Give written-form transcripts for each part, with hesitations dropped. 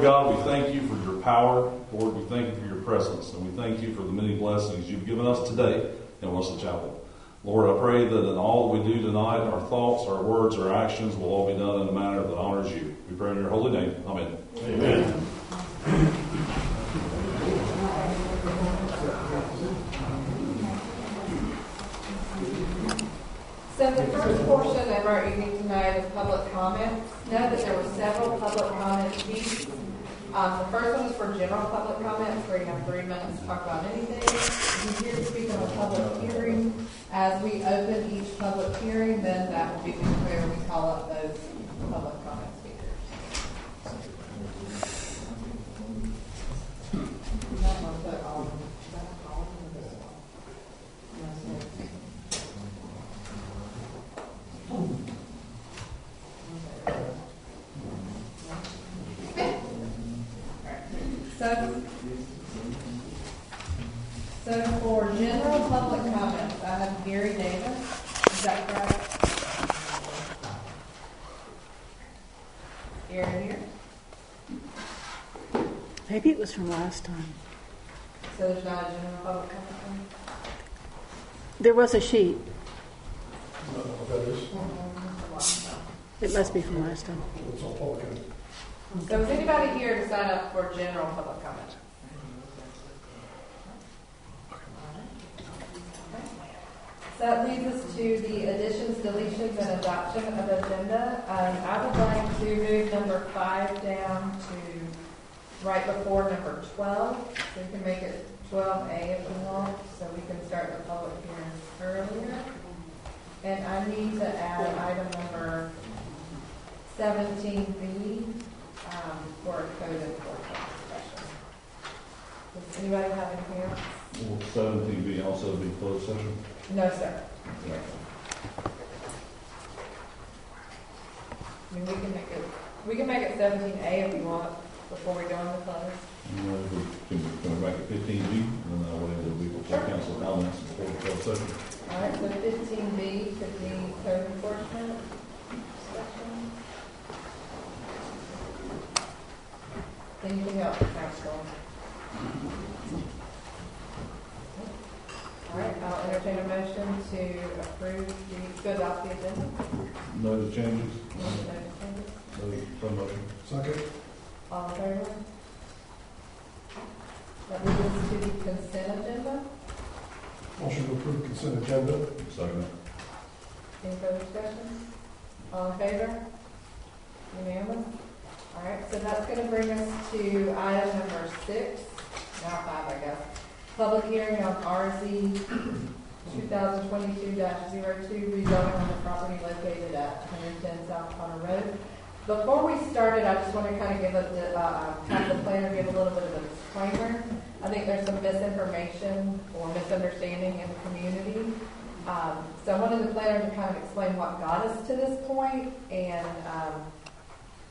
God, we thank you for your power. Lord, we thank you for your presence. And we thank you for the many blessings you've given us today in Wesley Chapel. Lord, I pray that in all we do tonight, our thoughts, our words, our actions will all be done in a manner that honors you. We pray in your holy name. Amen. Amen. So the first portion of our evening tonight is public comments. Know that there were several public comment sheets. The first one is for general public comments, where you have 3 minutes to talk about anything. If you're here to speak on a public hearing, as we open each public hearing, then that will be where we call up those public comment speakers. You might want to put all of them. So for general public comments, I have Gary Davis. Is that correct? Gary here? Maybe it was from last time. So there's not a general public comment? There was a sheet. No, that is. It must be from last time. It's all public. So is anybody here to sign up for general public comment? So that leads us to the additions, deletions, and adoption of agenda. I would like to move number 5 down to right before number 12. So we can make it 12A if we want, so we can start the public hearing earlier. And I need to add item number 17B for a code enforcement discussion. Does anybody have anything else? Will 17B also be closed session? No, sir. Yeah. I mean, we can make it 17A if you want before we go into close. Can we make it 15B? And then that way there'll be before council comments before the closed session. All right, so 15B could be code enforcement discussion. Anything else, council? All right, I'll entertain a motion to approve to adopt the agenda. No changes? No changes. No motion. Second. All in favor? That leads us to the consent agenda. Motion to approve consent agenda. Second. Any further discussion? All in favor? Unanimous? All right, so that's going to bring us to item number 6, now 5, I guess. Public hearing on RZ 2022-02, rezoning on the property located at 110 South Connor Road. Before we started, I just want to kind of have the planner give a little bit of a disclaimer. I think there's some misinformation or misunderstanding in the community. So I wanted the planner to kind of explain what got us to this point, and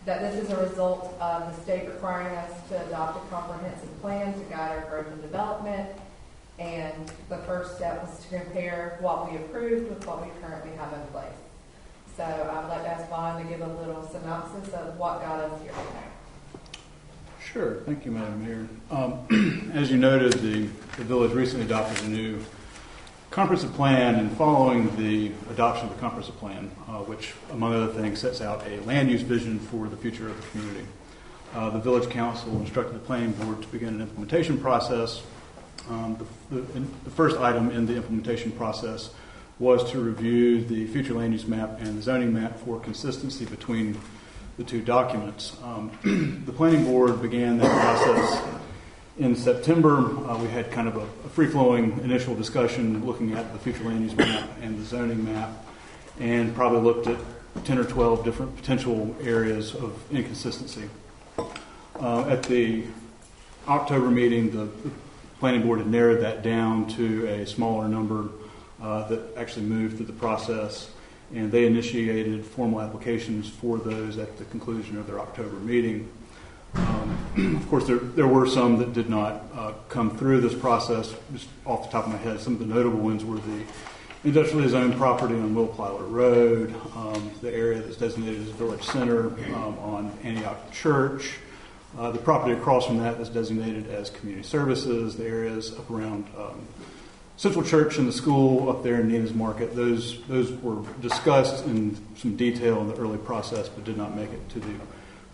that this is a result of the state requiring us to adopt a comprehensive plan to guide our growth and development. And the first step was to compare what we approved with what we currently have in place. So I would like to ask Vaughn to give a little synopsis of what got us here today. Sure. Thank you, Madam Mayor. As you noted, the village recently adopted a new comprehensive plan, and following the adoption of the comprehensive plan, which, among other things, sets out a land use vision for the future of the community. The village council instructed the planning board to begin an implementation process. The first item in the implementation process was to review the future land use map and the zoning map for consistency between the two documents. The planning board began that process in September. We had kind of a free-flowing initial discussion looking at the future land use map and the zoning map, and probably looked at 10 or 12 different potential areas of inconsistency. At the October meeting, the planning board had narrowed that down to a smaller number that actually moved through the process, and they initiated formal applications for those at the conclusion of their October meeting. Of course, there were some that did not come through this process. Just off the top of my head, some of the notable ones were the industrially zoned property on Will Plyler Road, the area that's designated as Village Center on Antioch Church, The property across from that is designated as community services. The areas up around Central Church and the school up there in Nina's Market, those were discussed in some detail in the early process, but did not make it to the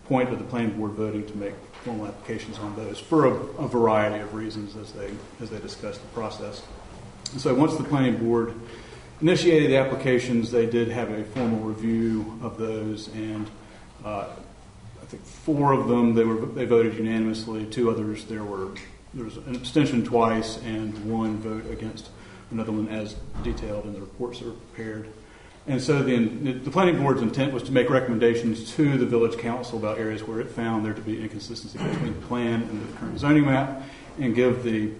point of the planning board voting to make formal applications on those for a variety of reasons as they discussed the process. And so once the planning board initiated the applications, they did have a formal review of those, and I think 4 of them they voted unanimously. 2 others there was an abstention twice and 1 vote against another one, as detailed in the reports that were prepared. And so the planning board's intent was to make recommendations to the village council about areas where it found there to be inconsistency between the plan and the current zoning map, and give the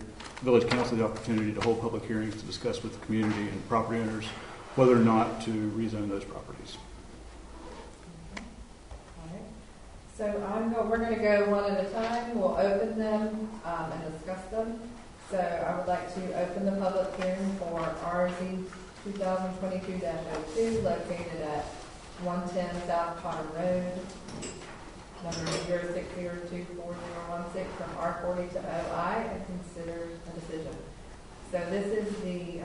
village council the opportunity to hold public hearings to discuss with the community and property owners whether or not to rezone those properties. So we're going to go one at a time. We'll open them and discuss them. So I would like to open the public hearing for RZ 2022-02, located at 110 South Potter Road, number 06024016, from R40 to OI, and consider a decision. So this is the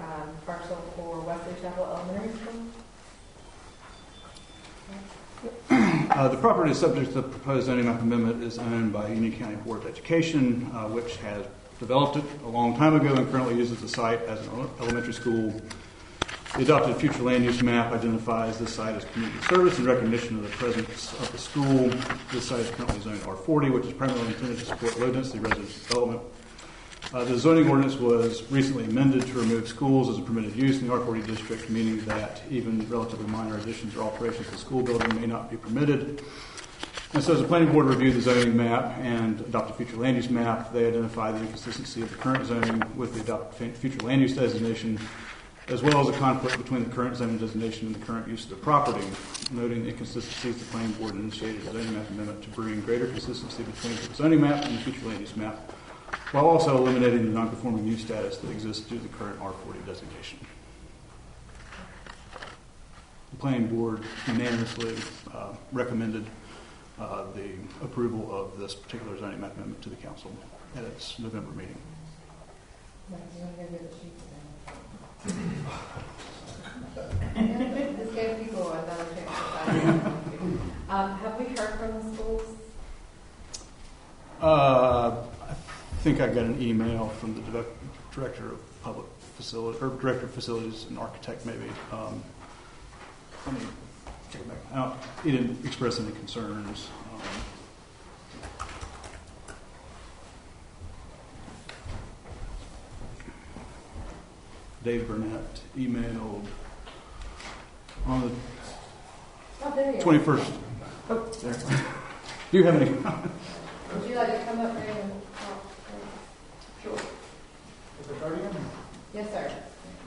parcel for Wesley Chapel Elementary School. The property subject to the proposed zoning map amendment is owned by Union County Board of Education, which has developed it a long time ago and currently uses the site as an elementary school. The adopted future land use map identifies this site as community service in recognition of the presence of the school. This site is currently zoned R40, which is primarily intended to support low-density residential development. The zoning ordinance was recently amended to remove schools as a permitted use in the R40 district, meaning that even relatively minor additions or alterations to the school building may not be permitted. And so as the planning board reviewed the zoning map and adopted future land use map, they identified the inconsistency of the current zoning with the adopted future land use designation, as well as a conflict between the current zoning designation and the current use of the property. Noting the inconsistencies, the planning board initiated a zoning map amendment to bring greater consistency between the zoning map and the future land use map, while also eliminating the non-conforming use status that exists due to the current R40 designation. The planning board unanimously recommended the approval of this particular zoning map amendment to the council at its November meeting. This gave people another chance to find out. Have we heard from the schools? I think I got an email from the director of public facilities, or director of facilities and architect, maybe. Let me check it back. He didn't express any concerns. Dave Burnett emailed on the 21st. Oh, there. Do you have any comments? Would you like to come up here and talk? Sure. Yes, sir.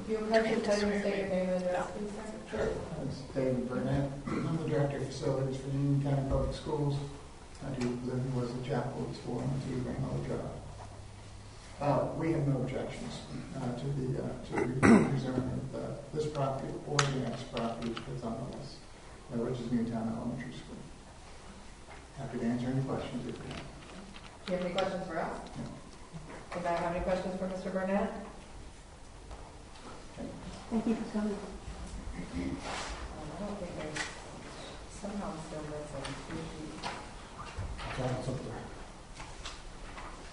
If you'll come to the podium and state your name and address, please, sir. Sure. It's David Burnett. I'm the Director of Facilities for Union County Public Schools. I do live in Wesley Chapel. It's 412 Greenhill Drive. We have no objections to the rezoning of this property or the next property that's on the list, which is Newtown Elementary School. Happy to answer any questions if you have. Do you have any questions for us? No. Anybody have any questions for Mr. Burnett? Thank you for coming. I don't think there's somehow I'm still missing.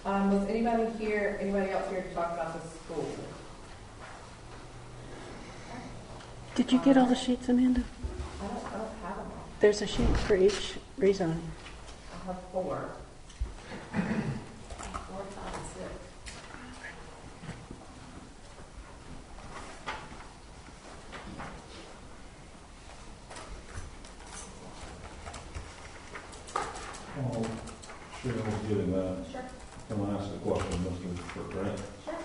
Was anybody else here to talk about the school? Did you get all the sheets, Amanda? I don't have them all. There's a sheet for each rezoning. I have 4. 4, 5, and 6. Cheryl's getting that. Sure. Can I ask a question, Mr. Grant? Sure.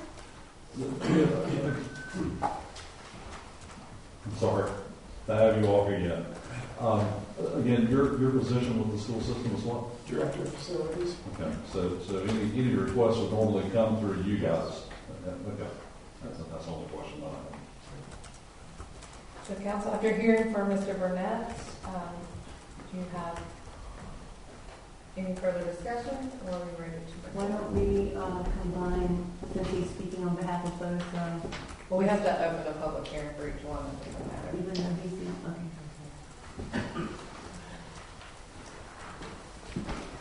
I'm sorry to have you all here yet. Again, your position with the school system is what? Director of Facilities. Okay, so any requests would normally come through you guys. Okay, that's the only question I have. So, council, after hearing from Mr. Burnett, do you have Any further discussion, or are we ready to? Why don't we combine, since he's speaking on behalf of both, Well, we have to open a public hearing for each one, it doesn't matter. even though he's, okay.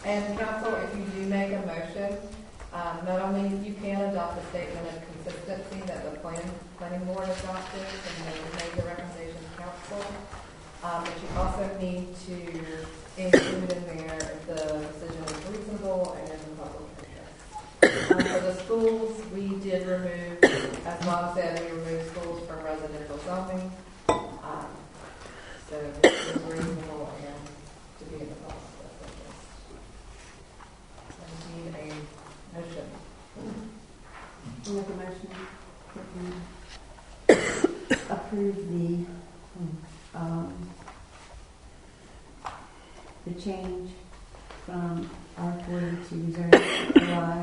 And council, if you do make a motion, not only you can adopt a statement of consistency that the planning board adopted, and then make the recommendation to council, but you also need to include in there if the decision is reasonable and in the public interest. For the schools, we did remove, as Bob said, we removed schools from residential zoning. So this is reasonable and to be in the public interest. So we need a motion. I'll make a motion to approve the change from R40 to reserve OI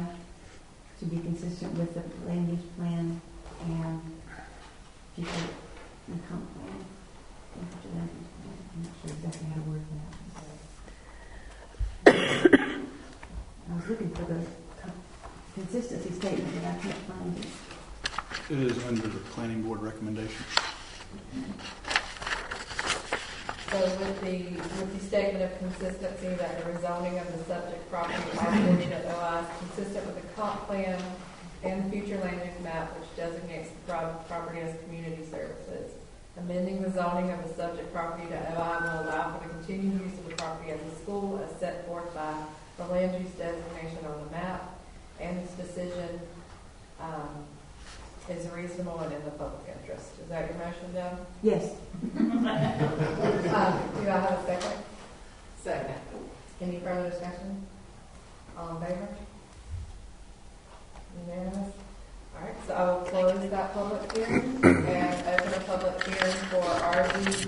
to be consistent with the land use plan and future comp plan. I'm not sure exactly how to word that. I was looking for the consistency statement, but I can't find it. It is under the planning board recommendation. So with the statement of consistency that the rezoning of the subject property R40 to OI is consistent with the comp plan and the future land use map, which designates the property as community services. Amending the zoning of the subject property to OI will allow for the continued use of the property as a school as set forth by the land use designation on the map, and this decision is reasonable and in the public interest. Is that your motion, Deb? Yes. Do I have a second? Second. Any further discussion? All in favor? Unanimous? All right, so I will close that public hearing and open a public hearing for RZ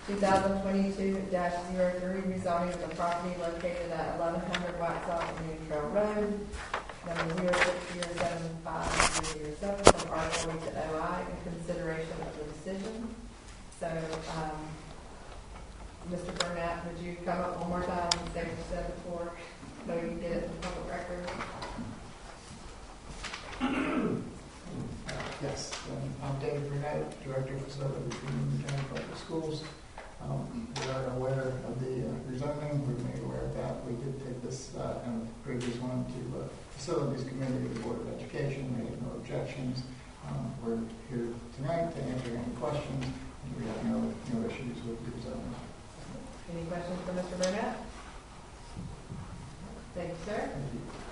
2022-03, rezoning of the property located at 1100 Waxhaw Indian Trail Road, number 0607507, from R40 to OI, in consideration of the decision. So, Mr. Burnett, would you come up one more time and say what you said before, so you can get it in the public record? Yes, I'm Dave Burnett, Director of Facilities for Union County Public Schools. We are aware of the rezoning. We're made aware of that. We did take this and the previous one to Facilities Committee of the Board of Education. We have no objections. We're here tonight to answer any questions. We have no issues with the rezoning. Any questions for Mr. Burnett? Thank you, sir.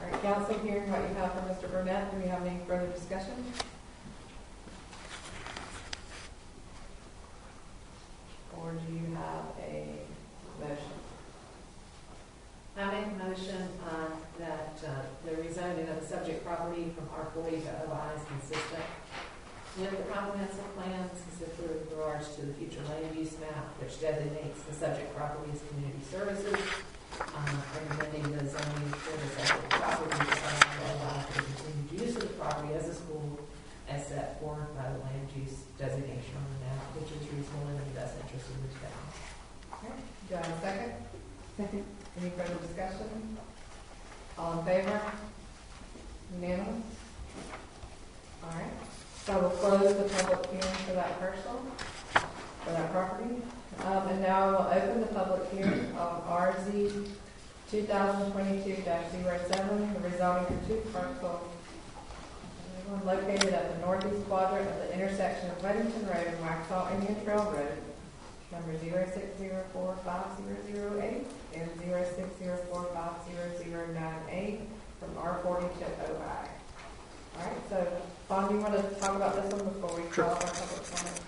All right, council, hearing what you have for Mr. Burnett, do we have any further discussion? Or do you have a motion? I make a motion that the rezoning of the subject property from R40 to OI is consistent with the comprehensive plan, specifically with regards to the future land use map, which designates the subject property as community services, recommending the zoning for the subject property to allow for the continued use of the property as a school as set forth by the land use designation on the map, which is reasonable and in the best interest of the town. Okay. Do I have a second? Second. Any further discussion? All in favor? Unanimous? All right. So we'll close the public hearing for that parcel, for that property. And now I will open the public hearing on RZ 2022-07, the rezoning of two parcels located at the northeast quadrant of the intersection of Weddington Road and Waxhaw Indian Trail Road, number 060450008 and 060450098, from R40 to OI. All right, so Bond, do you want to talk about this one before we call our public comment?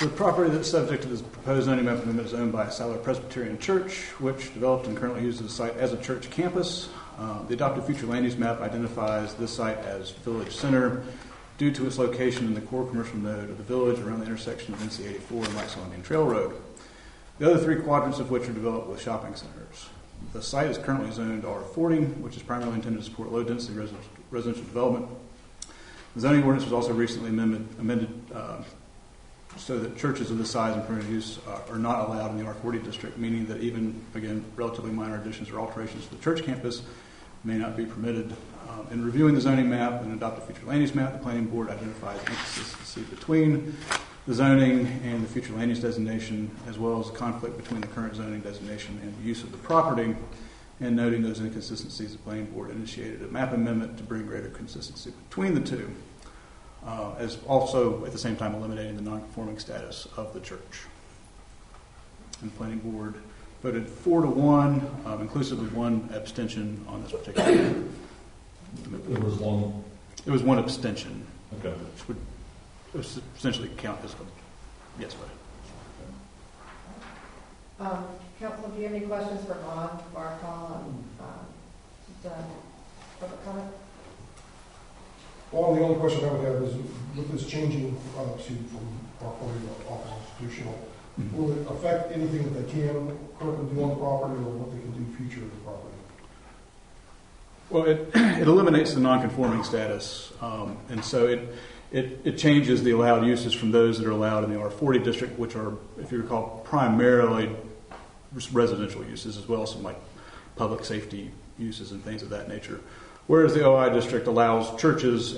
The property that's subject to this proposed zoning map amendment is owned by a Siler Presbyterian Church, which developed and currently uses the site as a church campus. The adopted future land use map identifies this site as village center due to its location in the core commercial node of the village around the intersection of NC 84 and Waxhaw Indian Trail Road. The other three quadrants of which are developed with shopping centers. The site is currently zoned R40, which is primarily intended to support low-density residential development. The zoning ordinance was also recently amended so that churches of this size and permitted use are not allowed in the R40 district, meaning that even, again, relatively minor additions or alterations to the church campus may not be permitted. In reviewing the zoning map and adopt a future land use map, the planning board identifies inconsistency between the zoning and the future land use designation, as well as a conflict between the current zoning designation and the use of the property. And noting those inconsistencies, the planning board initiated a map amendment to bring greater consistency between the two, as also at the same time eliminating the non-conforming status of the church. And the planning board voted 4-1, inclusive of one abstention on this particular. There was one. It was one abstention, Okay. which would essentially count as a yes vote. Council, do you have any questions for Ron before I call on the public comment? Well, the only question I would have is, with this changing from R40 to office institutional, will it affect anything that they can currently do on the property, or what they can do future of the property? Well, it eliminates the non-conforming status, and so it changes the allowed uses from those that are allowed in the R40 district, which are, if you recall, primarily residential uses, as well as some like public safety uses and things of that nature. Whereas the OI district allows churches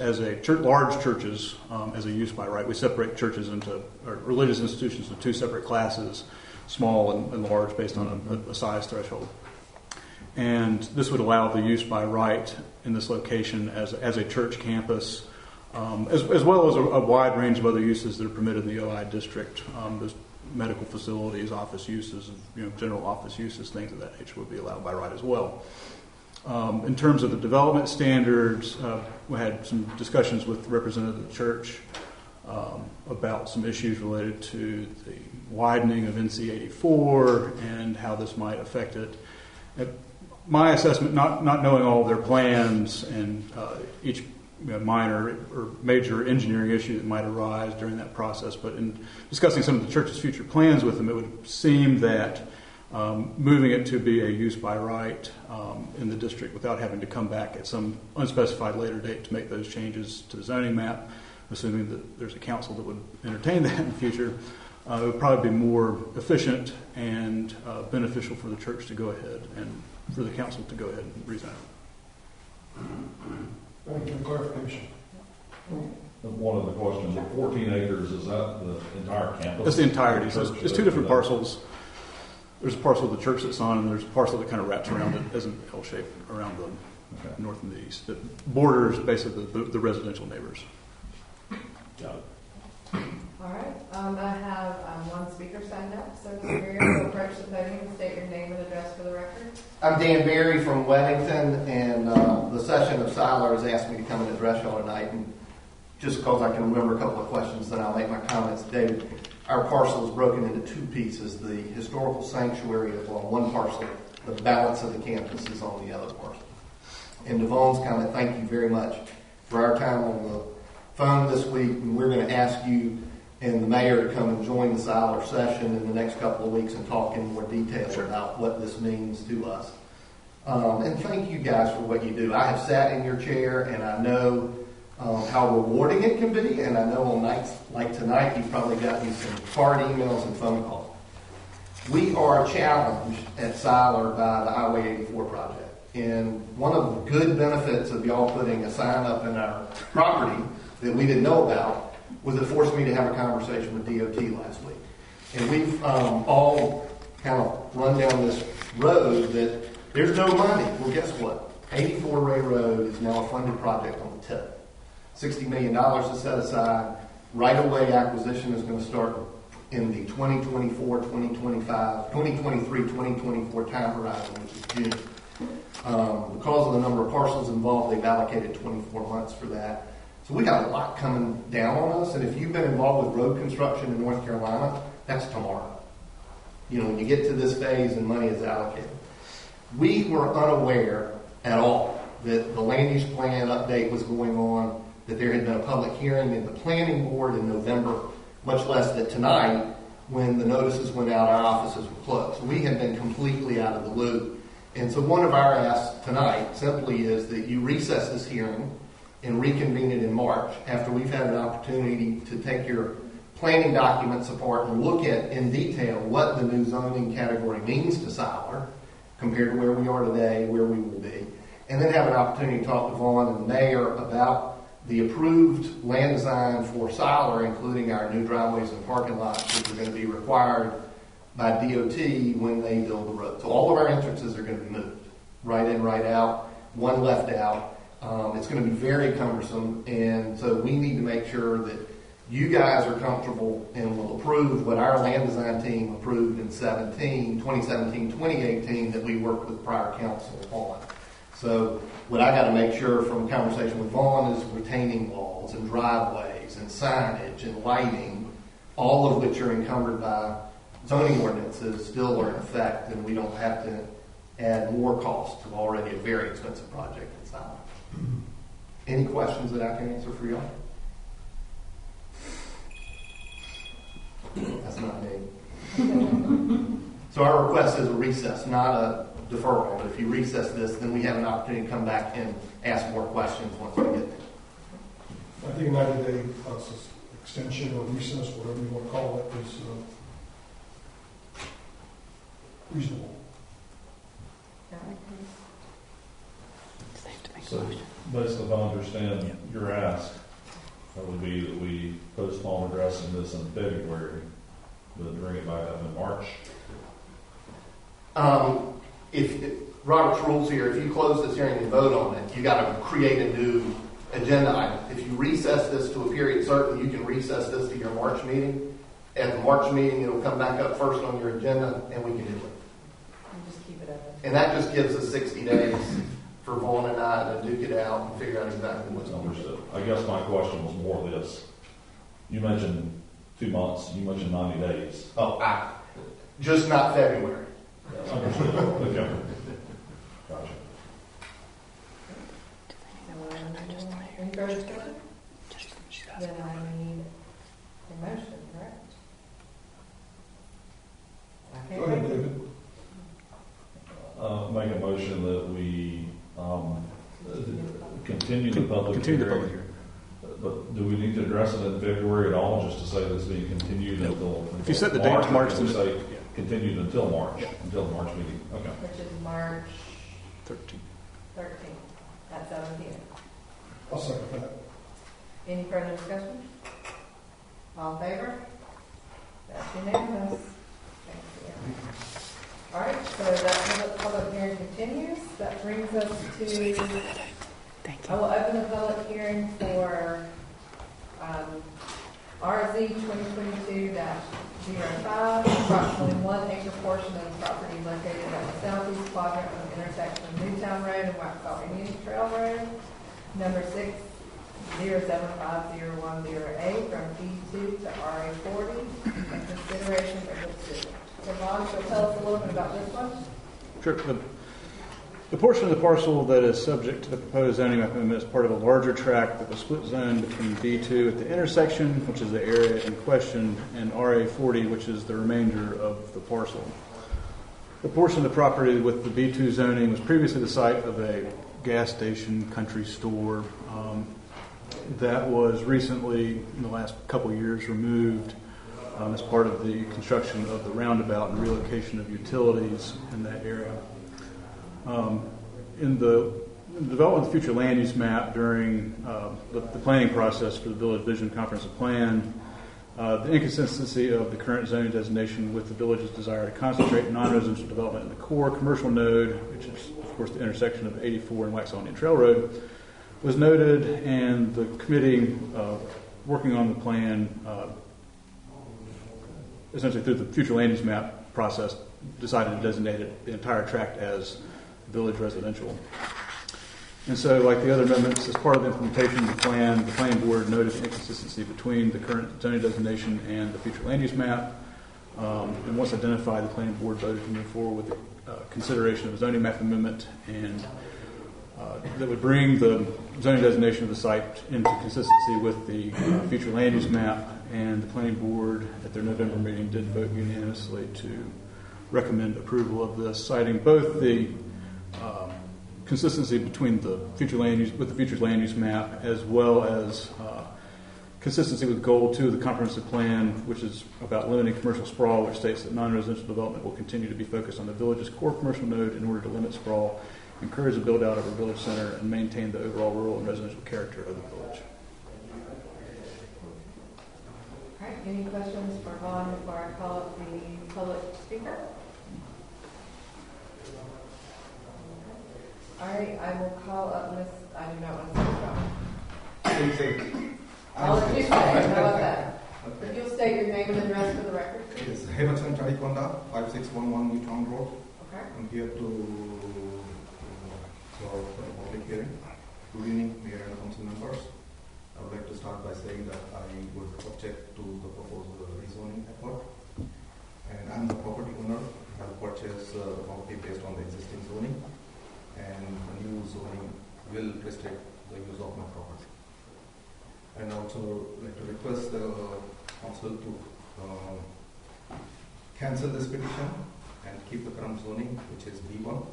large churches as a use by right. We separate churches into, or religious institutions into two separate classes, small and large, based on a size threshold. And this would allow the use by right in this location as a church campus, as well as a wide range of other uses that are permitted in the OI district. There's medical facilities, office uses, general office uses, things of that nature would be allowed by right as well. In terms of the development standards, we had some discussions with the representative of the church about some issues related to the widening of NC 84 and how this might affect it. My assessment, not knowing all of their plans and each minor or major engineering issue that might arise during that process, but in discussing some of the church's future plans with them, it would seem that moving it to be a use by right in the district without having to come back at some unspecified later date to make those changes to the zoning map, assuming that there's a council that would entertain that in the future, it would probably be more efficient and beneficial for the church to go ahead and for the council to go ahead and rezone. Thank you for the clarification. One of the questions, the 14 acres, is that the entire campus? That's the entirety. So it's two different parcels. There's a parcel of the church that's on, and there's a parcel that kind of wraps around it as an L shape around the north and the east. That borders basically the residential neighbors. Got it. All right. I have one speaker signed up. So, Mr. Berry, will approach the podium and state your name and address for the record. I'm Dan Berry from Weddington, and the session of Siler has asked me to come and address y'all tonight. And just because I can remember a couple of questions, then I'll make my comments today. Our parcel is broken into two pieces. The historical sanctuary is on one parcel. The balance of the campus is on the other parcel. And Devon's comment, thank you very much for our time on the phone this week. And we're going to ask you and the mayor to come and join the Siler session in the next couple of weeks and talk in more detail about what this means to us. And thank you guys for what you do. I have sat in your chair, and I know how rewarding it can be, and I know on nights like tonight you've probably gotten some hard emails and phone calls. We are challenged at Siler by the Highway 84 project, and one of the good benefits of y'all putting a sign up in our property that we didn't know about was it forced me to have a conversation with DOT last week. And we've all kind of run down this road that there's no money. Well, guess what? 84 Ray Road is now a funded project on the tip. $60 million is set aside. Right-of-way acquisition is going to start in the 2024, 2025, 2023, 2024 time horizon, which is June. Because of the number of parcels involved, they've allocated 24 months for that. So we got a lot coming down on us, and if you've been involved with road construction in North Carolina, that's tomorrow. When you get to this phase and money is allocated. We were unaware at all that the land use plan update was going on, that there had been a public hearing in the planning board in November, much less that tonight, when the notices went out, our offices were closed. We had been completely out of the loop. And so one of our asks tonight simply is that you recess this hearing and reconvene it in March after we've had an opportunity to take your planning documents apart and look at in detail what the new zoning category means to Siler compared to where we are today, where we will be, and then have an opportunity to talk to Vaughn and the mayor about the approved land design for Siler, including our new driveways and parking lots, which are going to be required by DOT when they build the road. So all of our entrances are going to be moved, right in, right out, one left out. It's going to be very cumbersome, and so we need to make sure that you guys are comfortable and will approve what our land design team approved in 2017, 2018 that we worked with prior council on. So what I got to make sure from a conversation with Vaughn is retaining walls and driveways and signage and lighting, all of which are encumbered by zoning ordinances, still are in effect, and we don't have to add more cost to already a very expensive project in Siler. Any questions that I can answer for y'all? That's not me. So our request is a recess, not a deferral. But if you recess this, then we have an opportunity to come back and ask more questions once we get there. I think a 90-day extension or recess, whatever you want to call it, is reasonable. So basically, if I understand your ask, that would be that we postpone addressing this in February, but bring it back up in March. If Robert's rules here, if you close this hearing and vote on it, you got to create a new agenda item. If you recess this to a period certain, you can recess this to your March meeting. At the March meeting, it'll come back up first on your agenda, and we can do it. And just keep it open. And that just gives us 60 days for Vaughn and I to duke it out and figure out exactly what's on. Understood. I guess my question was more this. You mentioned 2 months. You mentioned 90 days. Oh, just not February. Understood. Okay. Gotcha. Any further discussion? Then I need a motion, correct? Go ahead, David. Make a motion that we continue the public hearing. But do we need to address it in February at all, just to say that it's being continued until If you set the date to March, then then say continued until March, until the March meeting. Okay. Which is March 13th. 13th at 7 p.m. I'll second that. Any further discussion? All in favor? That's unanimous. Thank you. All right, so that public hearing continues. That brings us to, Thank I you. will open the public hearing for RZ 2022-05, approximately 1 acre portion of the property located at the southeast quadrant of the intersection of Newtown Road and Waxhaw Indian Trail Road, number 6075010A from B2 to RA40, and consideration of the decision. So Ron, you'll tell us a little bit about this one? Sure. The portion of the parcel that is subject to the proposed zoning map amendment is part of a larger tract that was split zone between B2 at the intersection, which is the area in question, and RA40, which is the remainder of the parcel. The portion of the property with the B2 zoning was previously the site of a gas station, country store, that was recently, in the last couple of years, removed as part of the construction of the roundabout and relocation of utilities in that area. In the development of the future land use map during the planning process for the Village Vision Comprehensive Plan, the inconsistency of the current zoning designation with the village's desire to concentrate non-residential development in the core commercial node, which is, of course, the intersection of 84 and Waxhaw Indian Trail Road, was noted, and the committee working on the plan, essentially through the future land use map process, decided to designate it, the entire tract as village residential. And so, like the other amendments, as part of the implementation of the planning board noted the inconsistency between the current zoning designation and the future land use map. And once identified, the planning board voted to move forward with the consideration of a zoning map amendment, and that would bring the zoning designation of the site into consistency with the future land use map. And the planning board, at their November meeting, did vote unanimously to recommend approval of this, citing both the consistency between the future land use with the future land use map, as well as consistency with Goal 2 of the comprehensive plan, which is about limiting commercial sprawl, which states that non-residential development will continue to be focused on the village's core commercial node in order to limit sprawl, encourage the build-out of a village center, and maintain the overall rural and residential character of the village. All right, any questions for Vaughn before I call up the public speaker? All right, I will call up Miss, I do not want to say John. I'll let you say, how about that? If you'll state your name and address for the record. Yes, Hemachan Chadikonda, 5611 Newtown Road. Okay. I'm here to for a public hearing. Good evening, Mayor and Council members. I would like to start by saying that I would object to the proposed rezoning effort. And I'm the property owner. I have purchased the property based on the existing zoning. And the new zoning will restrict the use of my property. And also like to request the council to cancel this petition and keep the current zoning, which is B1.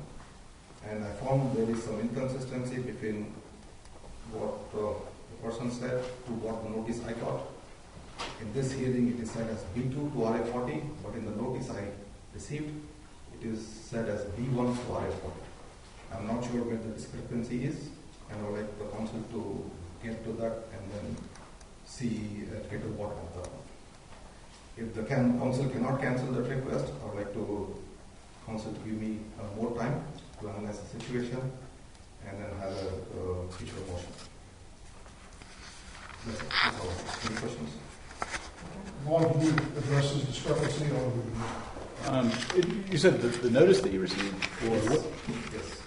And I found there is some inconsistency between what the person said to what the notice I got. In this hearing, it is said as B2 to RA40, but in the notice I received, it is said as B1 to RA40. I'm not sure where the discrepancy is, and I would like the council to get to that and then get to the bottom of that. If the council cannot cancel that request, I would like to council to give me more time to analyze the situation and then have a future motion. That's all. Any questions? Vaughn, can you address this discrepancy on You said the notice that you received? Or Yes. what? Yes.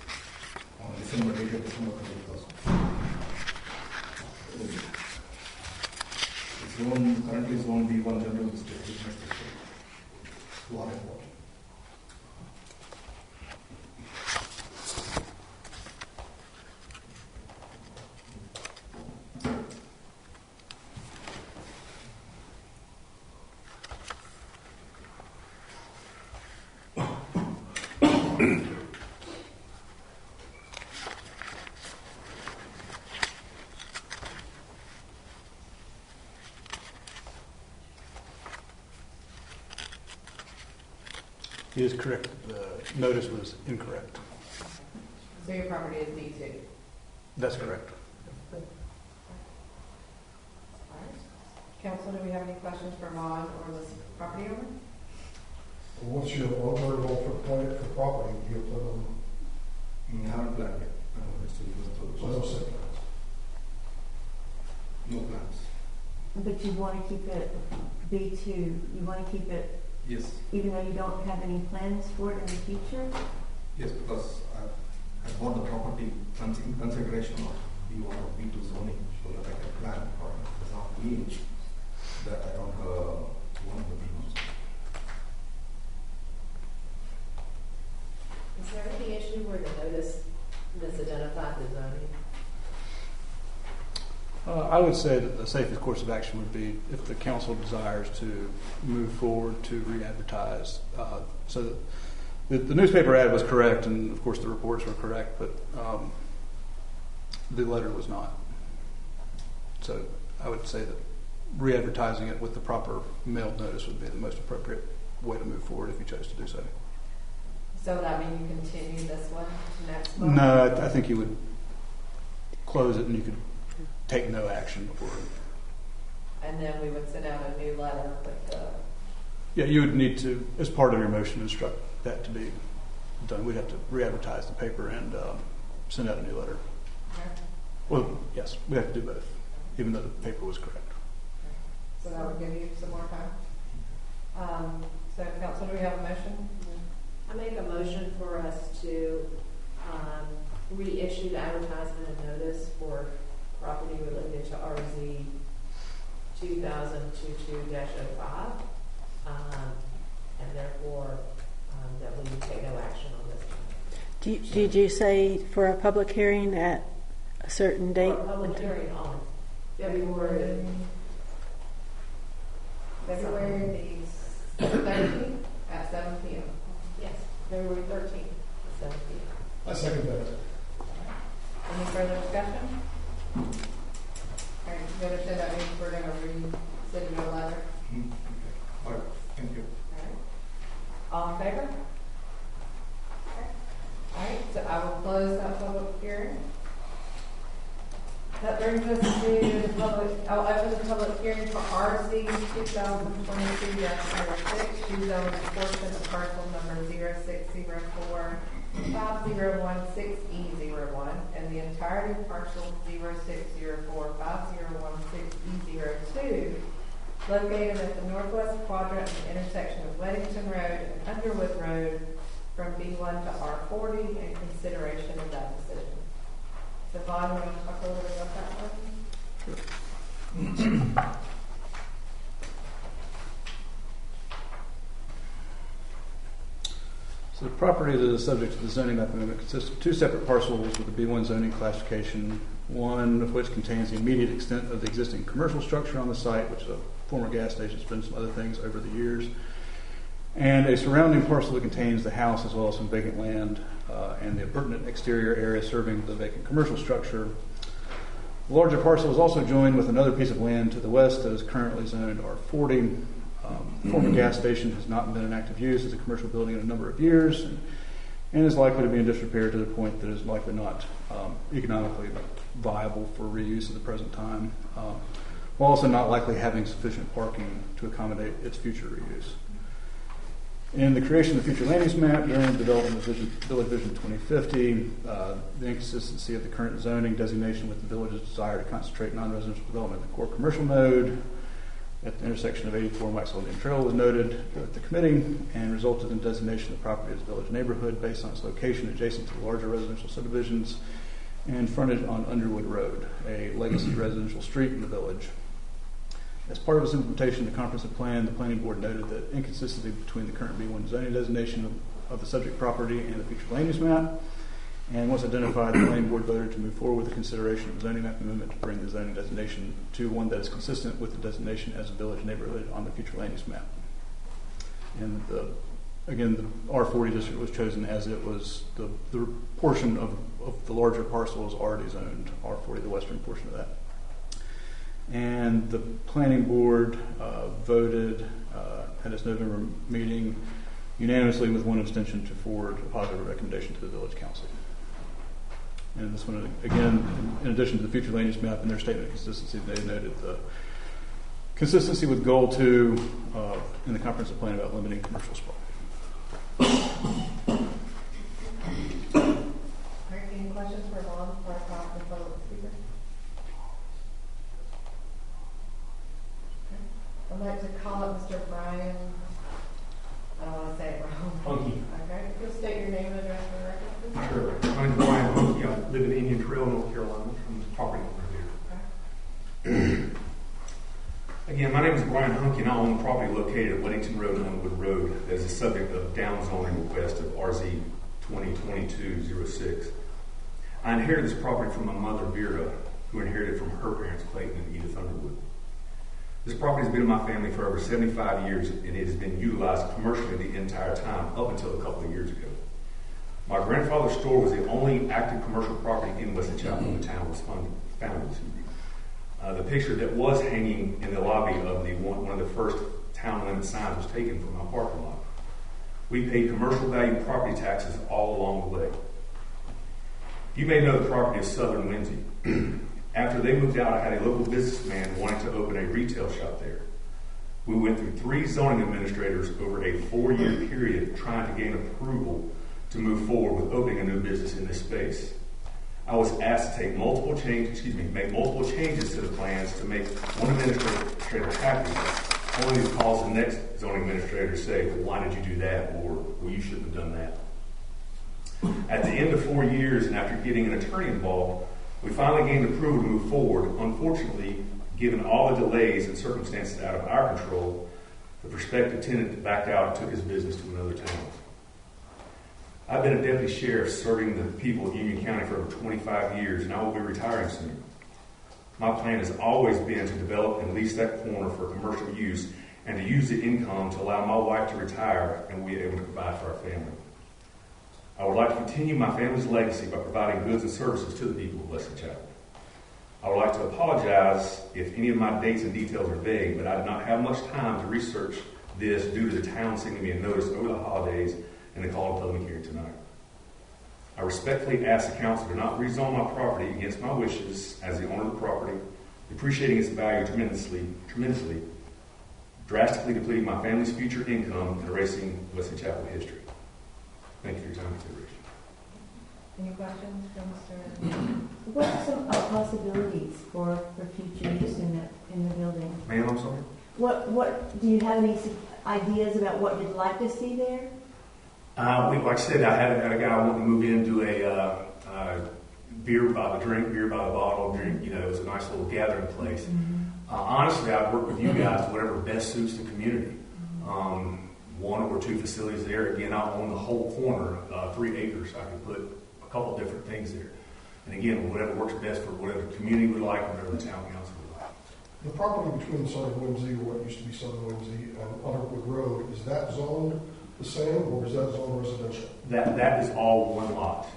On December 21st. It's currently zone B1 general district, business district. To our airport. He is correct. The notice was incorrect. So your property is B2? That's correct. All right. Council, do we have any questions for Vaughn or this property owner? what's your alternative for property? Do you plan on, I haven't planned yet. It's still so no setbacks? no plans. But you want to keep it B2, you want to keep it, Yes, even though you don't have any plans for it in the future? yes, because I bought the property in consideration of B1 or B2 zoning so that I can plan for it. It does not mean that I don't want the B1. Is there any issue where the notice misidentified the zoning? I would say that the safest course of action would be if the council desires to move forward to re-advertise. So the newspaper ad was correct, and of course the reports were correct, but the letter was not. So I would say that re-advertising it with the proper mailed notice would be the most appropriate way to move forward if you chose to do so. So would that mean you continue this one to next month? No, I think you would close it and you could take no action before. And then we would send out a new letter with the... Yeah, you would need to, as part of your motion, instruct that to be done. We'd have to re-advertise the paper and send out a new letter. Okay. Well, yes, we have to do both, even though the paper was correct. So that would give you some more time. So council, do we have a motion? I make a motion for us to reissue the advertisement and notice for property related to RZ 2022-05, and therefore that we take no action on this. Did you say for a public hearing at a certain date? For a public hearing on February the 13th at 7 p.m. Yes, February 13th at 7 p.m. I second that. Any further discussion? All right, You understand that means we're gonna resend you a letter? All right, thank you. All in favor? All right, so I will close that public hearing. That brings us to the public, I'll open the public hearing for RC 2022-06, rezone portion of parcel number 0604-5016E01 and the entirety of parcel 0604-5016E02 located at the northwest quadrant of the intersection of Weddington Road and Underwood Road from B1 to R40 and consideration of that decision. So, Vaughn, you want to talk a little bit about that one? So the property that is subject to the zoning map amendment consists of two separate parcels with a B1 zoning classification, one of which contains the immediate extent of the existing commercial structure on the site, which is a former gas station, it's been some other things over the years, and a surrounding parcel that contains the house as well as some vacant land and the appurtenant exterior area serving the vacant commercial structure. The larger parcel is also joined with another piece of land to the west that is currently zoned R40. The former gas station has not been in active use as a commercial building in a number of years and is likely to be in disrepair to the point that it is likely not economically viable for reuse at the present time, while also not likely having sufficient parking to accommodate its future reuse. In the creation of the future land use map during the development of Village Vision 2050, the inconsistency of the current zoning designation with the village's desire to concentrate non-residential development in the core commercial node at the intersection of 84 Maxwell Indian Trail was noted at the committee and resulted in designation of the property as village neighborhood based on its location adjacent to the larger residential subdivisions and frontage on Underwood Road, a legacy residential street in the village. As part of its implementation of the comprehensive plan, the planning board noted that inconsistency between the current B1 zoning designation of the subject property and the future land use map. And once identified, the planning board voted to move forward with the consideration of the zoning map amendment to bring the zoning designation to one that is consistent with the designation as a village neighborhood on the future land use map. And again, the R40 district was chosen as it was the portion of the larger parcel is already zoned R40, the western portion of that. And the planning board voted at its November meeting unanimously with one abstention to forward a positive recommendation to the village council. And this one, again, in addition to the future land use map and their statement of consistency, they noted the consistency with goal 2 in the comprehensive plan about limiting commercial sprawl. Any questions for Vaughn before I talk to the public speaker? I'd like to call up Mr. Brian. I don't want to say it wrong. Hunky. Okay. You'll state your name and address for the record, please. Sure. My name is Brian Hunky. I live in Indian Trail, North Carolina, from the property owner here. Again, my name is Brian Hunky, and I own the property located at Weddington Road and Underwood Road that is the subject of downzoning request of RZ 2022-06. I inherited this property from my mother, Vera, who inherited from her parents, Clayton and Edith Underwood. This property has been in my family for over 75 years, and it has been utilized commercially the entire time, up until a couple of years ago. My grandfather's store was the only active commercial property in Wesley Chapel when the town was founded. The picture that was hanging in the lobby of one of the first town limit signs was taken from our parking lot. We paid commercial value property taxes all along the way. You may know the property of Southern Lindsay. After they moved out, I had a local businessman wanting to open a retail shop there. We went through 3 zoning administrators over a 4-year period trying to gain approval to move forward with opening a new business in this space. I was asked to make multiple changes to the plans to make one administrator happy, only to cause the next zoning administrator to say, well, why did you do that? Or, well, you shouldn't have done that. At the end of 4 years, and after getting an attorney involved, we finally gained approval to move forward. Unfortunately, given all the delays and circumstances out of our control, the prospective tenant backed out and took his business to another town. I've been a deputy sheriff serving the people of Union County for over 25 years, and I will be retiring soon. My plan has always been to develop and lease that corner for commercial use and to use the income to allow my wife to retire and we be able to provide for our family. I would like to continue my family's legacy by providing goods and services to the people of Wesley Chapel. I would like to apologize if any of my dates and details are vague, but I did not have much time to research this due to the town sending me a notice over the holidays and the call to public hearing tonight. I respectfully ask the council to not rezone my property against my wishes as the owner of the property, depreciating its value tremendously, drastically depleting my family's future income and erasing Wesley Chapel history. Thank you for your time and consideration. Any questions for Mr.? What are some possibilities for future use in the building? Ma'am, I'm sorry? What do you have any ideas about what you'd like to see there? Like I said, I had a guy wanting to move into a beer by the drink, beer by the bottle, drink. You know, it was a nice little gathering place. Honestly, I'd work with you guys, whatever best suits the community. One or two facilities there. Again, I own the whole corner, 3 acres. I could put a couple different things there. And again, whatever works best for whatever the community would like, whatever the town council would like. The property between Southern Whimsy, or what used to be Southern Whimsy, and Underwood Road, is that zoned the same, or is that zoned residential? That is all one lot.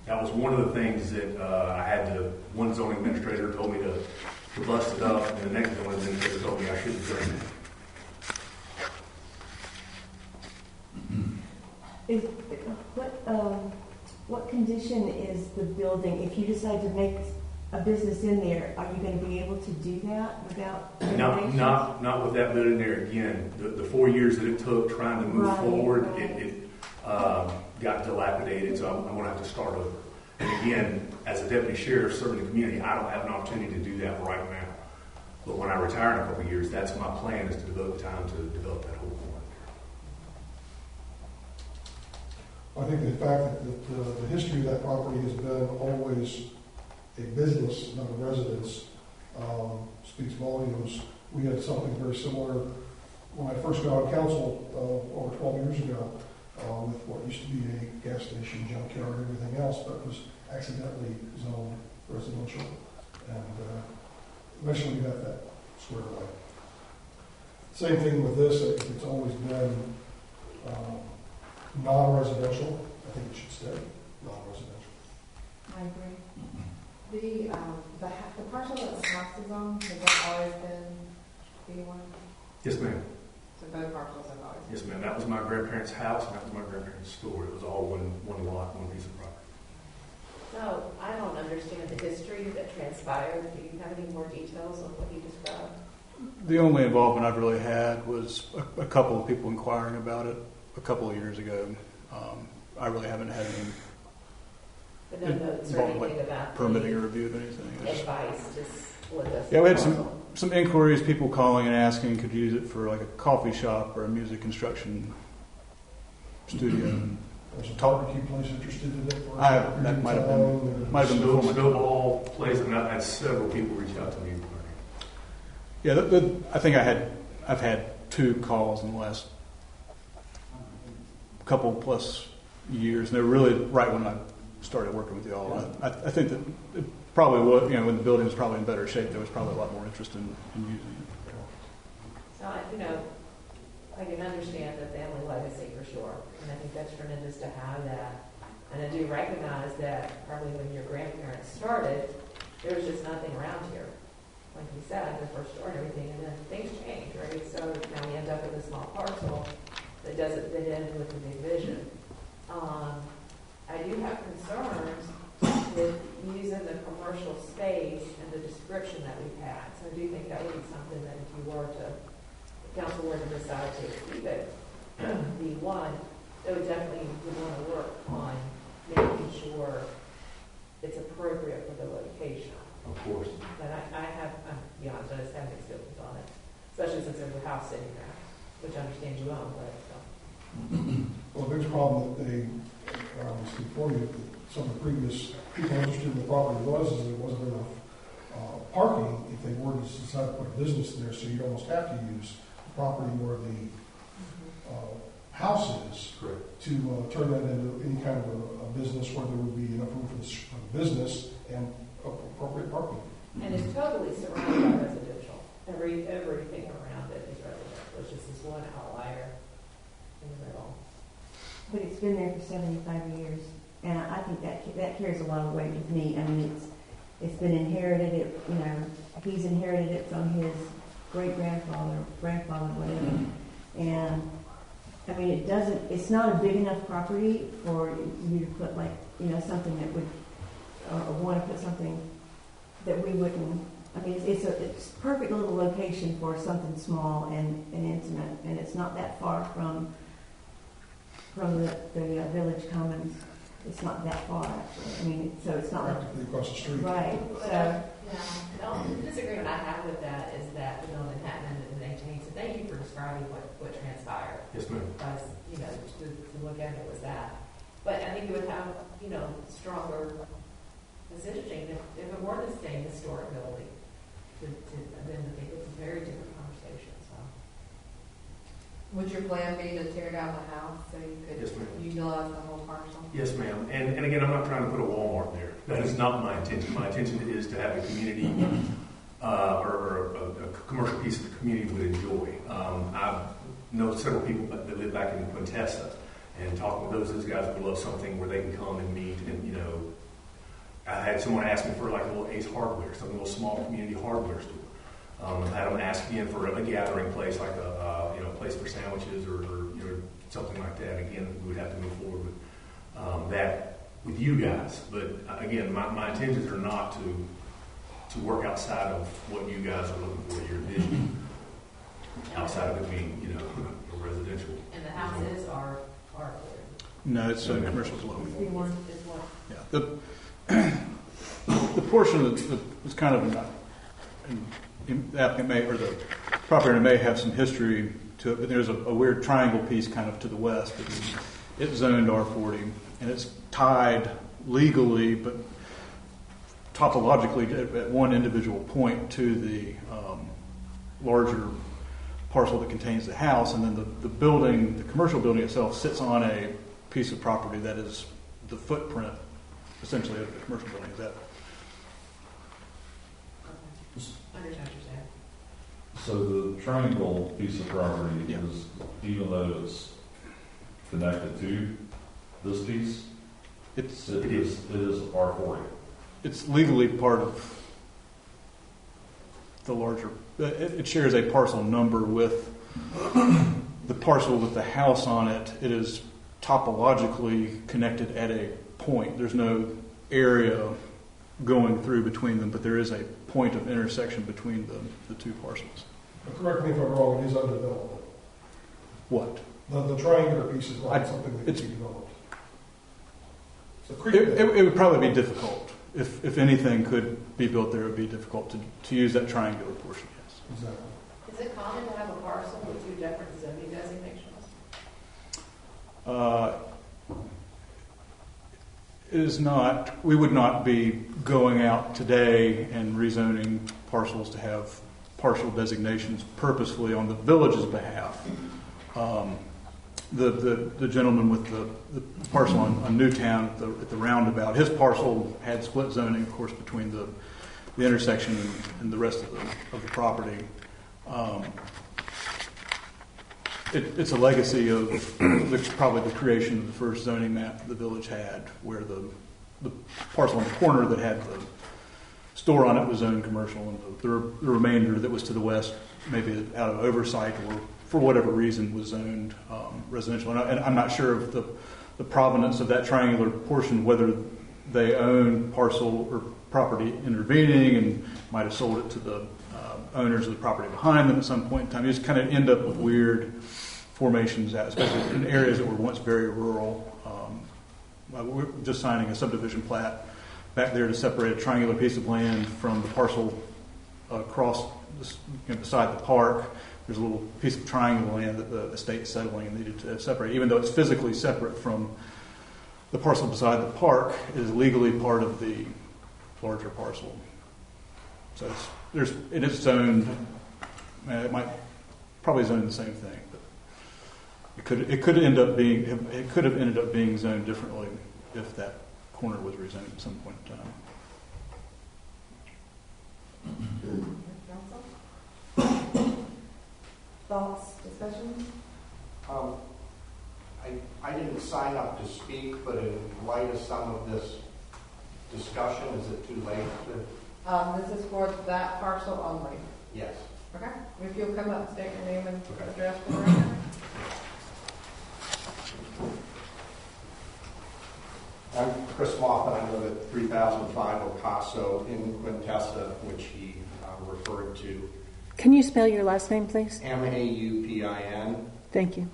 That was one of the things that I had to, one zoning administrator told me to bust it up, and the next zoning administrator told me I shouldn't do it. What condition is the building? If you decide to make a business in there, are you going to be able to do that without renovations? Not with that building there. Again, the 4 years that it took trying to move forward, it got dilapidated, so I'm going to have to start over. And again, as a deputy sheriff serving the community, I don't have an opportunity to do that right now. But when I retire in a couple of years, that's my plan, is to devote the time to develop that whole corner. I think the fact that the history of that property has been always a business, not a residence, speaks volumes. We had something very similar when I first got on council over 12 years ago with what used to be a gas station, junkyard, and everything else, but was accidentally zoned residential. And eventually we got that squared away. Same thing with this. It's always been non-residential. I think it should stay non-residential. I agree. The parcel that the house is on, has that always been B1? Yes, ma'am. So both parcels have always been? Yes, ma'am. That was my grandparents' house, and that was my grandparents' store. It was all one lot, one piece of property. So I don't understand the history that transpired. Do you have any more details on what you described? The only involvement I've really had was a couple of people inquiring about it a couple of years ago. I really haven't had any But no notes or anything about permitting or review of anything. advice, just with us. Yeah, we had some inquiries, people calling and asking could you use it for like a coffee shop or a music construction studio. There's a barbecue place interested in it. That might have been before my Snowball place, and I've had several people reach out to me. Yeah, I think I've had 2 calls in the last couple plus years, and they're really right when I started working with y'all. I think that it probably was, when the building was probably in better shape, there was probably a lot more interest in using it. So, I can understand the family legacy for sure, and I think that's tremendous to have that. And I do recognize that probably when your grandparents started, there was just nothing around here. Like you said, the first store and everything, and then things change, right? So now we end up with a small parcel that doesn't fit in with the big vision. I do have concerns with using the commercial space and the description that we've had. So I do think that would be something that if you were to, the council were to decide to keep it B1, they would definitely want to work on making sure it's appropriate for the location. Of course. But I'm to be honest, I just have mixed feelings on it, especially since there's a house sitting there, which I understand you own, but so. Well, the biggest problem that they speak for you, some of the previous people interested in the property was there wasn't enough parking if they were to decide to put a business there, so you'd almost have to use the property where the house is to turn that into any kind of a business where there would be enough room for the business and appropriate parking. And it's totally surrounded by residential. Everything around it is residential. It's just this one outlier in the middle. But it's been there for 75 years, and I think that carries a lot of weight with me. I mean, it's been inherited, he's inherited it from his grandfather, whatever. And, I mean, it's not a big enough property for you to put something that would, or want to put something that we wouldn't, I mean, it's a perfect little location for something small and intimate, and it's not that far from the village commons. It's not that far, actually. I mean, so it's not Practically across the street. right. Yeah, the disagreement I have with that is that the building happened in the 1880s. So thank you for describing what transpired. Yes, ma'am. Because, to look at it was that. But I think you would have, stronger positioning if it were the same historic building. Then I think it's a very different conversation. So. Would your plan be to tear down the house so you could Yes, ma'am. utilize the whole parcel? Yes, ma'am. And again, I'm not trying to put a Walmart there. That is not my intention. My intention is to have a community or a commercial piece that the community would enjoy. I know several people that live back in Quintessa, and talking with those guys would love something where they can come and meet. And I had someone ask me for like a little Ace Hardware, some little small community hardware store. I had them ask again for a gathering place, like a place for sandwiches or something like that. Again, we would have to move forward with that with you guys. But again, my intentions are not to work outside of what you guys are looking for, your vision, outside of it being a residential. And the houses are No, it's commercial zone. It's B1. It's one. Yeah, the portion that was kind of the applicant or the property owner may have some history to it, but there's a weird triangle piece kind of to the west. It's zoned R40, and it's tied legally, but topologically at one individual point to the larger parcel that contains the house, and then the building, the commercial building itself, sits on a piece of property that is the footprint, essentially, of the commercial building. Is that? I understand what you're saying. So the triangle piece of property Yeah. is, even though it's connected to this piece, it is R40. It's legally part of the larger. It shares a parcel number with the parcel with the house on it. It is topologically connected at a point. There's no area going through between them, but there is a point of intersection between the two parcels. But correct me if I'm wrong, it is undeveloped. What? The triangular piece is not something that can be developed. It's a creek bed. It would probably be difficult. If anything could be built there, it would be difficult to use that triangular portion, yes. Exactly. Is it common to have a parcel with two different zoning designations? It is not. We would not be going out today and rezoning parcels to have partial designations purposefully on the village's behalf. The gentleman with the parcel on Newtown at the roundabout, his parcel had split zoning, of course, between the intersection and the rest of the property. It's a legacy of probably the creation of the first zoning map the village had, where the parcel on the corner that had the store on it was zoned commercial, and the remainder that was to the west, maybe out of oversight or for whatever reason, was zoned residential. And I'm not sure of the provenance of that triangular portion, whether they own parcel or property intervening and might have sold it to the owners of the property behind them at some point in time. You just kind of end up with weird formations, especially in areas that were once very rural. We're just signing a subdivision plat back there to separate a triangular piece of land from the parcel across beside the park. There's a little piece of triangle land that the estate's settling and needed to separate. Even though it's physically separate from the parcel beside the park, it is legally part of the larger parcel. So it is zoned. It might probably zone the same thing, but it could have ended up being zoned differently if that corner was rezoned at some point in time. Thoughts, discussions? I didn't sign up to speak, but in light of some of this discussion? Is it too late to? This is for that parcel only. Yes. Okay, if you'll come up and state your name and Okay. address for the record. I'm Chris Moffat. I live at 3005 Ocaso in Quintessa, which he referred to. Can you spell your last name, please? Maupin. Thank you.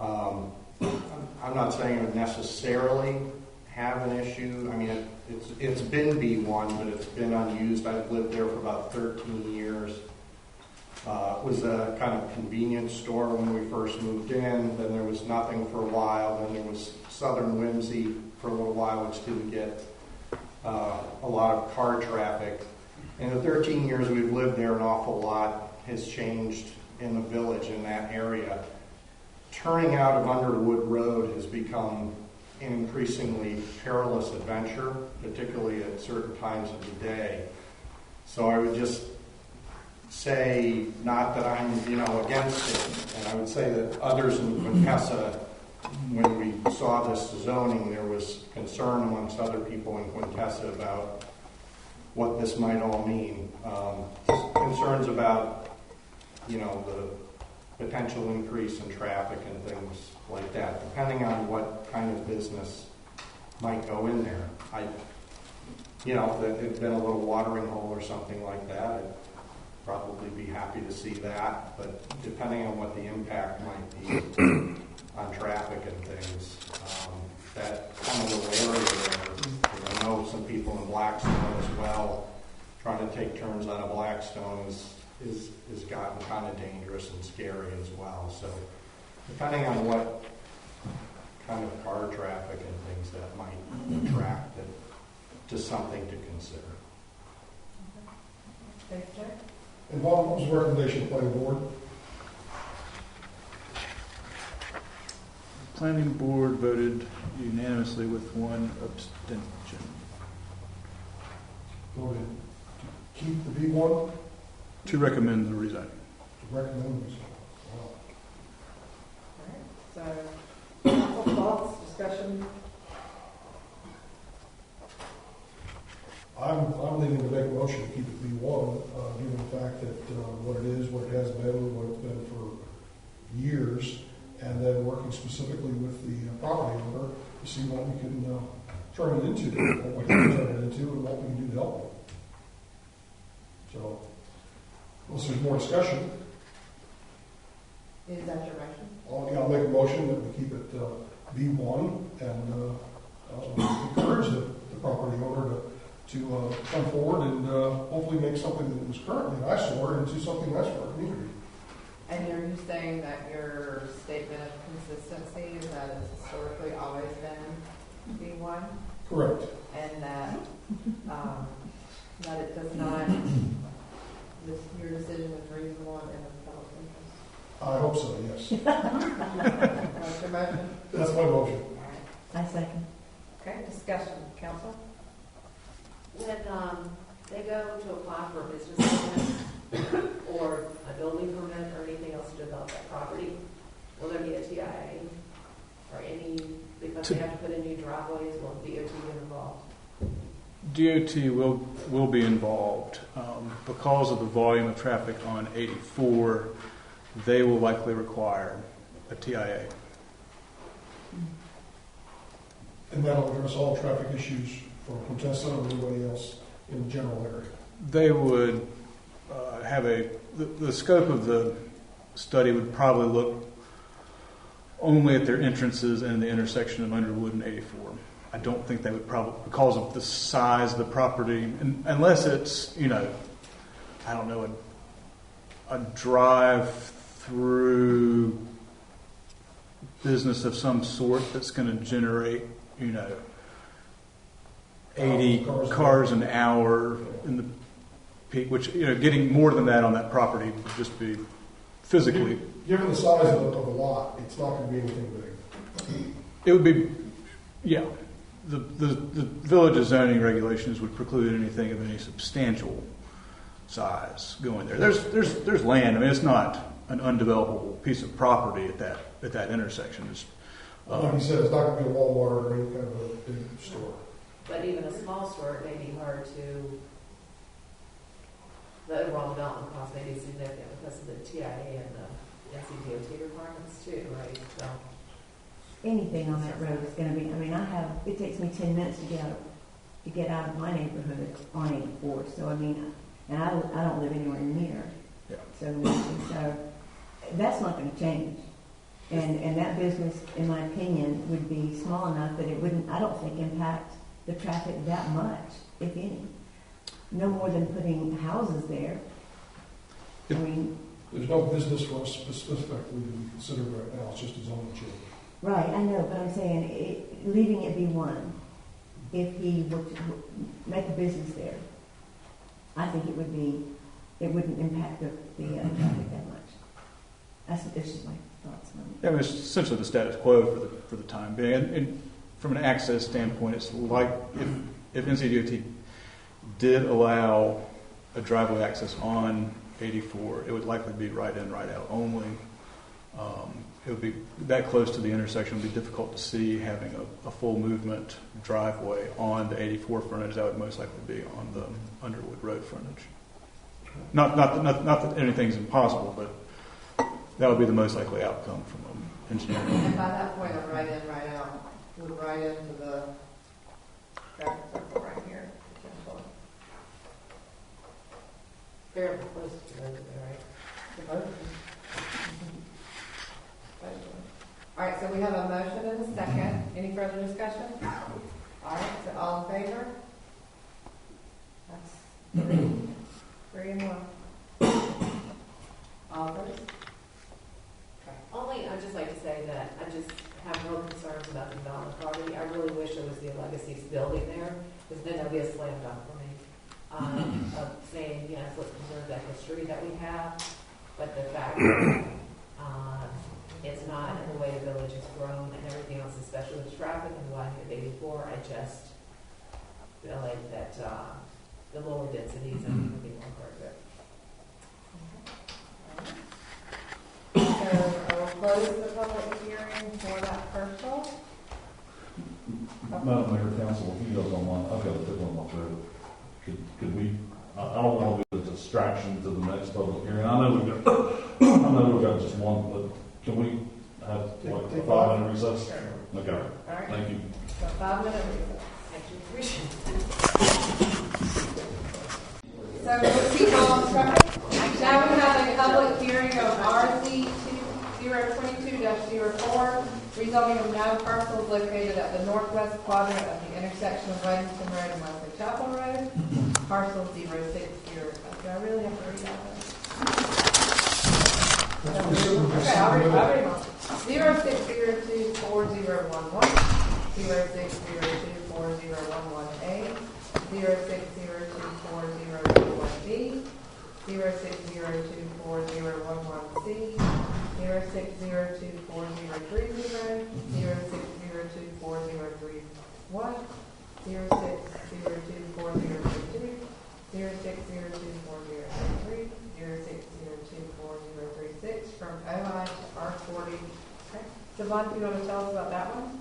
I'm not saying it would necessarily have an issue. I mean, it's been B1, but it's been unused. I've lived there for about 13 years. It was a kind of convenience store when we first moved in. Then there was nothing for a while. Then there was Southern Whimsy for a little while, which didn't get a lot of car traffic. In the 13 years we've lived there, an awful lot has changed in the village in that area. Turning out of Underwood Road has become an increasingly perilous adventure, particularly at certain times of the day. So I would just say, not that I'm, against it, and I would say that others in Quintessa, when we saw this zoning, there was concern amongst other people in Quintessa about what this might all mean. Concerns about, the potential increase in traffic and things like that, depending on what kind of business might go in there. If it had been a little watering hole or something like that, I'd probably be happy to see that. But depending on what the impact might be on traffic and things, that kind of little area there, I know some people in Blackstone as well, trying to take turns out of Blackstone is gotten kind of dangerous and scary as well. So depending on what kind of car traffic and things that might attract it, just something to consider. Thanks, Jack. And Bob, what was the recommendation of the planning board? Planning board voted unanimously with one abstention. Voted to keep the B1, To recommend the rezoning. to recommend this. Wow. All right, so, council thoughts, discussion? I'm leaning to make a motion to keep it B1, given the fact that what it is, what it has been, what it's been for years, and then working specifically with the property owner to see what we can turn it into, what we can turn it into, and what we can do to help it. So, unless there's more discussion, Is that your motion? I'll make a motion that we keep it B1 and encourage the property owner to come forward and hopefully make something that was currently an eyesore into something nice for our community. And are you saying that your statement of consistency is that it's historically always been B1? Correct. And that, that it does not, your decision is reasonable and in the public interest? I hope so, yes. What's your motion? That's my motion. All right. I second. Okay, discussion, council? When they go to apply for a business permit or a building permit or anything else to develop that property, will there be a TIA or any, because they have to put in new driveways, will DOT get involved? DOT will be involved. Because of the volume of traffic on 84, they will likely require a TIA. And that'll address all traffic issues for Contessa or anybody else in the general area. They would have the scope of the study would probably look only at their entrances and the intersection of Underwood and 84. I don't think they would probably, because of the size of the property, and unless it's, I don't know, a drive-through business of some sort that's going to generate, 80 cars an hour in the peak, which, getting more than that on that property would just be physically. Given the size of the lot, it's not going to be anything big. It would be, yeah. The village's zoning regulations would preclude anything of any substantial size going there. There's land. I mean, it's not an undevelopable piece of property at that intersection. Like you said, it's not going to be a Walmart or any kind of a big store. But even a small store, it may be hard to, the overall development cost may be significant because of the TIA and the NCDOT requirements too, right? So, Anything on that road is going to be, it takes me 10 minutes to get out of my neighborhood on 84. So, and I don't live anywhere near. Yeah. So that's not going to change. And that business, in my opinion, would be small enough that it wouldn't, I don't think, impact the traffic that much, if any. No more than putting houses there. There's no business for us specifically to be considered right now, it's just a zoning change. Right, I know, but I'm saying leaving it be one. If he were to make a business there, I think it wouldn't impact the traffic that much. That's just my thoughts on it. Yeah, it's essentially the status quo for the time being. And from an access standpoint, it's like if NCDOT did allow a driveway access on 84, it would likely be right in, right out only. It would be that close to the intersection. It would be difficult to see having a full movement driveway on the 84 frontage. That would most likely be on the Underwood Road frontage. Not that anything's impossible, but that would be the most likely outcome from engineering. And by that point, I'm right in, right out. We're right into the traffic circle right here. fairly close to those, right? All right, so we have a motion and a second. Any further discussion? All right, so all in favor? That's three and one. All opposed? Only, I'd just like to say that I just have real concerns about the development property. I really wish there was the Legacy's building there, because then that'd be a slam dunk for me. Of saying, yes, let's preserve that history that we have, but the fact that it's not in the way the village has grown and everything else, especially with traffic and widening of 84, I just feel like that the lower densities are going to be more part of it. So I will close the public hearing for that parcel. Madam Mayor, Council, if you guys don't mind, I've got a tickle in my throat. Could we, I don't want to be a distraction to the next public hearing. I know we've got just one, but can we have like a 5-minute recess? Okay. All right. Thank you. So 5-minute recess. Actually, So we'll keep on trucking. Now we have a public hearing of RZ 2022-04, rezoning of 9 parcels located at the northwest quadrant of the intersection of Weddington Road and Wesley Chapel Road. Parcel 060. Do I really have to read that one? Okay, I'll read them. 06024011, 06024011A, 06024011B, 06024011C, 06024030, 06024031, 06024032, 06024033, 06024036 from OI to R40. Okay. Savon, do you want to tell us about that one?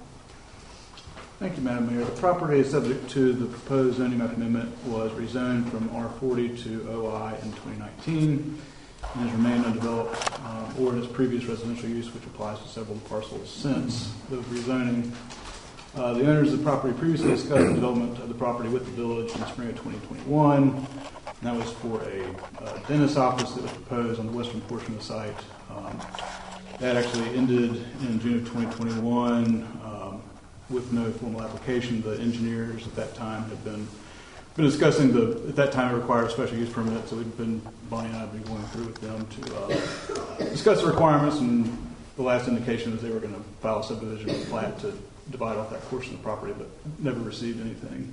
Thank you, Madam Mayor. The property subject to the proposed zoning map amendment was rezoned from R40 to OI in 2019 and has remained undeveloped or in its previous residential use, which applies to several parcels since the rezoning. The owners of the property previously discussed the development of the property with the village in spring of 2021. And that was for a dentist office that was proposed on the western portion of the site. That actually ended in June of 2021 with no formal application. The engineers at that time had been discussing at that time it required a special use permit, so Bonnie and I have been going through with them to discuss the requirements, and the last indication was they were going to file a subdivision plat to divide off that portion of the property, but never received anything.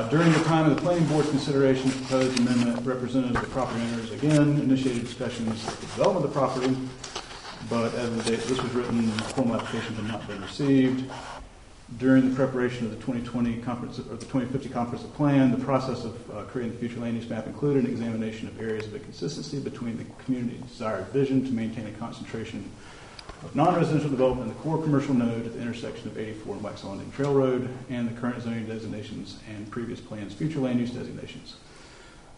During the time of the planning board's consideration of the proposed amendment, representatives of the property owners again initiated discussions of the development of the property, but as of the date this was written, formal applications had not been received. During the preparation of the 2020 conference or the 2050 comprehensive plan, the process of creating the future land use map included an examination of areas of inconsistency between the community's desired vision to maintain a concentration of non-residential development in the core commercial node at the intersection of 84 and Waxhaw Landing Trail Road, and the current zoning designations and previous plans' future land use designations.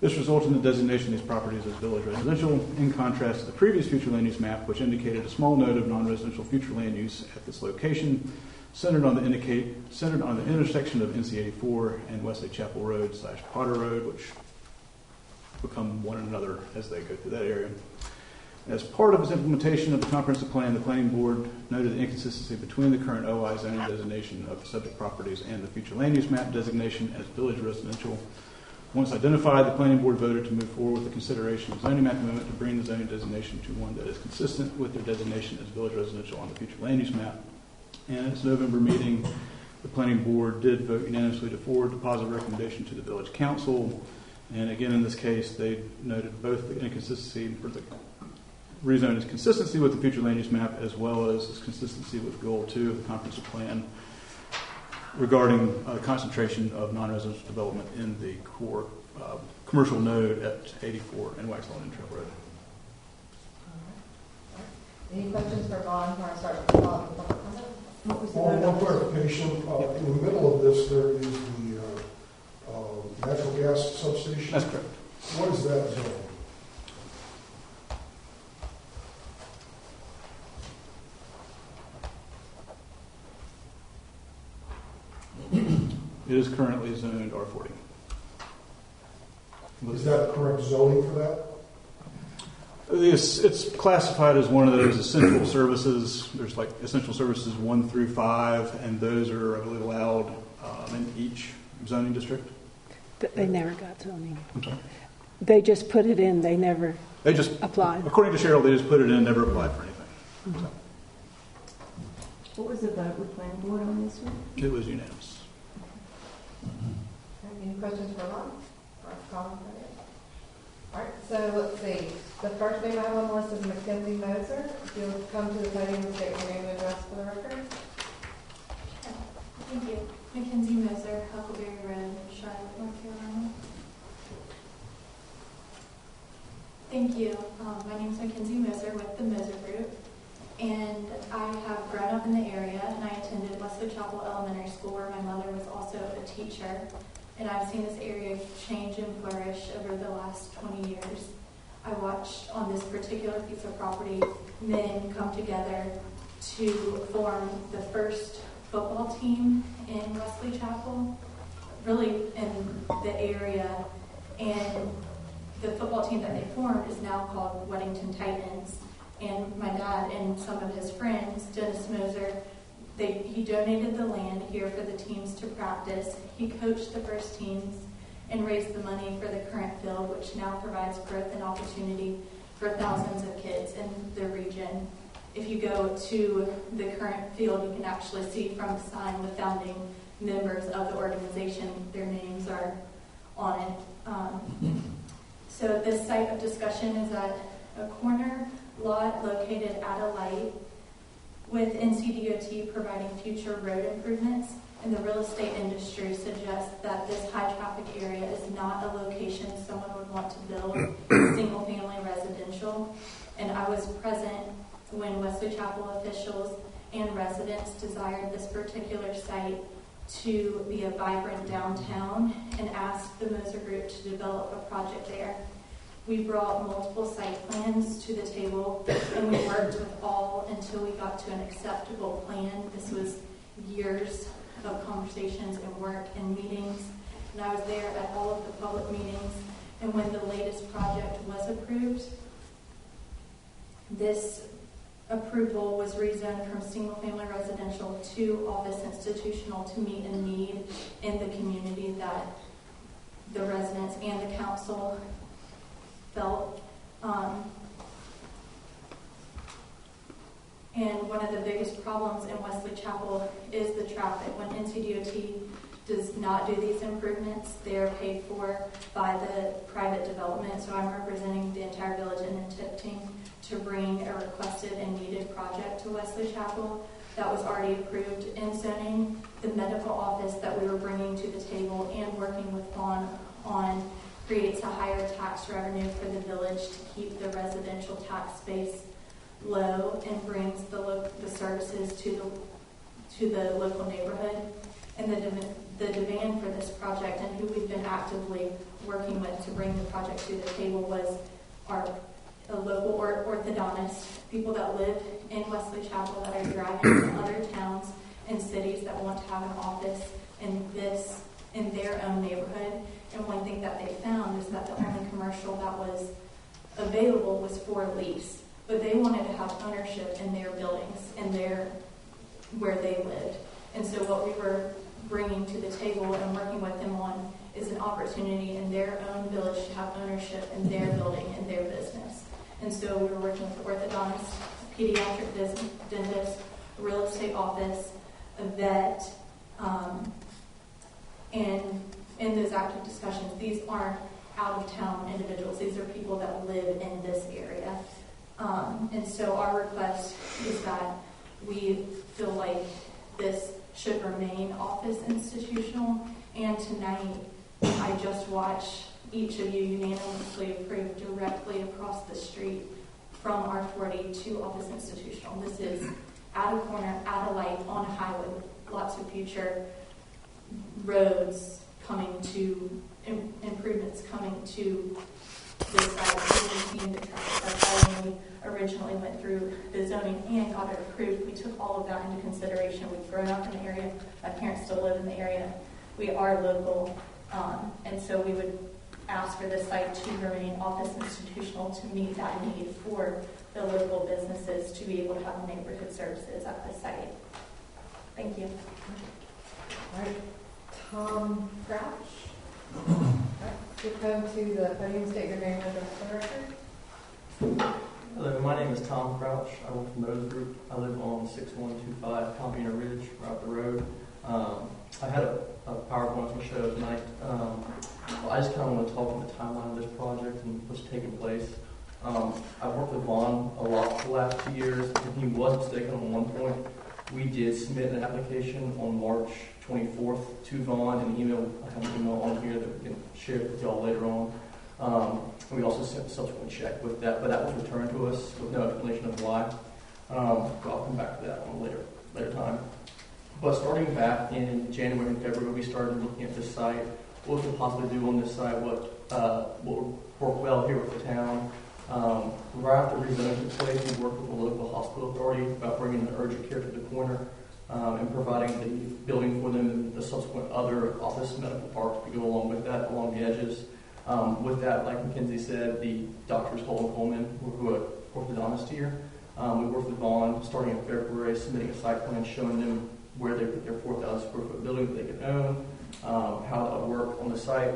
This results in the designation of these properties as village residential, in contrast to the previous future land use map, which indicated a small node of non-residential future land use at this location, centered on the intersection of NC 84 and Wesley Chapel Road / Potter Road, which become one another as they go through that area. As part of its implementation of the comprehensive plan, the planning board noted the inconsistency between the current OI zoning designation of the subject properties and the future land use map designation as village residential. Once identified, the planning board voted to move forward with the consideration of zoning map amendment to bring the zoning designation to one that is consistent with their designation as village residential on the future land use map. And at its November meeting, the planning board did vote unanimously to forward the positive recommendation to the village council. And again, in this case, they noted both the inconsistency for the rezone is consistency with the future land use map as well as its consistency with goal 2 of the comprehensive plan regarding concentration of non-residential development in the core commercial node at 84 and Waxhaw Landing Trail Road. Any questions for Vaughn before I start with the public comment? What was the One vote? clarification, in the middle of this, there is the natural gas substation. That's correct. What is that zone? It is currently zoned R40. Is that the correct zoning for that? It's classified as one of those essential services. There's like essential services 1 through 5, and those are, I believe, allowed in each zoning district. But they never got zoning. I'm sorry? They just put it in. They never They just applied. According to Cheryl, they just put it in, never applied for anything. What was the vote with planning board on this one? It was unanimous. Any questions for Vaughn? Or Colin? All right, so let's see. The first name I have on the list is Mackenzie Moser. If you'll come to the podium and state your name and address for the record. Thank you. Mackenzie Moser, Huckleberry Road, Charlotte, North Carolina. Thank you. My name is Mackenzie Moser with the Moser Group, and I have grown up in the area, and I attended Wesley Chapel Elementary School, where my mother was also a teacher, and I've seen this area change and flourish over the last 20 years. I watched on this particular piece of property men come together to form the first football team in Wesley Chapel, really in the area, and the football team that they formed is now called Weddington Titans. And my dad and some of his friends, Dennis Moser, he donated the land here for the teams to practice. He coached the first teams and raised the money for the current field, which now provides growth and opportunity for thousands of kids in the region. If you go to the current field, you can actually see from the sign the founding members of the organization. Their names are on it. So this site of discussion is at a corner lot located at a light, with NCDOT providing future road improvements, and the real estate industry suggests that this high traffic area is not a location someone would want to build single family residential. And I was present when Wesley Chapel officials and residents desired this particular site to be a vibrant downtown and asked the Moser Group to develop a project there. We brought multiple site plans to the table, and we worked with all until we got to an acceptable plan. This was years of conversations and work and meetings, and I was there at all of the public meetings. And when the latest project was approved, this approval was rezoned from single-family residential to office institutional to meet a need in the community that the residents and the council felt. And one of the biggest problems in Wesley Chapel is the traffic. When NCDOT does not do these improvements, they're paid for by the private development. So I'm representing the entire village and attempting to bring a requested and needed project to Wesley Chapel that was already approved in zoning. The medical office that we were bringing to the table and working with Vaughn on creates a higher tax revenue for the village to keep the residential tax base low and brings the services to the local neighborhood. And the demand for this project and who we've been actively working with to bring the project to the table was a local orthodontist, people that live in Wesley Chapel that are driving from other towns and cities that want to have an office in their own neighborhood. And one thing that they found is that the only commercial that was available was for lease, but they wanted to have ownership in their buildings and where they lived. And so what we were bringing to the table and working with them on is an opportunity in their own village to have ownership in their building and their business. And so we were working with orthodontists, pediatric dentists, real estate office, a vet, and in those active discussions, these aren't out-of-town individuals. These are people that live in this area. And so our request is that we feel like this should remain office institutional. And tonight, I just watched each of you unanimously approve directly across the street from R40 to office institutional. This is at a corner, at a light, on a highway, with lots of future roads coming to, improvements coming to this side. The traffic. That's why when we originally went through the zoning and got it approved, we took all of that into consideration. We've grown up in the area. My parents still live in the area. We are local. And so we would ask for this site to remain office institutional to meet that need for the local businesses to be able to have neighborhood services at the site. Thank you. All right. Tom Crouch. All right. You'll come to the podium, state your name and address for the record. Hello, my name is Tom Crouch. I work for Mo's Group. I live on 6125 Campina Ridge, right up the road. I had a PowerPoint to show tonight. I just kind of want to talk about the timeline of this project and what's taking place. I've worked with Vaughn a lot for the last 2 years, and he was mistaken on one point. We did submit an application on March 24th to Vaughn, and I have an email on here that we can share with y'all later on. And we also sent a subsequent check with that, but that was returned to us with no explanation of why. I'll come back to that on a later time. But starting back in January and February, we started looking at this site, what we could possibly do on this site, what would work well here with the town. Right after rezoning took place, we worked with the local hospital authority about bringing the urgent care to the corner and providing the building for them and the subsequent other office medical parks to go along with that, along the edges. With that, like Mackenzie said, the doctors Hall and Coleman, who are orthodontists here, we worked with Vaughn starting in February, submitting a site plan showing them where they put their 4,000 square foot building that they could own, how that would work on the site.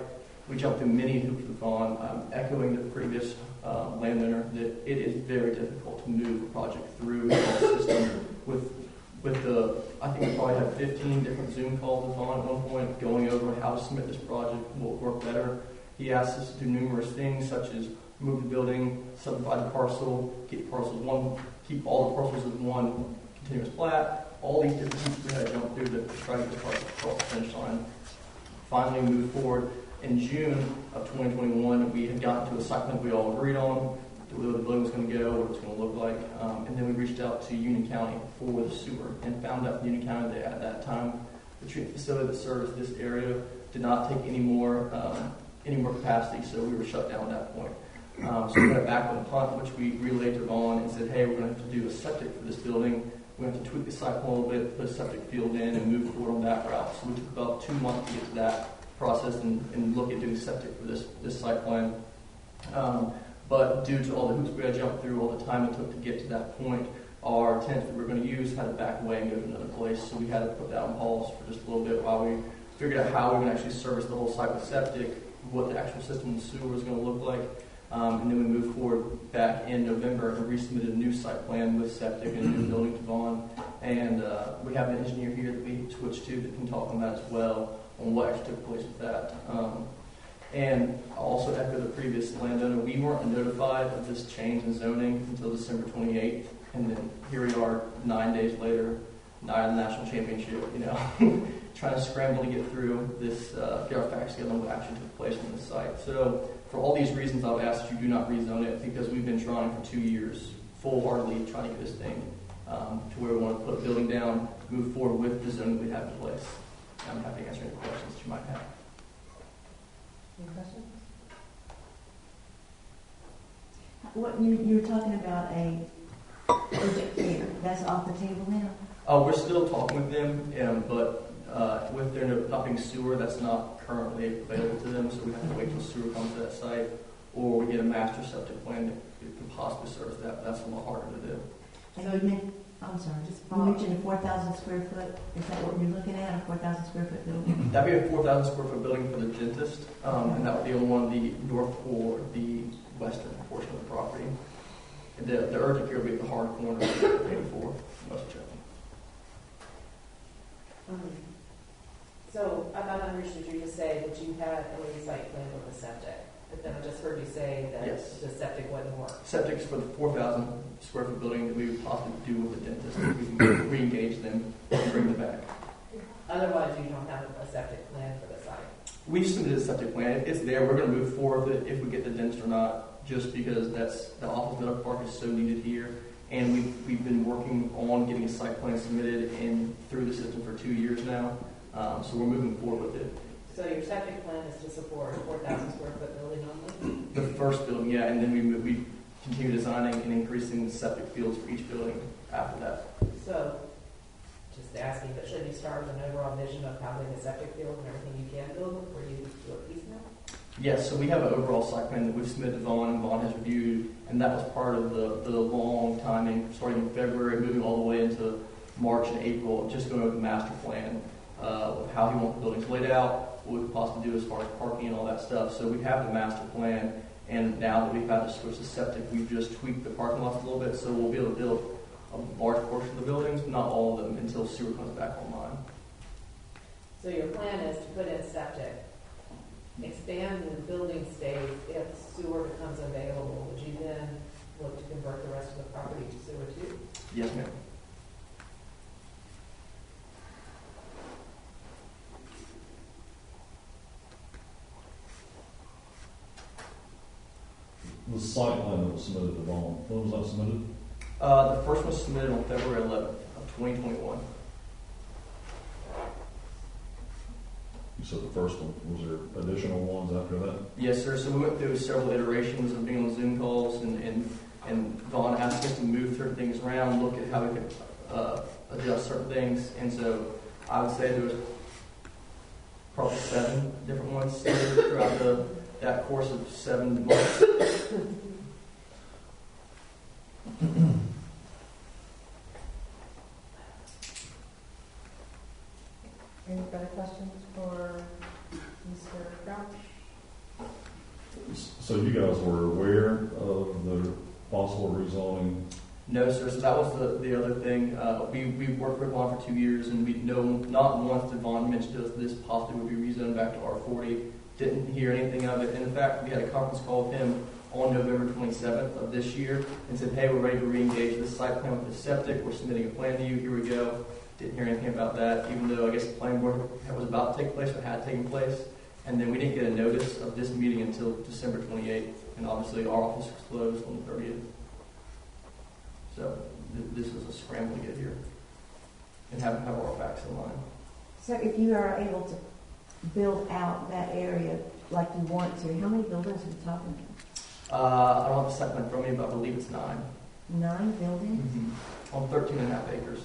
We jumped through many hoops with Vaughn, echoing the previous landowner that it is very difficult to move a project through the system with the, I think we probably had 15 different Zoom calls with Vaughn at one point, going over how to submit this project, what would work better. He asked us to do numerous things, such as move the building, subdivide the parcel, keep keep all the parcels as one continuous plat, all these different hoops we had to jump through to try to get the project across the finish line. Finally moved forward. In June of 2021, we had gotten to a site plan we all agreed on, where the building was going to go, what it was going to look like, and then we reached out to Union County for the sewer and found out from Union County that at that time the treatment facility that serves this area did not take any more capacity, so we were shut down at that point. So we got back on the punt, which we relayed to Vaughn and said, hey, we're going to have to do a septic for this building. We have to tweak the site plan a little bit, put a septic field in, and move forward on that route. So we took about 2 months to get to that process and look at doing septic for this site plan. But due to all the hoops we had to jump through, all the time it took to get to that point, our tenants we were going to use had to back away and go to another place. So we had to put that on pause for just a little bit while we figured out how we were going to actually service the whole site with septic, what the actual system and sewer was going to look like. And then we moved forward back in November and resubmitted a new site plan with septic and a new building to Vaughn. And we have an engineer here that we switched to that can talk on that as well, on what actually took place with that. And I'll also echo the previous landowner, we weren't notified of this change in zoning until December 28th. And then here we are 9 days later, night of the national championship, trying to scramble to get through this, get our facts together on what actually took place on this site. So for all these reasons, I've asked that you do not rezone it because we've been trying for 2 years, full-heartedly trying to get this thing to where we want to put a building down, move forward with the zoning we have in place. I'm happy to answer any questions that you might have. Any questions? What you were talking about a urgent care, that's off the table now? We're still talking with them, but with there not being sewer, that's not currently available to them, so we have to wait till sewer comes to that site, or we get a master septic plan that could possibly service that. That's a lot harder to do. And I'm sorry, you mentioned a 4,000 square foot. Is that what you're looking at, a 4,000 square foot building? That'd be a 4,000 square foot building for the dentist, and that would be on the north or the western portion of the property. And the urgent care would be at the hard corner of 84 West Chapel. So I thought I understood you to say that you had a site plan with a septic, but then I just heard you say that Yes. the septic wouldn't work. Septic's for the 4,000 square foot building that we would possibly do with the dentist. We can re-engage them and bring them back. Otherwise, you don't have a septic plan for the site. We submitted a septic plan. It's there. We're going to move forward with it if we get the dentist or not, just because the office medical park is so needed here. And we've been working on getting a site plan submitted and through the system for 2 years now. So we're moving forward with it. So your septic plan is to support a 4,000 square foot building only? The first building, yeah, and then we continue designing and increasing the septic fields for each building after that. So, just asking, but should you start with an overall vision of how big a septic field and everything you can build before you do a piecemeal? Yes, so we have an overall site plan that we've submitted to Vaughn, and Vaughn has reviewed, and that was part of the long timing, starting in February, moving all the way into March and April, just going over the master plan of how he wants the buildings laid out, what we could possibly do as far as parking and all that stuff. So we have the master plan, and now that we've had to switch to septic, we've just tweaked the parking lots a little bit, so we'll be able to build a large portion of the buildings, but not all of them, until sewer comes back online. So your plan is to put in septic, expand the building space if sewer becomes available. Would you then look to convert the rest of the property to sewer too? Yes, ma'am. The site plan that was submitted to Vaughn, when was that submitted? The first one was submitted on February 11th of 2021. You said the first one. Was there additional ones after that? Yes, sir. So we went through several iterations of being on Zoom calls, and Vaughn asked us to move certain things around, look at how we could adjust certain things. And so I would say there was probably 7 different ones throughout that course of 7 months. Any further questions for Mr. Crouch? So you guys were aware of the possible rezoning? No, sir. So that was the other thing. We worked with Vaughn for 2 years, and we know not once did Vaughn mention to us this possibly would be rezoned back to R40. Didn't hear anything of it. And in fact, we had a conference call with him on November 27th of this year and said, hey, we're ready to re-engage this site plan with the septic. We're submitting a plan to you. Here we go. Didn't hear anything about that, even though I guess the planning board was about to take place or had taken place. And then we didn't get a notice of this meeting until December 28th. And obviously our office was closed on the 30th. So this was a scramble to get here and have our facts in line. So if you are able to build out that area like you want to, how many buildings are you talking about? I don't have the site plan from me, but I believe it's 9. 9 buildings? Mm-hmm. On 13.5 acres.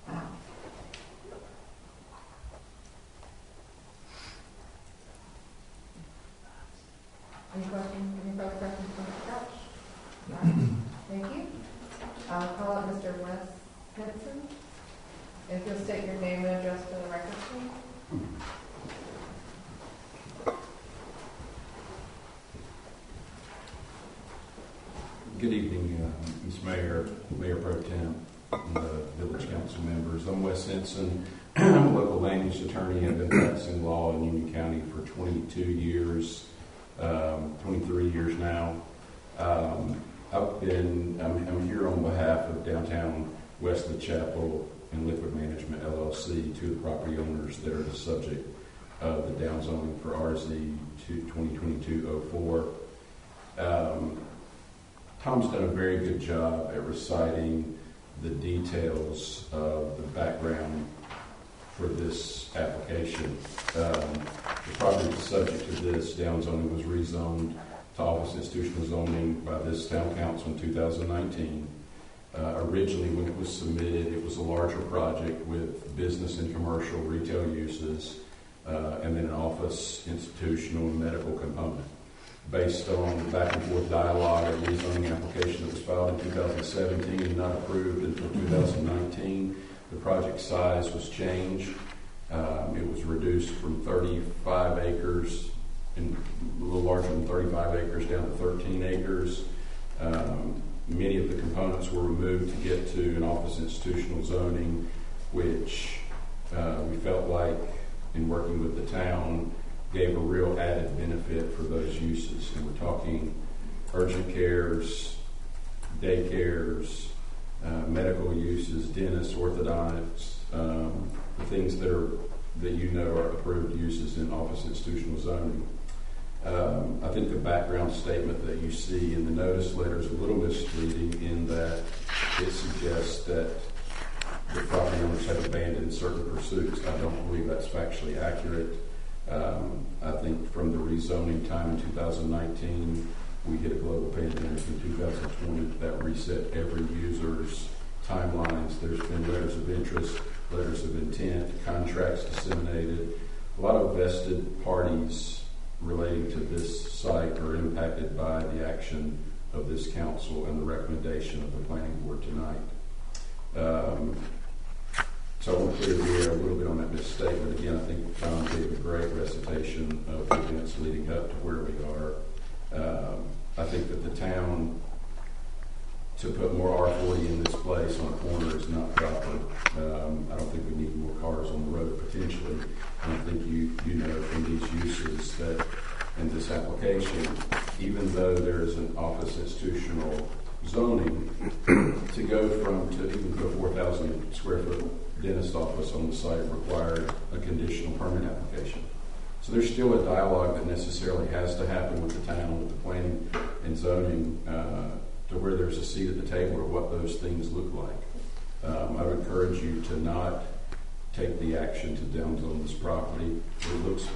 Wow. Any questions, any further questions from Mr. Crouch? No? Thank you. I'll call out Mr. Wes Henson. If you'll state your name and address for the record, please. Good evening, Ms. Mayor, Mayor Pro Tem, and village council members. I'm Wes Henson. I'm a local land use attorney. I've been practicing law in Union County for 22 years, 23 years now. I'm here on behalf of Downtown Wesley Chapel and Liquid Management LLC, 2 of the property owners that are the subject of the downzoning for RZ 2022-04. Tom's done a very good job at reciting the details of the background for this application. The property that's subject to this downzoning was rezoned to office institutional zoning by this town council in 2019. Originally, when it was submitted, it was a larger project with business and commercial retail uses, and then an office, institutional, and medical component. Based on the back and forth dialogue of the rezoning application that was filed in 2017 and not approved until 2019, the project size was changed. It was reduced from 35 acres, and a little larger than 35 acres, down to 13 acres. Many of the components were removed to get to an office institutional zoning, which we felt like, in working with the town, gave a real added benefit for those uses. And we're talking urgent cares, daycares, medical uses, dentists, orthodontics, the things that are approved uses in office institutional zoning. I think the background statement that you see in the notice letter is a little misleading in that it suggests that the property owners have abandoned certain pursuits. I don't believe that's factually accurate. I think from the rezoning time in 2019, we hit a global pandemic in 2020 that reset every user's timelines. There's been letters of interest, letters of intent, contracts disseminated. A lot of vested parties relating to this site are impacted by the action of this council and the recommendation of the planning board tonight. So I want to clear the air a little bit on that misstatement. Again, I think Tom gave a great recitation of the events leading up to where we are. I think that the town, to put more R40 in this place on a corner is not proper. I don't think we need more cars on the road potentially. And I think you know from these uses that in this application, even though there is an office institutional zoning, to go to even to a 4,000 square foot dentist office on the site required a conditional permit application. So there's still a dialogue that necessarily has to happen with the town, with the planning and zoning, to where there's a seat at the table of what those things look like. I would encourage you to not take the action to downzone this property. It looks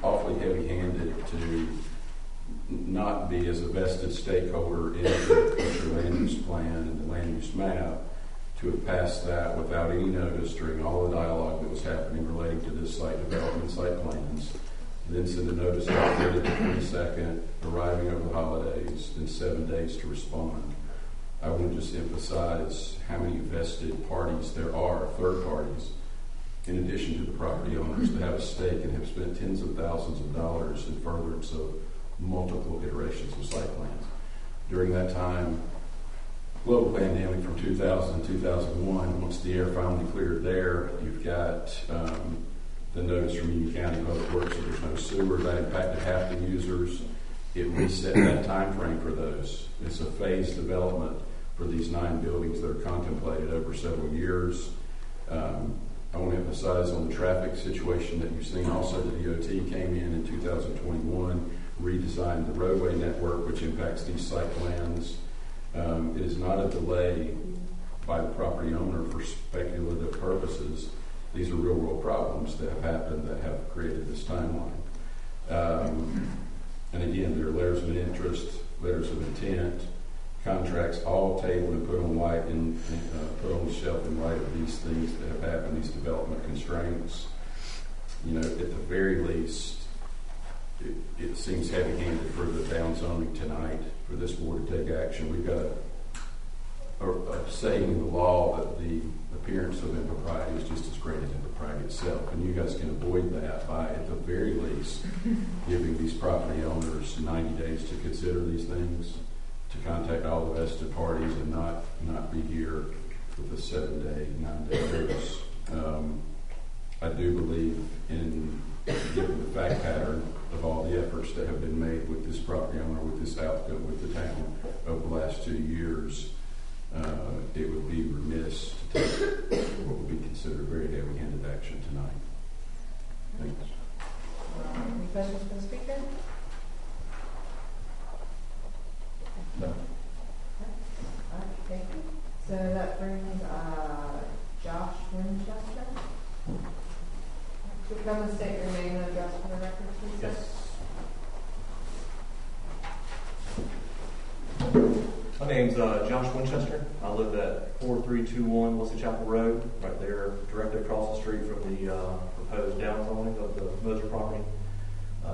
awfully heavy-handed to not be as a vested stakeholder in the land use plan and the land use map, to have passed that without any notice during all the dialogue that was happening relating to this site development, site plans, then send a notice out there the 22nd, arriving over the holidays, and 7 days to respond. I want to just emphasize how many vested parties there are, third parties, in addition to the property owners that have a stake and have spent tens of thousands of dollars in furtherance of multiple iterations of site plans. During that time, global pandemic from 2000 to 2001, once the air finally cleared there, you've got the notice from Union County Public Works that there's no sewer. That impacted half the users. It reset that time frame for those. It's a phased development for these 9 buildings that are contemplated over several years. I want to emphasize on the traffic situation that you've seen. Also, the DOT came in 2021, redesigned the roadway network, which impacts these site plans. It is not a delay by the property owner for speculative purposes. These are real world problems that have happened that have created this timeline. And again, there are letters of interest, letters of intent, contracts all tabled and put on light and put on the shelf in light of these things that have happened, these development constraints. You know, at the very least, it seems heavy-handed for the downzoning tonight for this board to take action. We've got a saying in the law that the appearance of impropriety is just as great as impropriety itself, and you guys can avoid that by, at the very least, giving these property owners 90 days to consider these things, to contact all the vested parties, and not be here with a 7-day, 9-day notice. I do believe in, given the fact pattern of all the efforts that have been made with this property owner, with this applicant, with the town over the last 2 years, it would be remiss to take what would be considered very heavy-handed action tonight. Thanks. Any questions for the speaker? No. So that brings Josh Winchester. Could you come and state your name and address for the record, please? Sir? My name's Josh Winchester. I live at 4321 Wesley Chapel Road, right there, directly across the street from the proposed downzoning of the Moser property.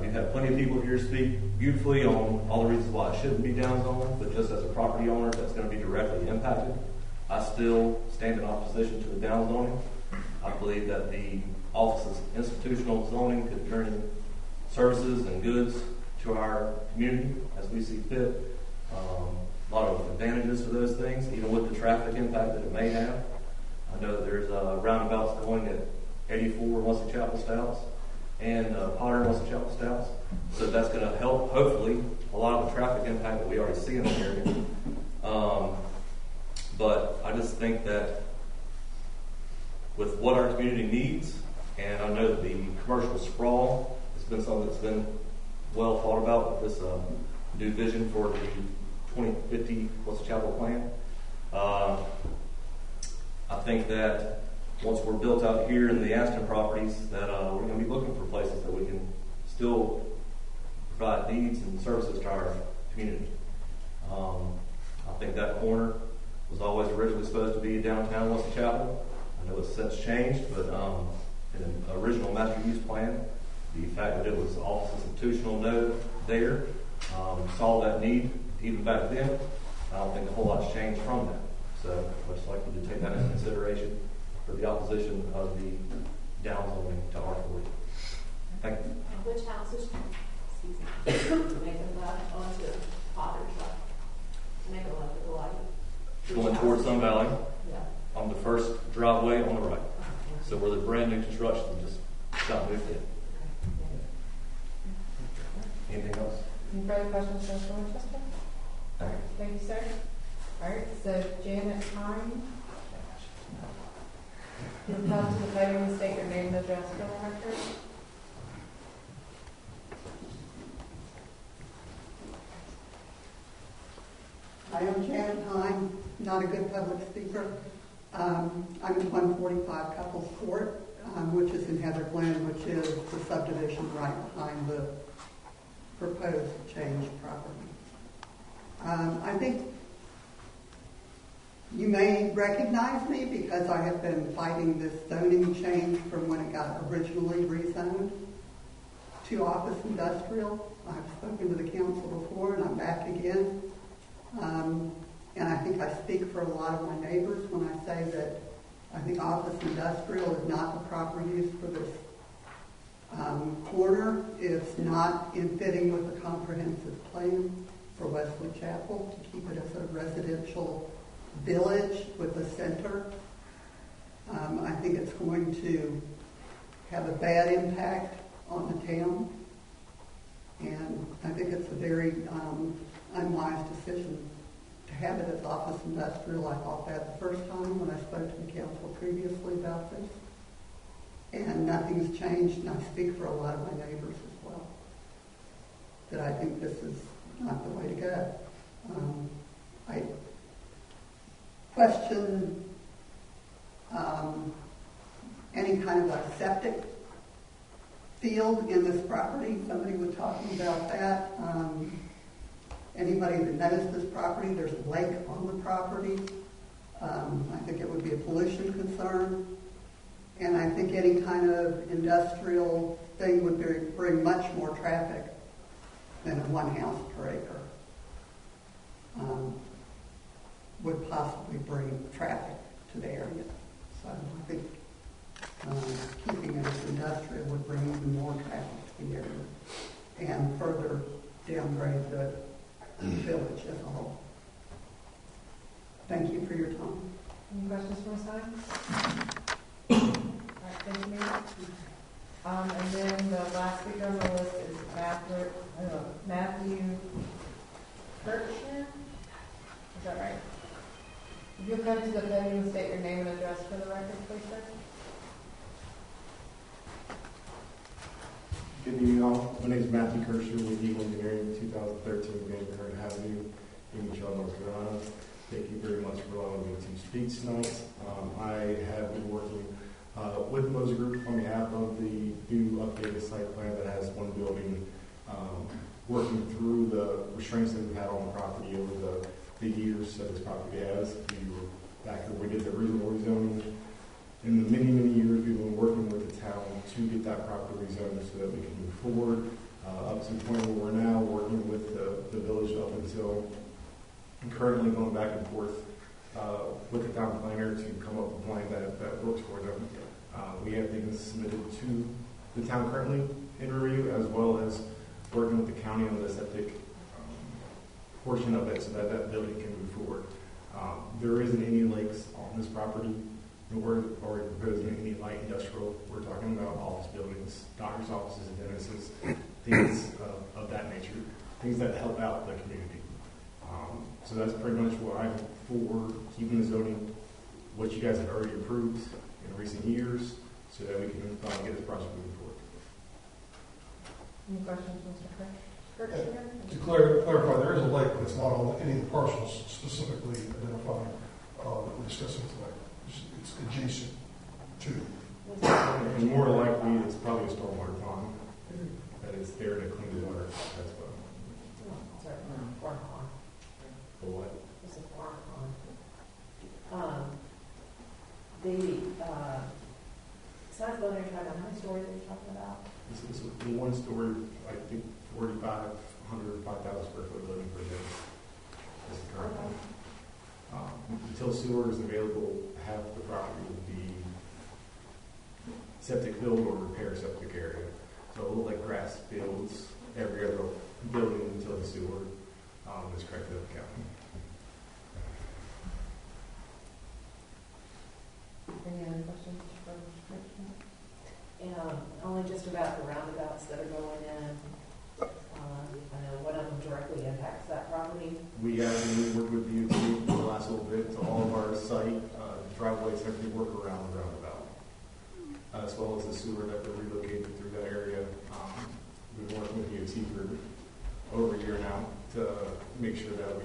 You've had plenty of people here speak beautifully on all the reasons why it shouldn't be downzoned, but just as a property owner that's going to be directly impacted, I still stand in opposition to the downzoning. I believe that the Office of Institutional Zoning could bring services and goods to our community as we see fit. A lot of advantages to those things, even with the traffic impact that it may have. I know that there's roundabouts going at 84 Wesley Chapel Stouts and Potter Wesley Chapel Stouts. So that's going to help, hopefully, a lot of the traffic impact that we already see in the area. But I just think that with what our community needs, and I know that the commercial sprawl has been something that's been well thought about with this new vision for the 2050 Wesley Chapel plan. I think that once we're built out here in the Aston properties, that we're going to be looking for places that we can still provide needs and services to our community. I think that corner was always originally supposed to be downtown Wesley Chapel. I know it's since changed, but in the original master use plan, the fact that it was office institutional node there saw that need even back then. I don't think a whole lot's changed from that. So I'd just like you to take that into consideration for the opposition of the downzoning to R40. Thank you. Which houses, excuse me, make a left onto Potter's Drive? Make a left at the light. Going towards Sun Valley, Yeah. on the first driveway on the right. So where the brand new construction just got moved in. Anything else? Any further questions for Mr. Winchester? All right, thank you, sir. All right, so Janet Hine. You'll come to the podium and state your name and address for the record. I am Janet Hine, not a good public speaker. I'm at 145 Couples Court, which is in Heather Glen, which is the subdivision right behind the proposed change property. I think you may recognize me because I have been fighting this zoning change from when it got originally rezoned to office industrial. I've spoken to the council before and I'm back again. And I think I speak for a lot of my neighbors when I say that I think office industrial is not the proper use for this corner. It's not in fitting with the comprehensive plan for Wesley Chapel to keep it as a residential village with a center. I think it's going to have a bad impact on the town. And I think it's a very unwise decision to have it as office industrial. I thought that the first time when I spoke to the council previously about this. And nothing's changed, and I speak for a lot of my neighbors as well, that I think this is not the way to go. I question any kind of a septic field in this property. Somebody was talking about that. Anybody that knows this property, there's a lake on the property. I think it would be a pollution concern. And I think any kind of industrial thing would bring much more traffic than a one house per acre would possibly bring traffic to the area. So I think keeping it as industrial would bring even more traffic to the area and further downgrade the village as a whole. Thank you for your time. Any questions for Ms. Hines? All right, thank you, Mary. And then the last speaker on the list is Matthew Clipchamp. Is that right? If you'll come to the podium and state your name and address for the record, please, sir. Good evening, all. My name is Matthew Kirscher with Eagle Engineering, 2013 Van Buren Avenue, Union Trail, North Carolina. Thank you very much for allowing me to speak tonight. I have been working with the Moser Group on behalf of the new updated site plan that has one building, working through the restraints that we've had on the property over the years that this property has. We were back when we did the original rezoning. In the many, many years, we've been working with the town to get that property rezoned so that we can move forward up to the point where we're now working with the village up until and currently going back and forth with the town planner to come up with a plan that works for them. We have things submitted to the town currently in review, as well as working with the county on the septic portion of it so that that building can move forward. There isn't any lakes on this property, nor are we proposing any light industrial. We're talking about office buildings, doctor's offices, and dentists, things of that nature, things that help out the community. So that's pretty much what I'm for, keeping the zoning, what you guys have already approved in recent years, so that we can get this project moving forward. Any questions, Mr. Kirk? To clarify, there is a lake that's not on any of the parcels specifically identified that we're discussing tonight. It's adjacent to. And more likely, it's probably a stormwater pond that is there to clean the water as well. Sorry, farm pond. For what? It's a farm pond. The size building you're talking about, how many stories are you talking about? This is a one-story, I think, 4,500, 5,000 square foot building per day. That's the current one. Until sewer is available, half the property will be septic filled or repair septic area. So it'll look like grass fields every other building until the sewer is corrected up the county. Any other questions for Mr. Kirk? Only just about the roundabouts that are going in. I know one of them directly impacts that property. We have been working with DOT for the last little bit to all of our site driveways, everything work around the roundabout, as well as the sewer that we're relocating through that area. We've been working with DOT for over a year now to make sure that we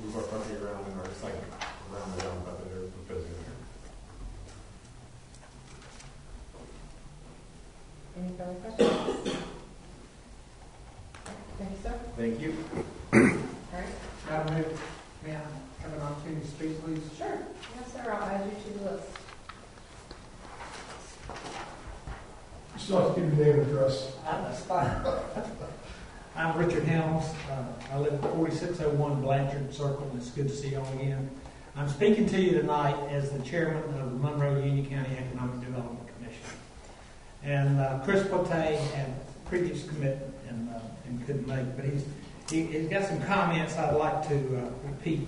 move our property around and our site around the roundabout that they're proposing there. Any further questions? Thank you, sir. Thank you. All right. Madam Mayor, may I have an opportunity to speak, please? Sure. Yes, sir. I'll add you to the list. You still have to give your name and address. That's fine. I'm Richard Helms. I live at 4601 Blanchard Circle, and it's good to see you all again. I'm speaking to you tonight as the chairman of the Monroe-Union County Economic Development Commission. And Chris Pote had previous commitment and couldn't make, but he's got some comments I'd like to repeat.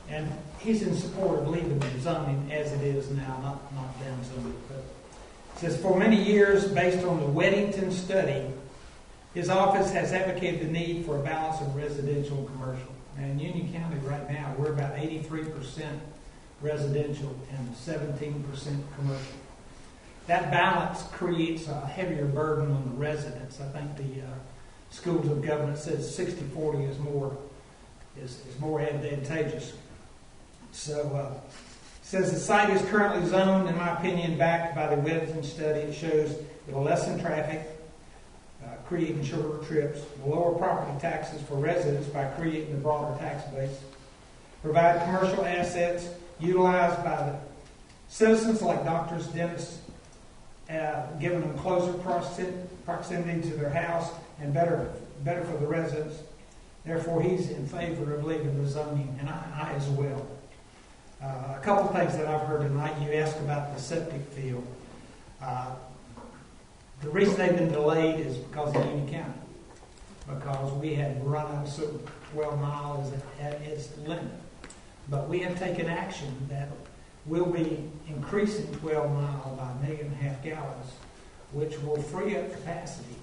And he's in support of leaving the zoning as it is now, not down zoning. But it says, for many years, based on the Weddington study, his office has advocated the need for a balance of residential and commercial. And in Union County right now, we're about 83% residential and 17% commercial. That balance creates a heavier burden on the residents. I think the schools of government says 60-40 is more advantageous. So it says the site is currently zoned, in my opinion, backed by the Weddington study. It shows it'll lessen traffic, creating shorter trips, lower property taxes for residents by creating a broader tax base, provide commercial assets utilized by the citizens like doctors, dentists, giving them closer proximity to their house and better for the residents. Therefore, he's in favor of leaving the zoning, and I as well. A couple of things that I've heard tonight. You asked about the septic field. The reason they've been delayed is because of Union County, because we had run out of 12 miles at its limit. But we have taken action that will be increasing 12 miles by 1.5 million gallons, which will free up capacity.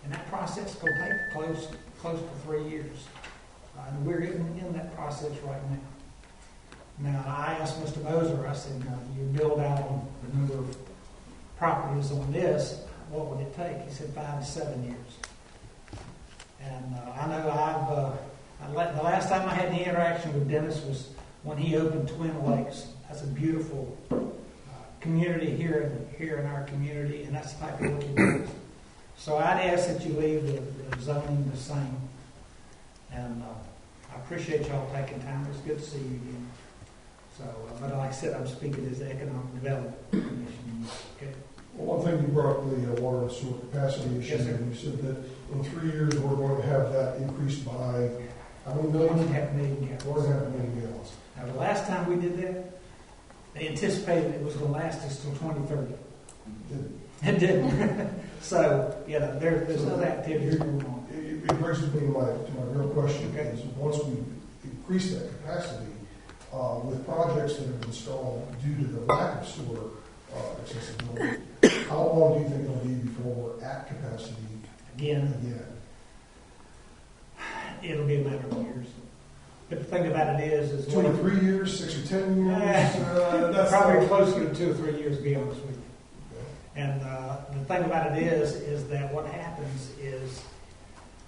And that process will take close to 3 years. And we're in that process right now. Now, I asked Mr. Moser, I said, you build out on the number of properties on this, what would it take? He said 5 to 7 years. And I know the last time I had any interaction with Dennis was when he opened Twin Lakes. That's a beautiful community here in our community, and that's the type of look he brings. So I'd ask that you leave the zoning the same. And I appreciate y'all taking time. It's good to see you again. So, but like I said, I'm speaking as the Economic Development Commission. Okay. Well, one thing you brought up, the water and sewer capacity issue, Yes, sir. and you said that in 3 years we're going to have that increased by how many million? 1.5 million gallons. 1.5 million gallons. Now, the last time we did that, they anticipated it was going to last us till 2030. It didn't. So, there's other activity going on. It brings me to my real question, Okay. is once we increase that capacity, with projects that have been stalled due to the lack of sewer accessibility, how long do you think it'll be before we're at capacity Again, again? it'll be a matter of years. But the thing about it is 2 or 3 years, 6 or 10 years? That's probably closer to 2 or 3 years, to be honest with you. And the thing about it is that what happens is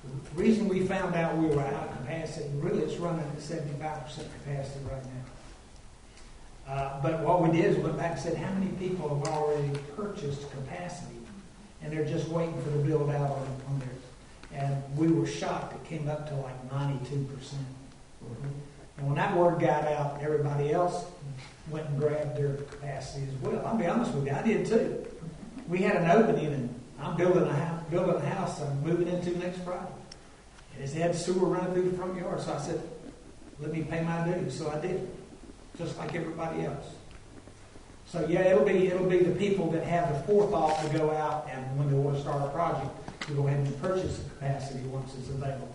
the reason we found out we were out of capacity, really it's running at 75% capacity right now. But what we did is went back and said, how many people have already purchased capacity? And they're just waiting for the build out on theirs. And we were shocked. It came up to like 92%. And when that word got out, everybody else went and grabbed their capacity as well. I'll be honest with you, I did too. We had an opening, and I'm building a house I'm moving into next Friday. And it had sewer running through the front yard. So I said, let me pay my dues. So I did, just like everybody else. So yeah, it'll be the people that have the forethought to go out and when they want to start a project, to go ahead and purchase the capacity once it's available.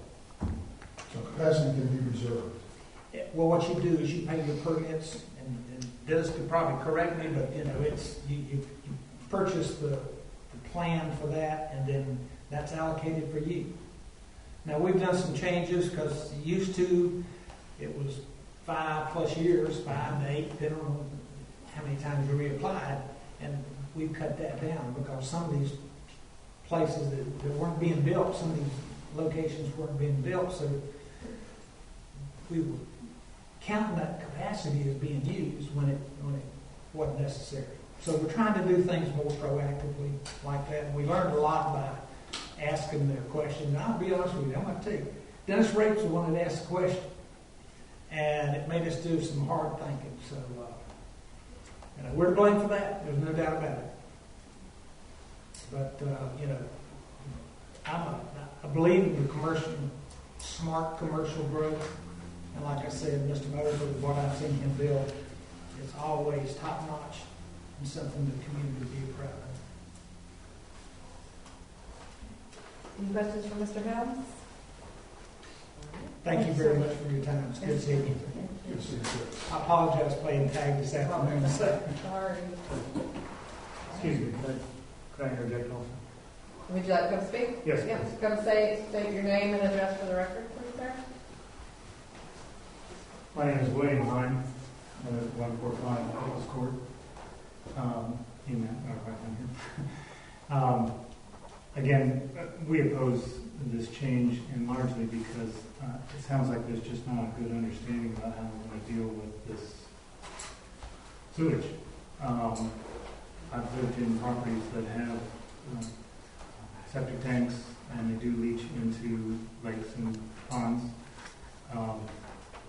So capacity can be reserved. Well, what you do is you pay your permits, and Dennis could probably correct me, but it's you purchase the plan for that, and then that's allocated for you. Now we've done some changes because used to it was 5+ years, 5 to 8, depending on how many times you reapplied, and we've cut that down because some of these places that weren't being built, some of these locations weren't being built, so we were counting that capacity as being used when it wasn't necessary. So we're trying to do things more proactively like that. And we learned a lot by asking the question. And I'll be honest with you, I'm going to tell you, Dennis Rape's the one that asked the question. And it made us do some hard thinking. So we're to blame for that. There's no doubt about it. But, I believe in the smart commercial growth. And like I said, Mr. Mosley, what I've seen him build is always top notch and something the community would be proud of. Any questions for Mr. Helms? Thank you very much for your time. It's good seeing you. I apologize for playing tag this afternoon. Sorry. Excuse me, could I interject also? Would you like to come speak? Yes, Yes. please. Come state your name and address for the record, please, sir. My name is William Hine. I live at 145 Nicholas Court. Again, we oppose this change, and largely because it sounds like there's just not a good understanding about how we're going to deal with this sewage. I've lived in properties that have septic tanks, and they do leach into lakes and ponds.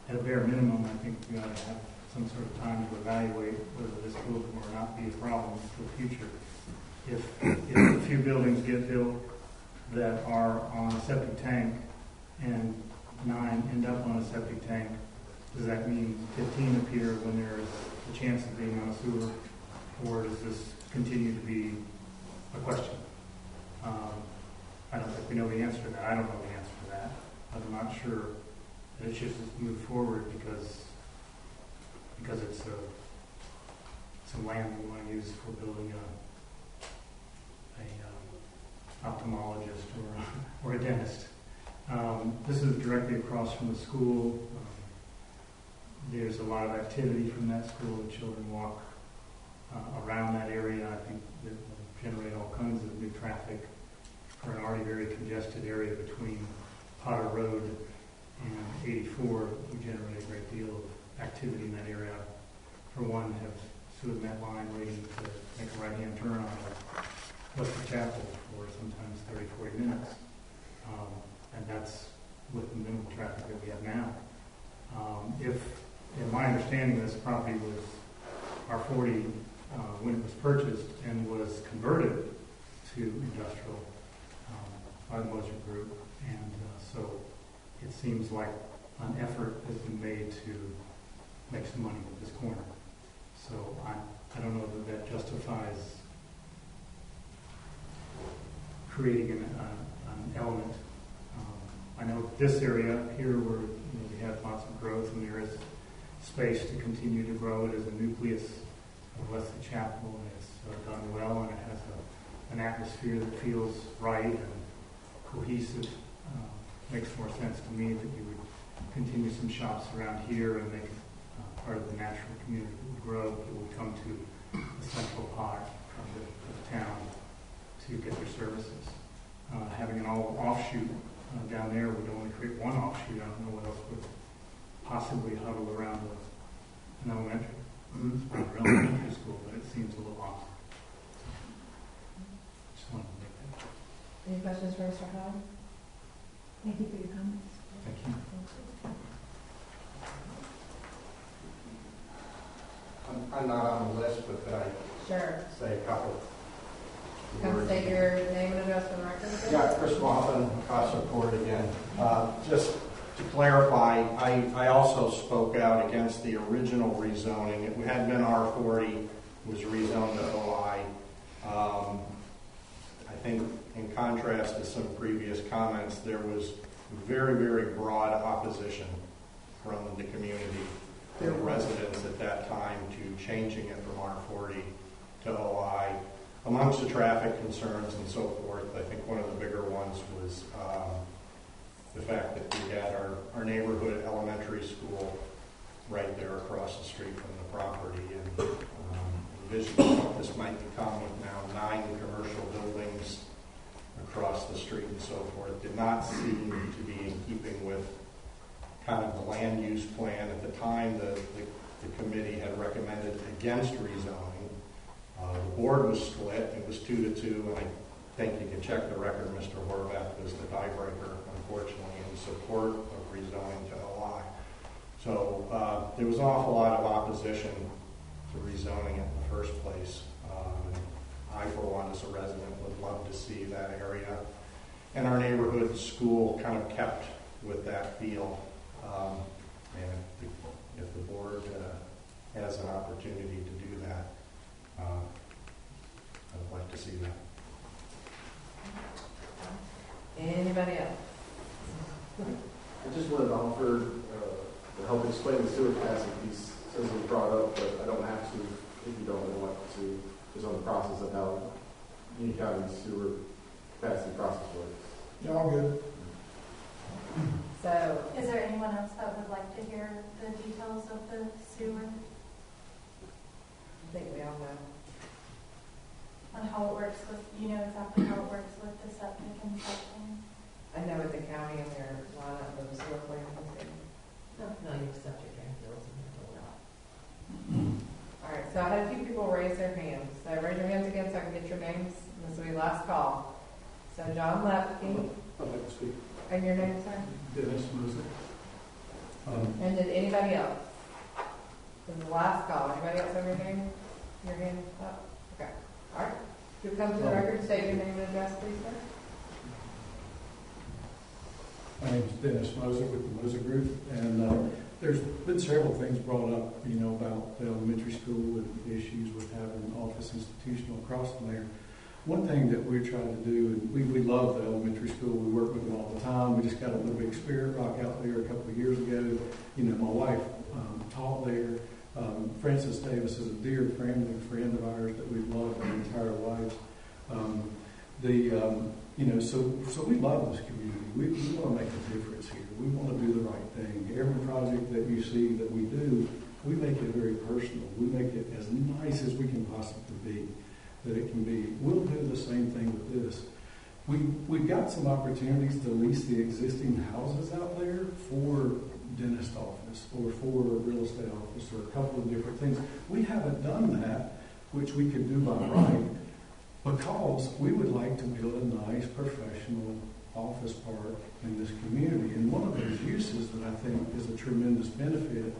At a bare minimum, I think we ought to have some sort of time to evaluate whether this will or not be a problem for the future. If a few buildings get built that are on a septic tank and 9 end up on a septic tank, does that mean 15 appear when there's a chance of being on a sewer, or does this continue to be a question? I don't think we know the answer to that. I don't know the answer to that. I'm not sure that it should just move forward because it's some land we want to use for building a ophthalmologist or a dentist. This is directly across from the school. There's a lot of activity from that school. The children walk around that area. I think that will generate all kinds of new traffic for an already very congested area between Potter Road and 84. We generate a great deal activity in that area. For one, have stood in that line waiting to make a right-hand turn on Westwood Chapel for sometimes 30, 40 minutes. And that's with the minimal traffic that we have now. In my understanding, this property was R40 when it was purchased and was converted to industrial by the Moser Group. And so it seems like an effort has been made to make some money with this corner. So I don't know that justifies creating an element. I know this area here where we have lots of growth and there is space to continue to grow it as a nucleus of Wesley Chapel, and it's done well, and it has an atmosphere that feels right and cohesive. Makes more sense to me that you would continue some shops around here and make it part of the natural community that would grow. People would come to the central part of the town to get their services. Having an all offshoot down there would only create one offshoot. I don't know what else would possibly huddle around an elementary. It's not an elementary school, but it seems a little off. Just wanted to make that. Any questions for Mr. Howard? Thank you for your comments. Thank you. I'm not on the list, but could I Sure. say a couple? Come state your name and address for the record. Yeah, Chris Waffen, Casa Court again. Just to clarify, I also spoke out against the original rezoning. It had been R40, was rezoned to OI. I think in contrast to some previous comments, there was very, very broad opposition from the community, the residents at that time, to changing it from R40 to OI. Amongst the traffic concerns and so forth, I think one of the bigger ones was the fact that we had our neighborhood elementary school right there across the street from the property, and envisioning what this might become with now 9 commercial buildings across the street and so forth did not seem to be in keeping with kind of the land use plan. At the time, the committee had recommended against rezoning. The board was split. It was 2-2, and I think you can check the record. Mr. Horvath was the tiebreaker, unfortunately, in support of rezoning to OI. So there was an awful lot of opposition to rezoning in the first place. I, for one, as a resident, would love to see that area and our neighborhood school kind of kept with that feel. And if the board has an opportunity to do that, I would like to see that. Anybody else? I just wanted to offer to help explain the sewer capacity piece since it was brought up, but I don't have to if you don't really want to, just on the process of how Union County's sewer capacity process works. Yeah, I'm good. So, is there anyone else that would like to hear the details of the sewer? I think we all know. On how it works with, exactly how it works with the septic and everything? I know with the county and their lineup for the sewer plant. No, your subject drain fields and All right, so I had a few people raise their hands. So raise your hands again so I can get your names. This will be last call. So John Lepke. I'd like to speak. And your name, sir? Dennis Moser. And did anybody else? This is the last call. Anybody else have your name? Your hand up? Okay. All right. If you come to the record, state your name and address, please, sir. My name is Dennis Moser with the Moser Group, and there's been several things brought up, about the elementary school and the issues with having an office institutional across from there. One thing that we're trying to do, and we love the elementary school, we work with them all the time. We just got a little big Spirit Rock out there a couple of years ago. My wife taught there. Frances Davis is a dear friend and friend of ours that we've loved our entire lives. So we love this community. We want to make a difference here. We want to do the right thing. Every project that you see that we do, we make it very personal. We make it as nice as we can possibly be, that it can be. We'll do the same thing with this. We've got some opportunities to lease the existing houses out there for dentist office or for a real estate office or a couple of different things. We haven't done that, which we could do by right, because we would like to build a nice professional office park in this community. And one of those uses that I think is a tremendous benefit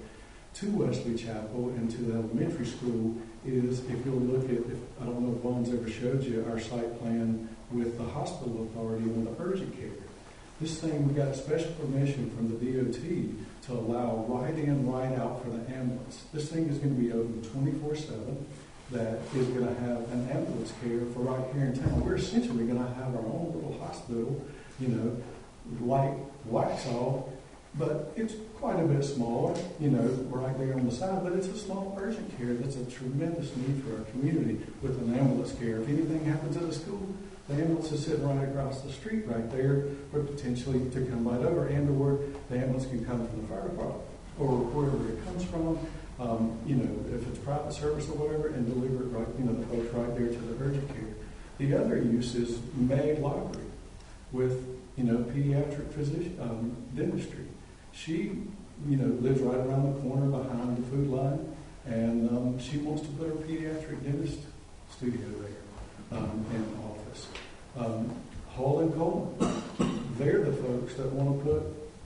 to Wesley Chapel and to the elementary school is, if you'll look at, I don't know if Vaughn's ever showed you our site plan with the hospital authority on the urgent care. This thing, we got special permission from the DOT to allow right in, right out for the ambulance. This thing is going to be open 24/7. That is going to have an ambulance care for right here in town. We're essentially going to have our own little hospital, you know, like Waxhaw, but it's quite a bit smaller, you know, right there on the side. But it's a small urgent care that's a tremendous need for our community with an ambulance care. If anything happens at a school, the ambulance is sitting right across the street right there, or potentially to come right over, and or the ambulance can come from the fire department or wherever it comes from. You know, if it's private service or whatever, and deliver it right, you know, the folks right there to the urgent care. The other use is May Library with, you know, pediatric physician, dentistry. She, you know, lives right around the corner behind the food line, and she wants to put her pediatric dentist studio there and office. Hall and Coleman, they're the folks that want to put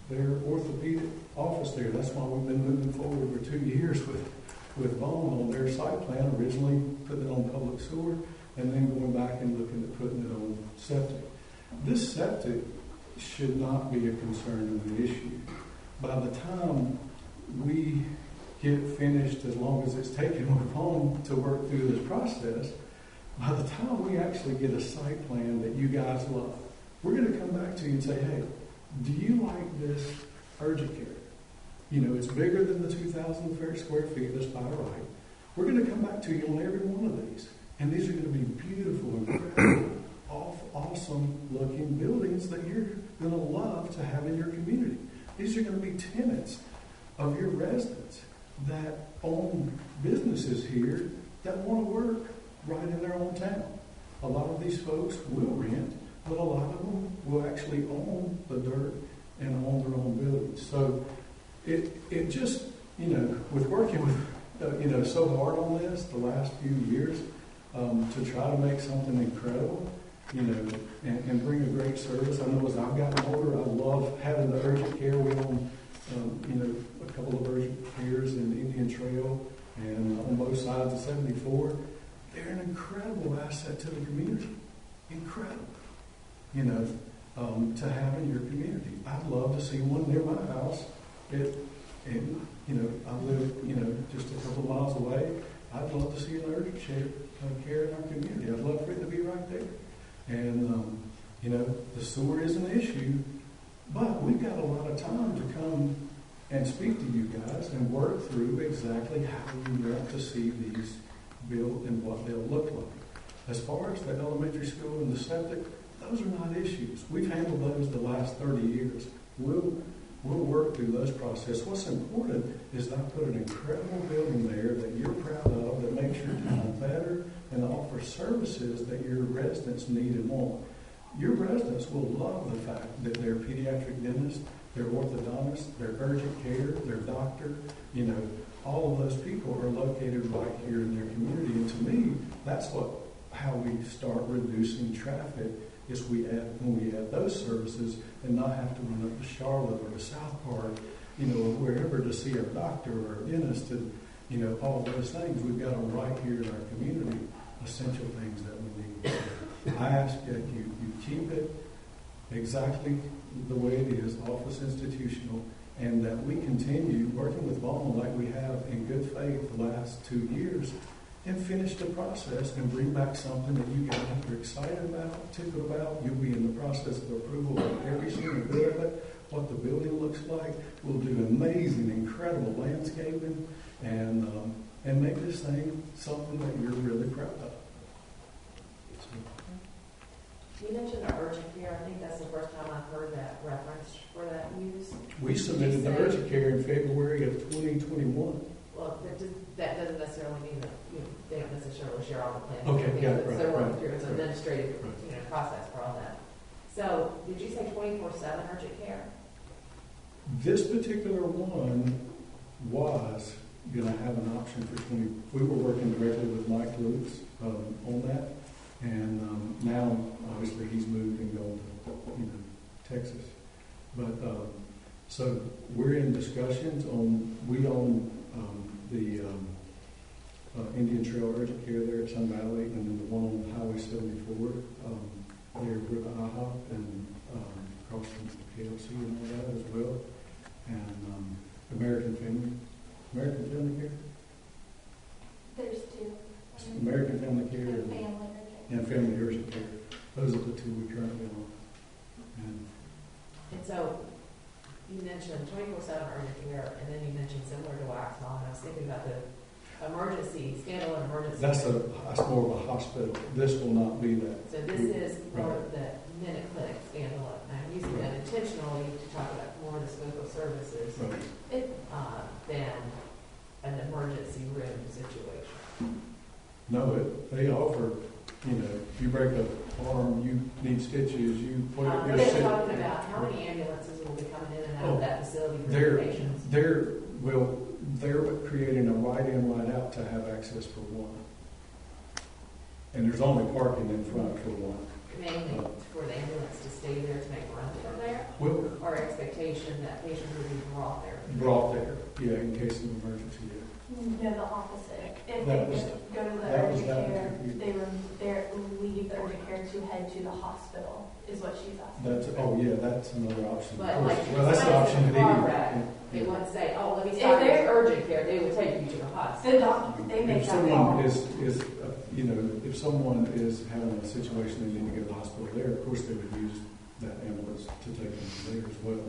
their orthopedic office there. That's why we've been moving forward for 2 years with Vaughn on their site plan, originally putting it on public sewer, and then going back and looking at putting it on septic. This septic should not be a concern of the issue. By the time we get finished, as long as it's taken with Vaughn to work through this process, by the time we actually get a site plan that you guys love, we're going to come back to you and say, hey, do you like this urgent care? You know, it's bigger than the 2,000 square feet that's by right. We're going to come back to you on every one of these. And these are going to be beautiful, incredible, awesome looking buildings that you're going to love to have in your community. These are going to be tenants of your residents that own businesses here that want to work right in their own town. A lot of these folks will rent, but a lot of them will actually own the dirt and own their own buildings. So it just, you know, with working with, you know, so hard on this the last few years, to try to make something incredible, you know, and bring a great service. I know as I've gotten older, I love having the urgent care. We own, you know, a couple of urgent cares in the Indian Trail and on both sides of 74. They're an incredible asset to the community. Incredible. You know, to have in your community. I'd love to see one near my house. And you know, I live, you know, just a couple of miles away. I'd love to see an urgent care in our community. I'd love for it to be right there. And, you know, the sewer is an issue, but we've got a lot of time to come and speak to you guys and work through exactly how you want to see these built and what they'll look like. As far as the elementary school and the septic, those are not issues. We've handled those the last 30 years. We'll work through those processes. What's important is that I put an incredible building there that you're proud of, that makes your town better and offers services that your residents need and want. Your residents will love the fact that their pediatric dentist, their orthodontist, their urgent care, their doctor, you know, all of those people are located right here in their community. And to me, that's how we start reducing traffic. Is when we add those services and not have to run up to Charlotte or to South Park, you know, or wherever to see our doctor or our dentist and, you know, all those things. We've got them right here in our community, essential things that we need. I ask that you keep it exactly the way it is, office institutional, and that we continue working with Vaughn like we have in good faith the last 2 years, and finish the process and bring back something that you guys are excited about, tickled about. You'll be in the process of approval of every single bit of it, what the building looks like. We'll do amazing, incredible landscaping, and make this thing something that you're really proud of. You mentioned the urgent care. I think that's the first time I've heard that reference for that use. We submitted the urgent care in February of 2021. Well, that doesn't necessarily mean that they don't necessarily share all the plans. Okay, yeah, right. They're working through an administrative process for all that. So, did you say 24/7 urgent care? This particular one was going to have an option for 20. We were working directly with Mike Lutz on that, and now obviously he's moved and gone to Texas. But so we're in discussions on. We own the Indian Trail Urgent Care there at Sun Valley, and then the one on Highway 74 there with the IHOP and across from KLC and all that as well, and American Family Care. There's two. American Family Care And Family Urgent Care. and Family Urgent Care. Those are the two we currently own. And so you mentioned 24/7 urgent care, and then you mentioned similar to Waxhaw, and I was thinking about the standalone emergency. That's more of a hospital. This will not be that. So this is more of the minute clinic standalone. I'm using that intentionally to talk about more of the scope of services than an emergency room situation. No, they offer, if you break an arm, you need stitches, They're talking about how many ambulances will be coming in and out of that facility for patients. They're creating a right-in, right-out to have access for one. And there's only parking in front for one. Mainly for the ambulance to stay there to make runs from there? Or expectation that patients will be brought there? Brought there, yeah, in case of emergency, yeah. No, the opposite. If they go to the urgent care, they were there, leave the urgent care to head to the hospital, is what she's asking. That's another option. But that's the option they wouldn't say, let me stop at urgent care. They would take you to the hospital. The doctor, they make that call. If someone is having a situation they need to go to the hospital there, of course they would use that ambulance to take them there as well.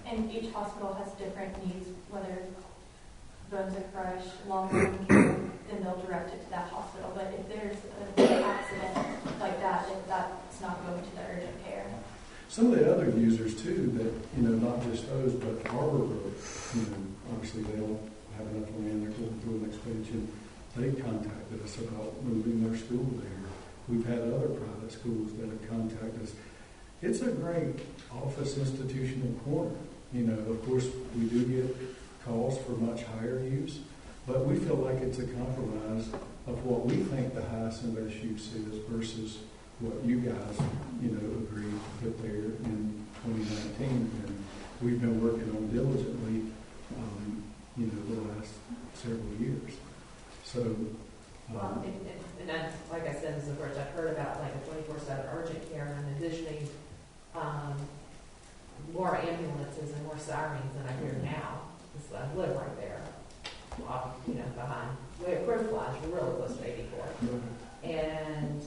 And each hospital has different needs, whether bones are crushed, long-term care, then they'll direct it to that hospital. But if there's an accident like that, that's not going to the urgent care. Some of the other users too, that not just those, but Harbor Road, obviously they don't have enough land, they're going through an expansion. They contacted us about moving their school there. We've had other private schools that have contacted us. It's a great office institution and corner. Of course, we do get calls for much higher use, but we feel like it's a compromise of what we think the highest and best use is versus what you guys, agreed to put there in 2019, and we've been working on diligently, the last several years. So, and that's, like I said, this is the first I've heard about like a 24/7 urgent care, and additionally, more ambulances and more sirens than I hear now. Because I live right there, behind where Crow flies, we're really close to 84. And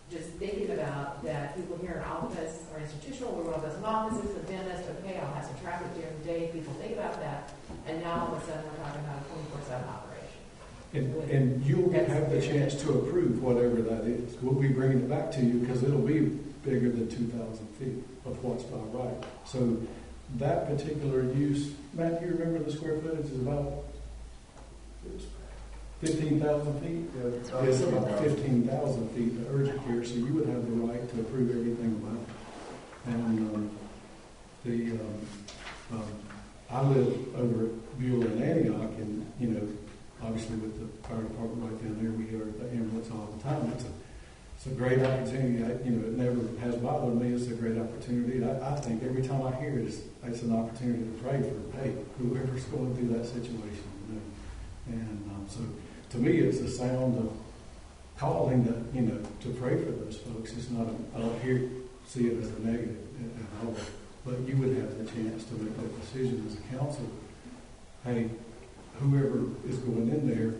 just thinking about that, people here in office or institutional, we're one of those offices, the dentist, okay, I'll have some traffic during the day, people think about that, and now all of a sudden we're talking about a 24/7 operation. And you'll have the chance to approve whatever that is. We'll be bringing it back to you because it'll be bigger than 2,000 feet of what's by right. So that particular use, Matt, do you remember the square footage is about 15,000 feet? Yeah, it's about 15,000 feet of urgent care, so you would have the right to approve everything about it. And I live over at Beulah and Antioch, and obviously with the fire department right down there, we hear the ambulance all the time. It's a great opportunity. It never has bothered me. It's a great opportunity. I think every time I hear it, it's an opportunity to pray for, whoever's going through that situation. And so to me, it's a sound of calling to pray for those folks. It's not, I don't see it as a negative at all. But you would have the chance to make that decision as a council. Hey, whoever is going in there,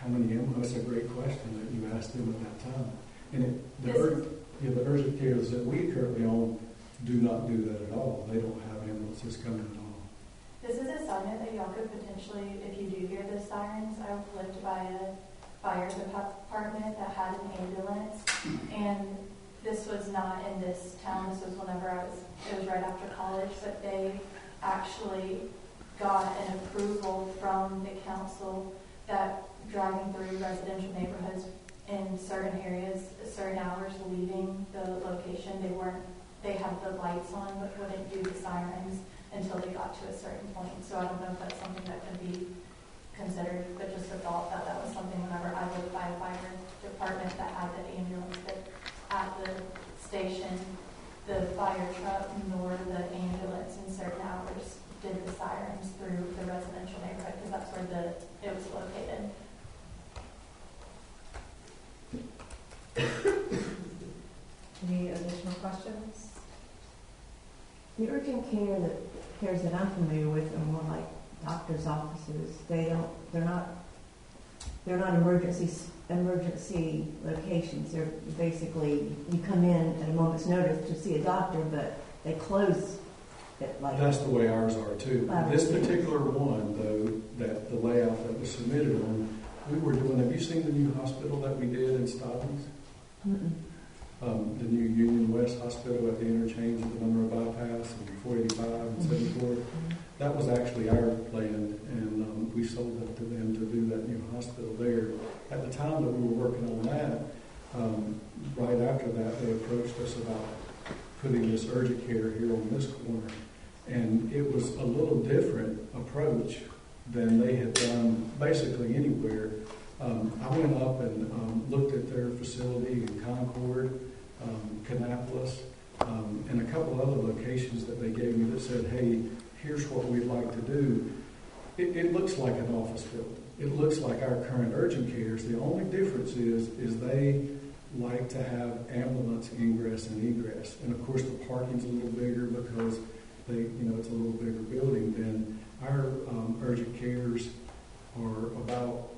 how many ambulances? That's a great question that you asked them at that time. And the urgent cares that we currently own do not do that at all. They don't have ambulances coming at all. This is a sign that y'all could potentially, if you do hear the sirens, I lived by a fire department that had an ambulance, and this was not in this town. This was whenever it was right after college, but they actually got an approval from the council that driving through residential neighborhoods in certain areas, certain hours leaving the location, they had the lights on but wouldn't do the sirens. until they got to a certain point. So I don't know if that's something that could be considered, but just a thought that was something whenever I lived by a fire department that had the ambulance, that at the station, the fire truck nor the ambulance in certain hours did the sirens through the residential neighborhood, because that's where it was located. Any additional questions? The urgent cares that I'm familiar with are more like doctor's offices. They're not emergency locations. They're basically, you come in at a moment's notice to see a doctor, but they close it like. That's the way ours are too. This particular one, though, that the layout that was submitted on, we were doing. Have you seen the new hospital that we did in Stallings? The new Union West Hospital at the interchange of the Monroe Bypass and 485 and 74. That was actually our land, and we sold it to them to do that new hospital there. At the time that we were working on that, right after that, they approached us about putting this urgent care here on this corner. And it was a little different approach than they had done basically anywhere. I went up and looked at their facility in Concord, Kannapolis, and a couple other locations that they gave me that said, hey, here's what we'd like to do. It looks like an office building. It looks like our current urgent cares. The only difference is they like to have ambulance ingress and egress. And of course the parking's a little bigger because it's a little bigger building. Than our urgent cares are about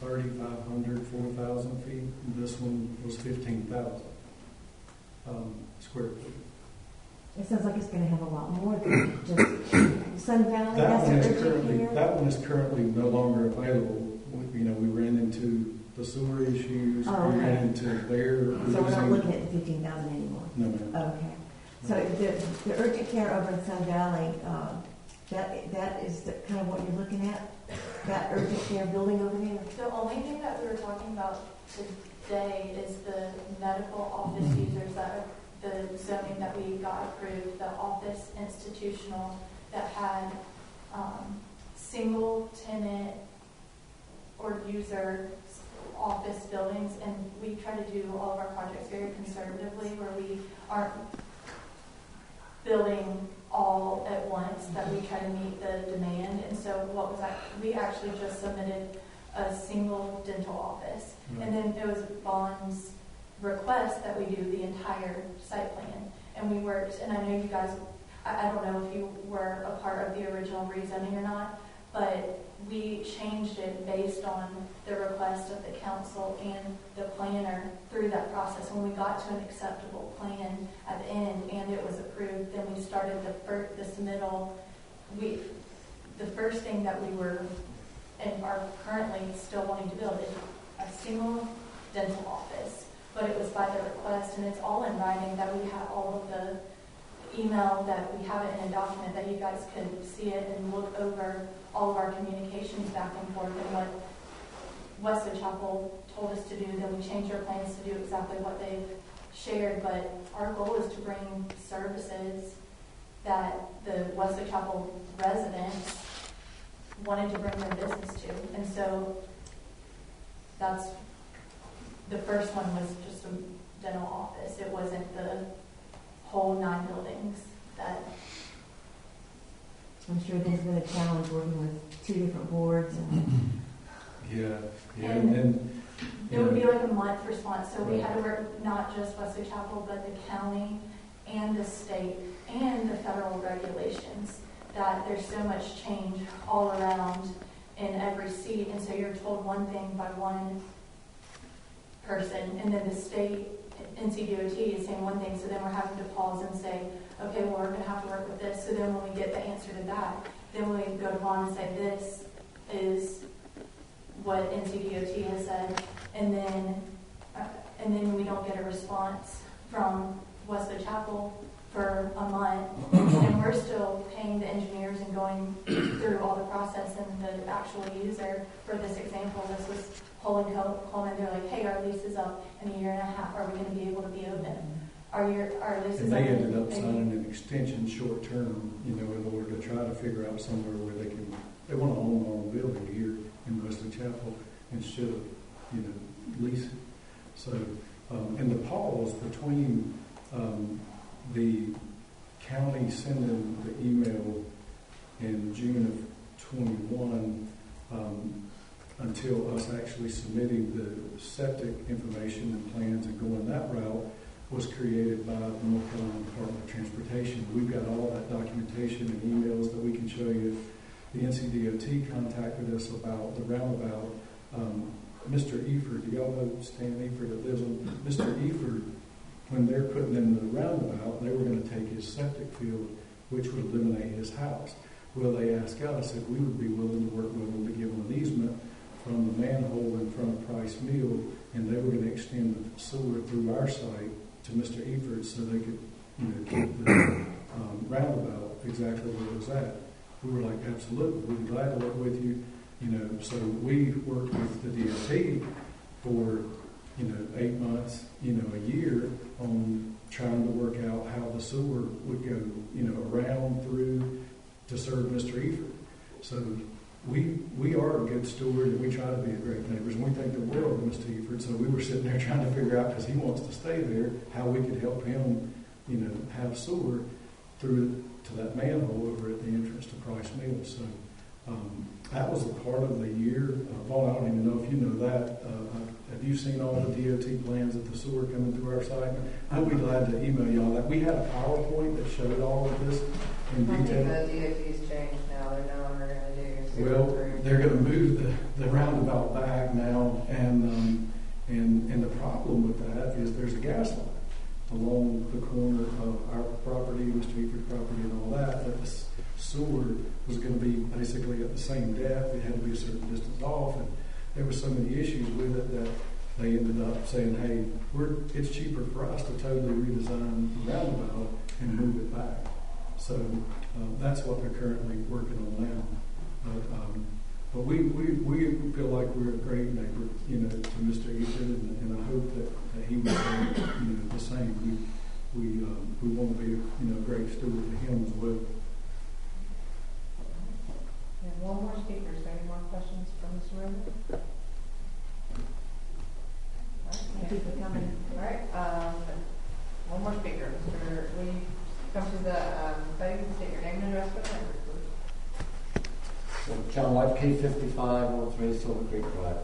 3,500, 4,000 feet. This one was 15,000 square feet. It sounds like it's going to have a lot more than just Sun Valley. That one is currently no longer available. We ran into the sewer issues. Oh, okay. We ran into their. So we're not looking at the 15,000 anymore. No, ma'am. Okay. So the urgent care over in Sun Valley, that is kind of what you're looking at. That urgent care building over there. The only thing that we were talking about today is the medical office users that are the zoning that we got approved, the office institutional that had single tenant or user office buildings, and we try to do all of our projects very conservatively where we aren't building all at once, that we try to meet the demand. And so what was that? We actually just submitted a single dental office. And then there was Bond's request that we do the entire site plan. And we worked, and I know you guys, I don't know if you were a part of the original rezoning or not, but we changed it based on the request of the council and the planner through that process. When we got to an acceptable plan at the end and it was approved, then we started the submittal. The first thing that we were and are currently still wanting to build is a single dental office. But it was by the request, and it's all in writing, that we have all of the email, that we have it in a document that you guys could see it and look over all of our communications back and forth and what Wesley Chapel told us to do. Then we changed our plans to do exactly what they've shared. But our goal is to bring services that the Wesley Chapel residents wanted to bring their business to. And so that's the first one was just a dental office. It wasn't the whole 9 buildings that. I'm sure there's been a challenge working with 2 different boards. And and it would be like a month response. So we had to work not just Wesley Chapel, but the county and the state and the federal regulations, that there's so much change all around in every seat. And so you're told one thing by one person, and then the state NCDOT is saying one thing, so then we're having to pause and say, okay, well, we're going to have to work with this. So then when we get the answer to that, then we go to Bond and say, this is what NCDOT has said, and then we don't get a response from Wesley Chapel for a month, and we're still paying the engineers and going through all the process, and the actual user, for this example, this was Coleman. They're like, hey, our lease is up in a year and a half. Are we going to be able to be open? Are leases? And they ended up signing an extension short term, in order to try to figure out somewhere where they want to own their own building here in Wesley Chapel instead of, lease it. So, and the pause between the county sending the email in June of 21 until us actually submitting the septic information and plans and going that route was created by the North Carolina Department of Transportation. We've got all that documentation and emails that we can show you. The NCDOT contacted us about the roundabout. Mr. Eford, do y'all know Stan Eford that lives on? Mr. Eford, when they're putting in the roundabout, they were going to take his septic field, which would eliminate his house. Well, they asked us if we would be willing to work with them to give them an easement from the manhole in front of Price Mill, and they were going to extend the sewer through our site to Mr. Eford so they could, keep the roundabout exactly where it was at. We were like, absolutely, we'd be glad to work with you. So we worked with the DOT for, 8 months, a year on trying to work out how the sewer would go, around through to serve Mr. Eford. So we are a good steward, and we try to be a great neighbors, and we think the world of Mr. Eford. So we were sitting there trying to figure out, because he wants to stay there, how we could help him, have sewer through to that manhole over at the entrance to Price Mill. So that was a part of the year. Vaughn, I don't even know if you know that. Have you seen all the DOT plans of the sewer coming through our site? I'd be glad to email y'all that. We had a PowerPoint that showed all of this in detail. I think the DOT's changed now. They're no longer going to do sewer. Well, they're going to move the roundabout back now, and the problem with that is there's a gas line along the corner of our property, Mr. Eford's property, and all that the sewer was going to be basically at the same depth. It had to be a certain distance off, and there were so many issues with it that they ended up saying, hey, it's cheaper for us to totally redesign the roundabout and move it back. So that's what they're currently working on now. But we feel like we're a great neighbor, to Mr. Eford, and I hope that he would say, the same. We want to be, a great steward to him as well. We have one more speaker. Is there any more questions from this room? Thank you for coming. All right. One more speaker. Will you come to the podium and state your name and address for the record, please? John White, K5503 Silver Creek Drive.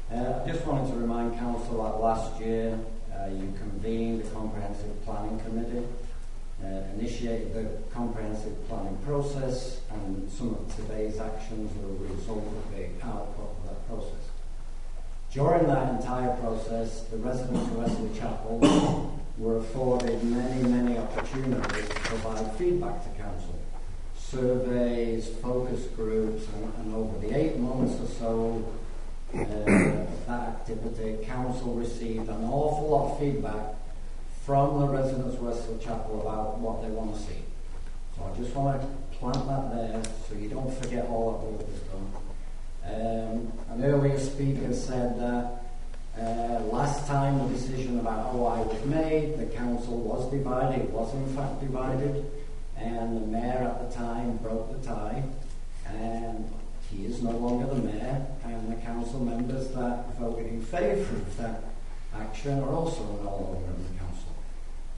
I just wanted to remind Council that last year you convened the Comprehensive Planning Committee, initiated the comprehensive planning process, and some of today's actions were a result of the output of that process. During that entire process, the residents of Wesley Chapel were afforded many opportunities to provide feedback to Council. Surveys, focus groups, and over the 8 months or so of that activity, Council received an awful lot of feedback from the residents of Wesley Chapel about what they want to see. So I just want to plant that there so you don't forget all that work was done. An earlier speaker said that last time the decision about OI was made, the council was divided. It was in fact divided, and the mayor at the time broke the tie, and he is no longer the mayor, and the council members that voted in favour of that action are also no longer in the council.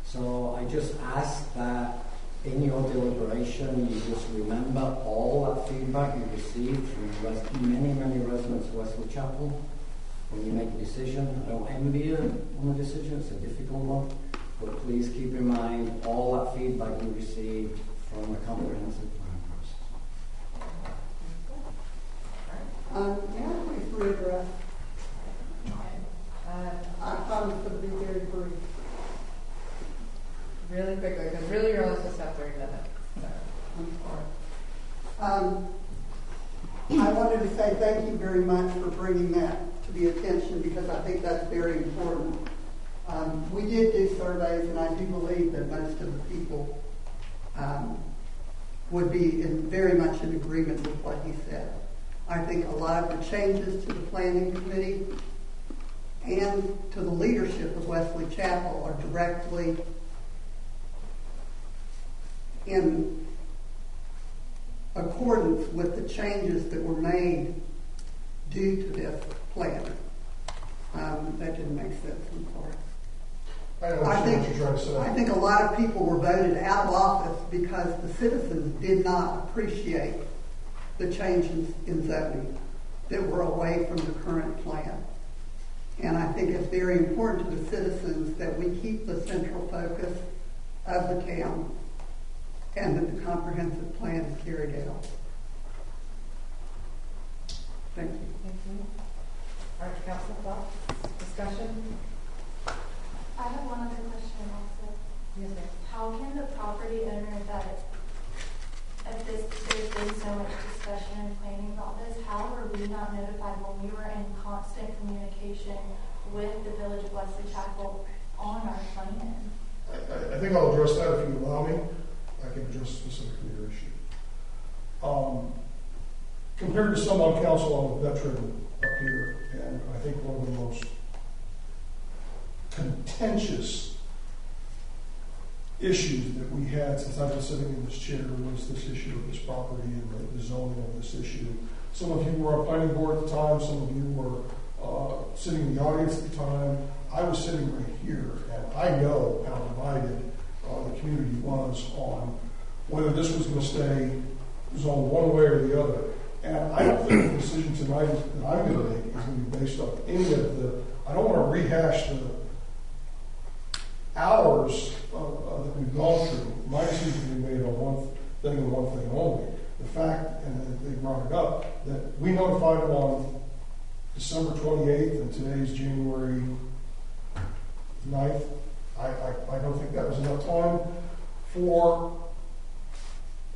So I just ask that in your deliberation you just remember all that feedback you received from many residents of Wesley Chapel when you make a decision. I don't envy you on the decision, it's a difficult one, but please keep in mind all that feedback you received from the comprehensive plan process. May I please readdress? I'm going to be very brief. Really quickly, because really you're only supposed to have 30 minutes. So. I'm sorry. I wanted to say thank you very much for bringing that to the attention, because I think that's very important. We did do surveys, and I do believe that most of the people would be very much in agreement with what he said. I think a lot of the changes to the planning committee and to the leadership of Wesley Chapel are directly in accordance with the changes that were made due to this plan. That didn't make sense, I'm sorry. I think a lot of people were voted out of office because the citizens did not appreciate the changes in zoning that were away from the current plan. And I think it's very important to the citizens that we keep the central focus of the town and that the comprehensive plan is carried out. Thank you. Thank you. All right, council thoughts, discussion? I have one other question also. Yes, ma'am. How can the property owner that, there's been so much discussion and planning about this, how were we not notified when we were in constant communication with the Village of Wesley Chapel on our plan? I think I'll address that if you allow me. I can address specifically your issue. Compared to some on council, I'm a veteran up here, and I think one of the most contentious issues that we had since I've been sitting in this chair was this issue of this property and the zoning of this issue. Some of you were on planning board at the time, some of you were sitting in the audience at the time. I was sitting right here, and I know how divided the community was on whether this was going to stay zoned one way or the other. And I don't think the decision tonight that I'm going to make is going to be based on any of the, I don't want to rehash the hours that we've gone through. My decision can be made on one thing and one thing only. The fact, and they brought it up, that we notified them on December 28th and today's January 9th. I don't think that was enough time for,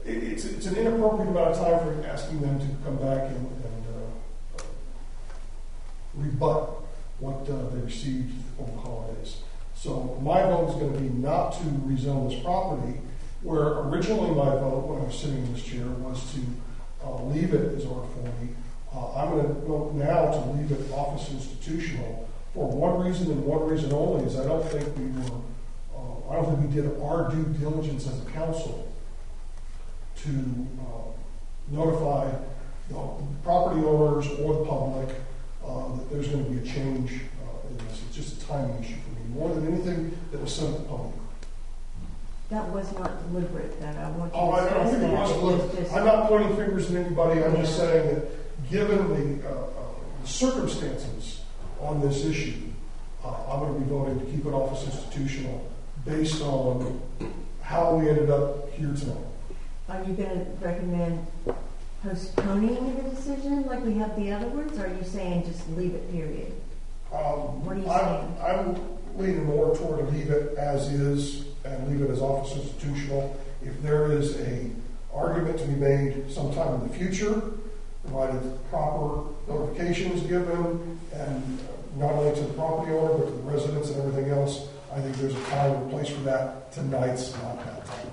it's an inappropriate amount of time for asking them to come back and rebut what they received over the holidays. So my vote is going to be not to rezone this property, where originally my vote when I was sitting in this chair was to leave it as R40. I'm going to vote now to leave it office institutional for one reason and one reason only, is I don't think we did our due diligence as a council to notify the property owners or the public that there's going to be a change in this. It's just a timing issue for me, more than anything that was sent to the public. That was not deliberate, then. I want you Oh, to I don't stress think it was that. deliberate. Just- I'm not pointing fingers at anybody. I'm just saying that given the circumstances on this issue, I'm going to be voting to keep it office institutional based on how we ended up here tonight. Are you going to recommend postponing the decision like we have the other ones, or are you saying just leave it, period? What are you saying? I'm leaning more toward a leave it as is and leave it as office institutional. If there is a argument to be made sometime in the future, provided proper notification is given, and not only to the property owner, but to the residents and everything else, I think there's a time and place for that. Tonight's not that time.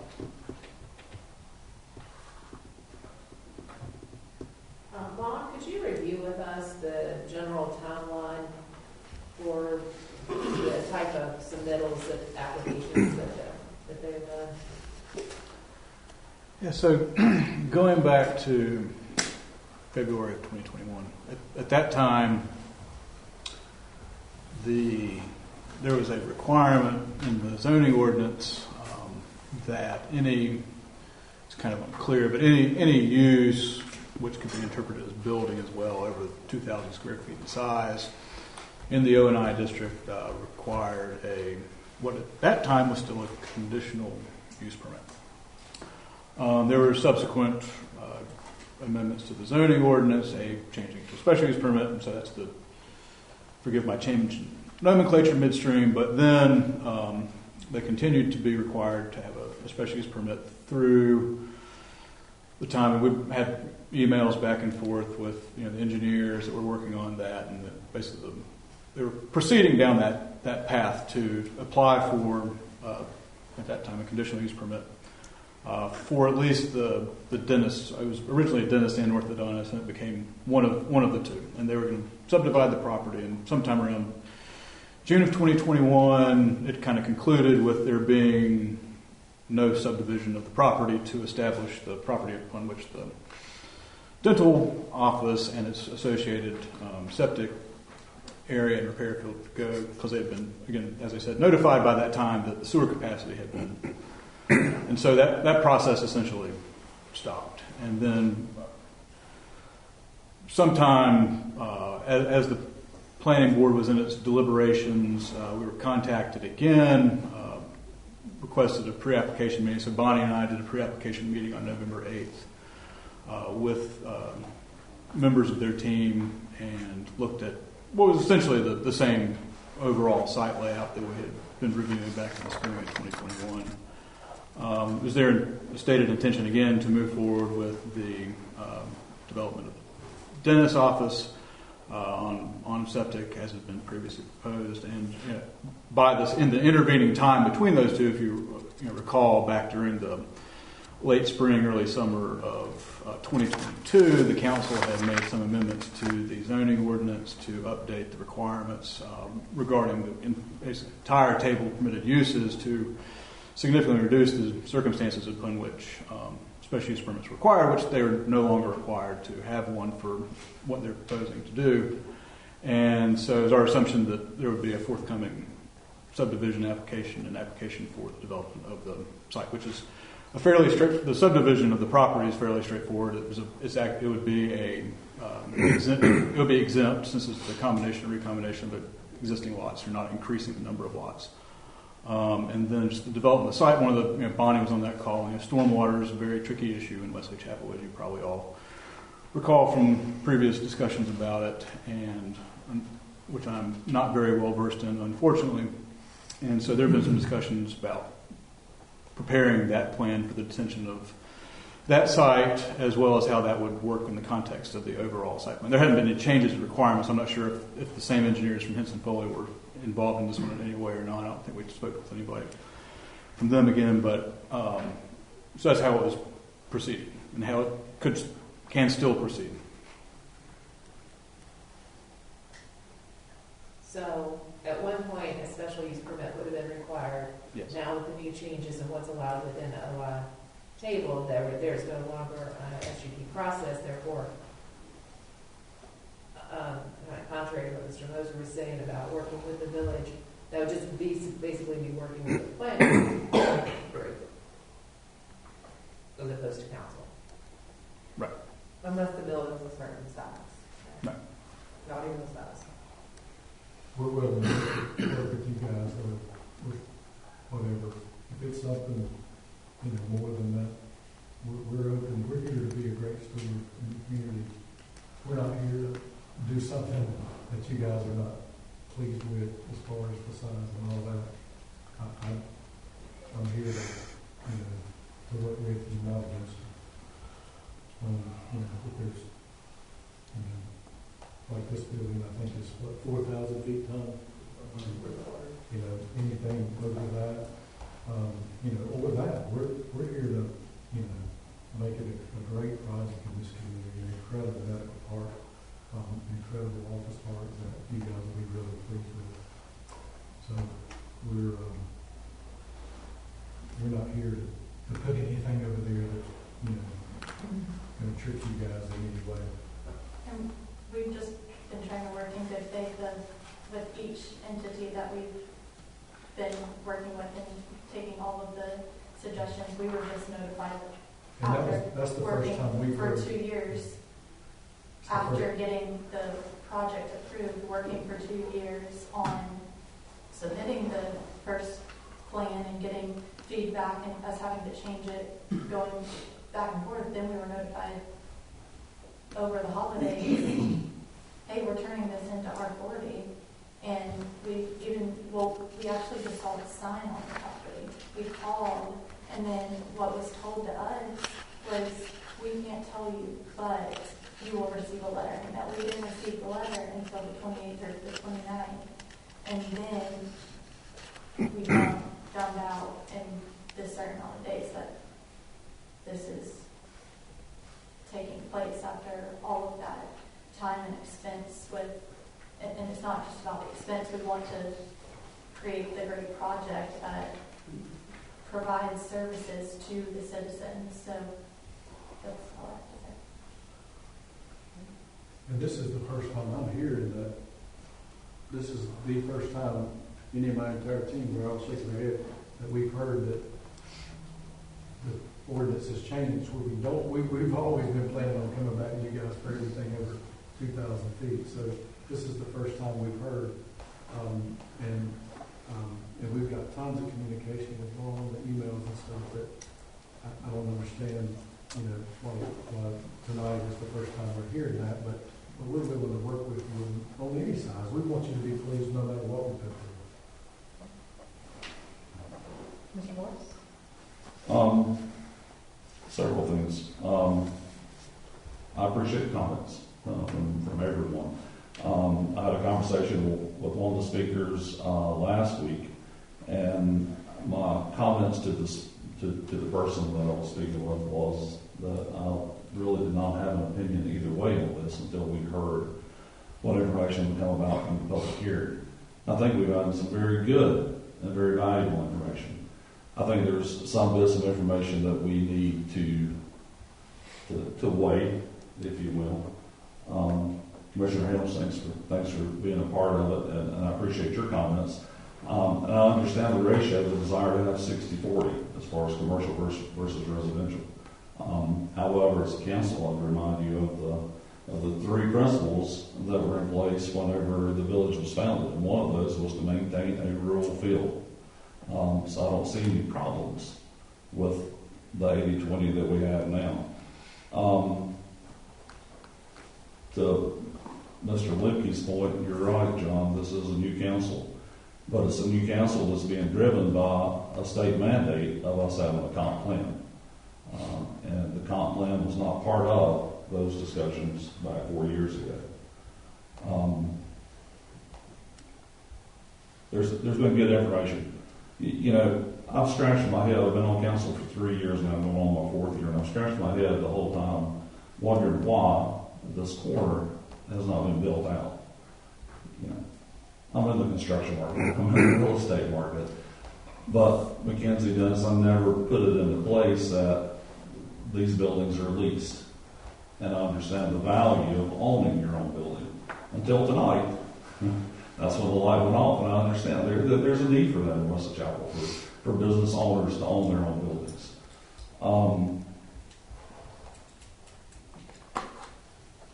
Bob, could you review with us the general timeline for the type of submittals, that applications that they've done? Yeah, so going back to February of 2021, at that time, there was a requirement in the zoning ordinance that it's kind of unclear, but any use which could be interpreted as building as well, over 2,000 square feet in size, in the O&I district required what at that time was still a conditional use permit. There were subsequent amendments to the zoning ordinance, changing to a special use permit, and so that's forgive my change in nomenclature midstream, but then they continued to be required to have a special use permit through the time, and we had emails back and forth with the engineers that were working on that, and basically they were proceeding down that path to apply for at that time a conditional use permit for at least the dentist. I was originally a dentist and orthodontist, and it became one of the two, and they were going to subdivide the property, and sometime around June of 2021 it kind of concluded with there being no subdivision of the property to establish the property upon which the dental office and its associated septic area and repair field would go, because they had been, again, as I said, notified by that time that the sewer capacity had been. And so that process essentially stopped. And then sometime as the planning board was in its deliberations, we were contacted again, requested a pre-application meeting. So Bonnie and I did a pre-application meeting on November 8th with members of their team and looked at what was essentially the same overall site layout that we had been reviewing back in the spring of 2021. It was their stated intention again to move forward with the development of the dentist's office on septic as had been previously proposed. And by this, in the intervening time between those two, if you recall, back during the late spring, early summer of 2022, the council had made some amendments to the zoning ordinance to update the requirements regarding the entire table of permitted uses to significantly reduce the circumstances upon which special use permits require, which they are no longer required to have one for what they're proposing to do. And so it's our assumption that there would be a forthcoming subdivision application and application for the development of the site, which is a fairly the subdivision of the property is fairly straightforward. It would be exempt since it's a combination, recombination of existing lots. You're not increasing the number of lots. And then just the development of the site. One of the Bonnie was on that call. Stormwater is a very tricky issue in Wesley Chapel, as you probably all recall from previous discussions about it, and which I'm not very well versed in, unfortunately. And so there have been some discussions about preparing that plan for the detention of that site, as well as how that would work in the context of the overall site plan. There hadn't been any changes in requirements. I'm not sure if the same engineers from Henson Foley were involved in this one in any way or not. I don't think we spoke with anybody from them again, but so that's how it was proceeding and how it can still proceed. So at one point, a special use permit would have been required. Yes. Now with the new changes and what's allowed within the OI table, there's no longer an SGP process. Therefore, contrary to what Mr. Moser was saying about working with the village, that would just basically be working with the planning group as opposed to council. Right. Unless the building's a certain size. Right. Not even the size. We're willing to work with you guys with whatever. If it's something, more than that, we're open. We're here to be a great steward in the community. We're not here to do something that you guys are not pleased with as far as the size and all that. I'm here to work with you, not against you. If there's, like this building, I think is 4,000 feet tall. Anything over that, over that, we're here to, make it a great project in this community, an incredible medical park, incredible office park that you guys will be really pleased with. So we're not here to put anything over there that's, going to trick you guys in any way. And we've just been trying to work in good faith with each entity that we've been working with and taking all of the suggestions. We were just notified after that's the working first time we've for heard. 2 years after getting the project approved, working for 2 years on submitting the first plan and getting feedback and us having to change it, going back and forth. Then we were notified over the holidays, hey, we're turning this into R40. And we actually just saw the sign on the property. We called, and then what was told to us was, we can't tell you, but you will receive a letter. And that we didn't receive the letter until the 28th or the 29th. And then we found out in this certain amount of days that this is taking place after all of that time and expense and it's not just about the expense. We want to create the great project that provides services to the citizens. So that's all I have to say. And this is the first time I'm hearing that. This is the first time any of my entire team were all shaking their head that we've heard that the ordinance has changed. We've always been planning on coming back to you guys for everything over 2,000 feet. So this is the first time we've heard. And we've got tons of communication with all the emails and stuff that I don't understand, why tonight is the first time we're hearing that, but we're willing to work with you on any size. We want you to be pleased no matter what we put through. Mr. Morris? Several things. I appreciate the comments from everyone. I had a conversation with one of the speakers last week, and my comments to the person that I was speaking with was that I really did not have an opinion either way on this until we heard what information would come about from the public hearing. I think we've gotten some very good and very valuable information. I think there's some bits of information that we need to weigh, if you will. Commissioner Helms, thanks for being a part of it, and I appreciate your comments. And I understand the ratio, the desire to have 60-40 as far as commercial versus residential. However, as a council, I'd remind you of the three principles that were in place whenever the village was founded, and one of those was to maintain a rural feel. So I don't see any problems with the 80-20 that we have now. To Mr. Lipke's point, you're right, John, this is a new council. But it's a new council that's being driven by a state mandate of us having a comp plan. And the comp plan was not part of those discussions back 4 years ago. There's been good information. I've scratched my head. I've been on council for 3 years now. I'm going on my fourth year, and I've scratched my head the whole time wondering why this corner has not been built out. I'm in the construction market. I'm in the real estate market. But Mackenzie Dennis, I never put it into place that these buildings are leased. And I understand the value of owning your own building. Until tonight, that's when the light went off, and I understand there's a need for that in West Chapel for business owners to own their own buildings.